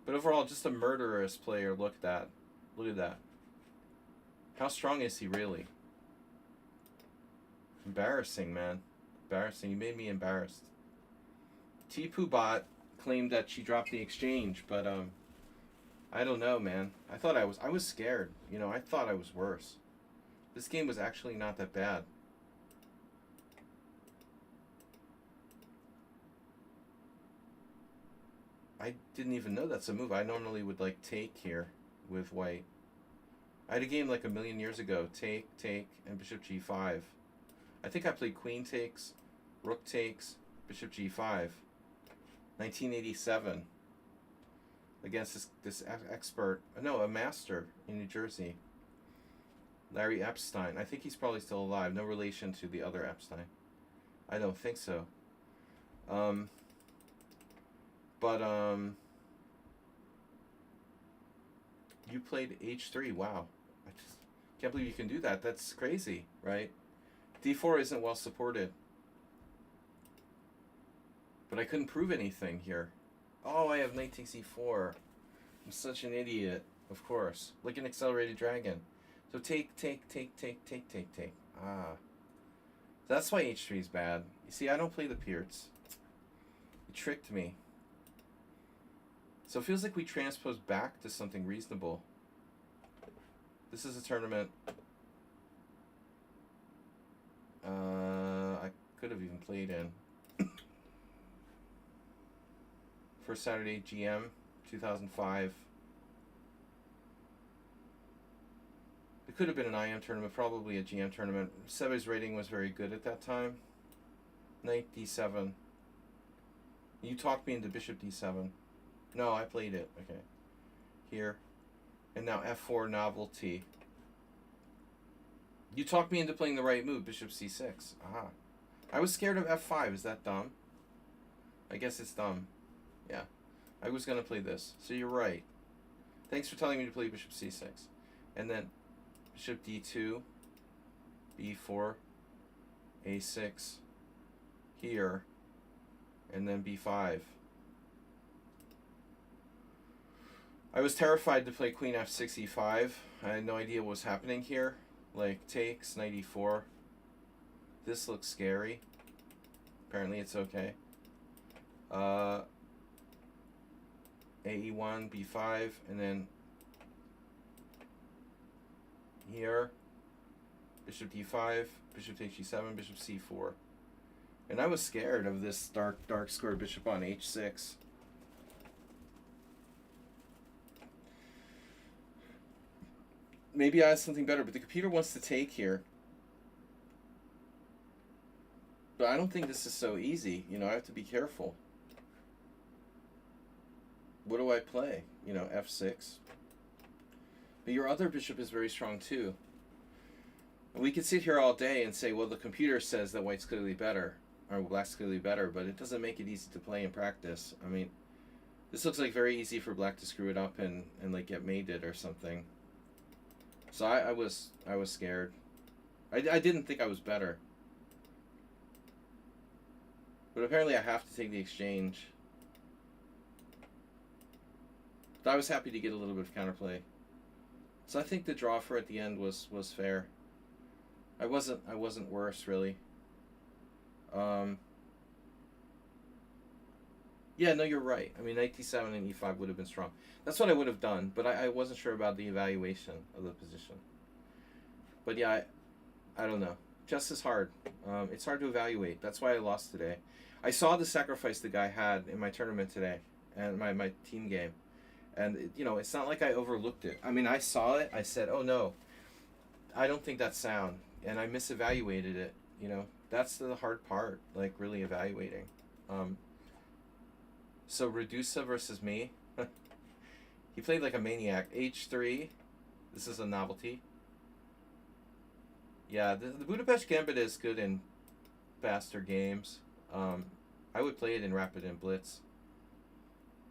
But overall, just a murderous player. Look at that. Look at that. How strong is he really? Embarrassing, man. Embarrassing. You made me embarrassed. Tipu Bot claimed that she dropped the exchange, but I don't know, man. I was scared. You know, I thought I was worse. This game was actually not that bad. I didn't even know that's a move. I normally would like take here with white. I had a game like a million years ago. Take, and bishop g5. I think I played queen takes, rook takes, bishop g5. 1987. Against this expert, no, a master in New Jersey. Larry Epstein. I think he's probably still alive. No relation to the other Epstein. I don't think so. You played h3. Wow. I just can't believe you can do that. That's crazy, right? d4 isn't well supported. But I couldn't prove anything here. Oh, I have knight takes e4. I'm such an idiot, of course. Like an accelerated dragon. So take. Ah. That's why h3 is bad. You see, I don't play the Pierts. You tricked me. So it feels like we transpose back to something reasonable. This is a tournament. I could have even played in. First Saturday GM, 2005. It could have been an IM tournament, probably a GM tournament. Sebe's rating was very good at that time. Knight d7. You talked me into bishop d7. No, I played it. Okay. Here. And now f4 novelty. You talked me into playing the right move, bishop c6. Aha. I was scared of f5. Is that dumb? I guess it's dumb. Yeah. I was going to play this. So you're right. Thanks for telling me to play bishop c6. And then bishop d2, b4, a6, here, and then b5. I was terrified to play queen f6, e5. I had no idea what was happening here. Like, takes, knight e4. This looks scary. Apparently it's okay. ae1, b5, and then here, bishop d5, bishop takes g7, bishop c4. And I was scared of this dark square bishop on h6. Maybe I have something better, but the computer wants to take here. But I don't think this is so easy. You know, I have to be careful. What do I play? You know, f6. But your other bishop is very strong too. And we could sit here all day and say, well, the computer says that white's clearly better, or black's clearly better, but it doesn't make it easy to play in practice. I mean, this looks like very easy for black to screw it up and like get mated or something. So I was scared. I didn't think I was better. But apparently I have to take the exchange. But I was happy to get a little bit of counterplay. So I think the draw for at the end was fair. I wasn't worse really. Yeah, no, you're right. I mean, knight d7 and e5 would have been strong. That's what I would have done, but I wasn't sure about the evaluation of the position. But yeah, I don't know. Chess is hard. It's hard to evaluate. That's why I lost today. I saw the sacrifice the guy had in my tournament today, and my team game. And you know, it's not like I overlooked it. I mean, I saw it. I said, "Oh no, I don't think that's sound," and I misevaluated it. You know, that's the hard part, like really evaluating. Um, so Redusa versus me. He played like a maniac. H3. This is a novelty. Yeah, the Budapest Gambit is good in faster games. Um, I would play it in Rapid and Blitz.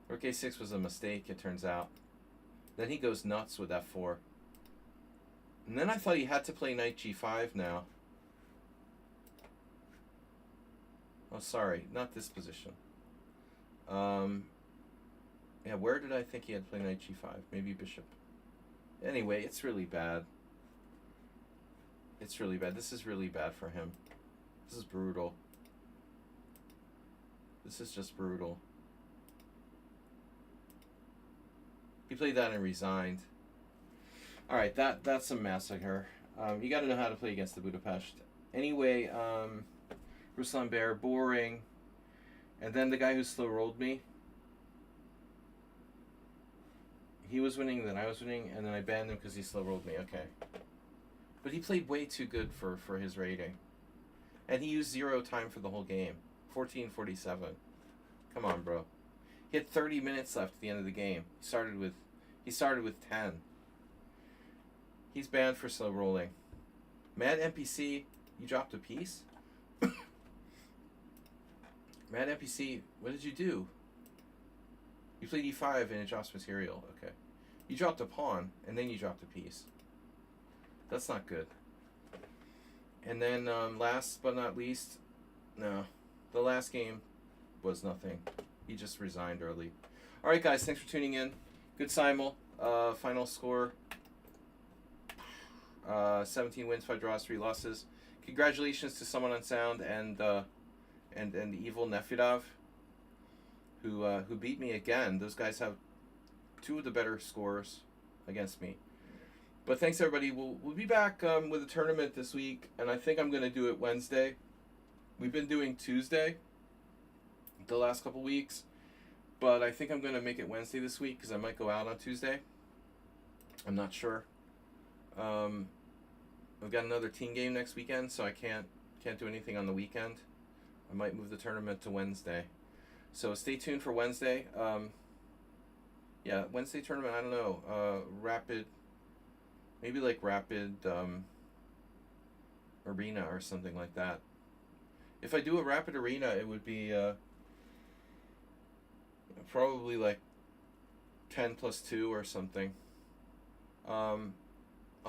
Rook A6 was a mistake, it turns out. Then he goes nuts with F4. And then I thought he had to play Knight G5 now. Oh, sorry, not this position. Yeah, where did I think he had to play Knight G5? Maybe Bishop. Anyway, it's really bad. It's really bad. This is really bad for him. This is brutal. This is just brutal. He played that and resigned. Alright, that's a massacre. You got to know how to play against the Budapest. Anyway, Ruslan Bear, boring. And then the guy who slow rolled me. He was winning, then I was winning, and then I banned him because he slow rolled me. Okay. But he played way too good for his rating. And he used 0 time for the whole game. 14:47. Come on, bro. He had 30 minutes left at the end of the game. He started with 10. He's banned for slow rolling. Mad NPC, you dropped a piece? Mad NPC, what did you do? You played E5 and it drops material. Okay. You dropped a pawn and then you dropped a piece. That's not good. And then last but not least, no. The last game was nothing. He just resigned early. Alright guys, thanks for tuning in. Good Simul. Final score. 17 wins, 5 draws, 3 losses. Congratulations to Someone on Sound and Evil Nefidov, who beat me again. Those guys have 2 of the better scores against me. But thanks everybody. We'll be back with a tournament this week, and I think I'm gonna do it Wednesday. We've been doing Tuesday the last couple weeks, but I think I'm gonna make it Wednesday this week because I might go out on Tuesday. I'm not sure. I've got another team game next weekend, so I can't do anything on the weekend. I might move the tournament to Wednesday. So stay tuned for Wednesday. Yeah, Wednesday tournament, I don't know. Rapid, maybe like Rapid Arena or something like that. If I do a Rapid Arena, it would be probably like 10+2 or something. I'll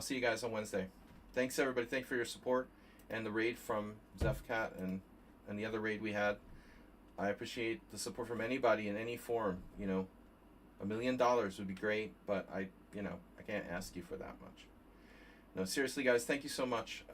see you guys on Wednesday. Thanks everybody. Thanks for your support and the raid from Zephcat and the other raid we had. I appreciate the support from anybody in any form. You know, $1 million would be great, but I can't ask you for that much. No, seriously guys, thank you so much.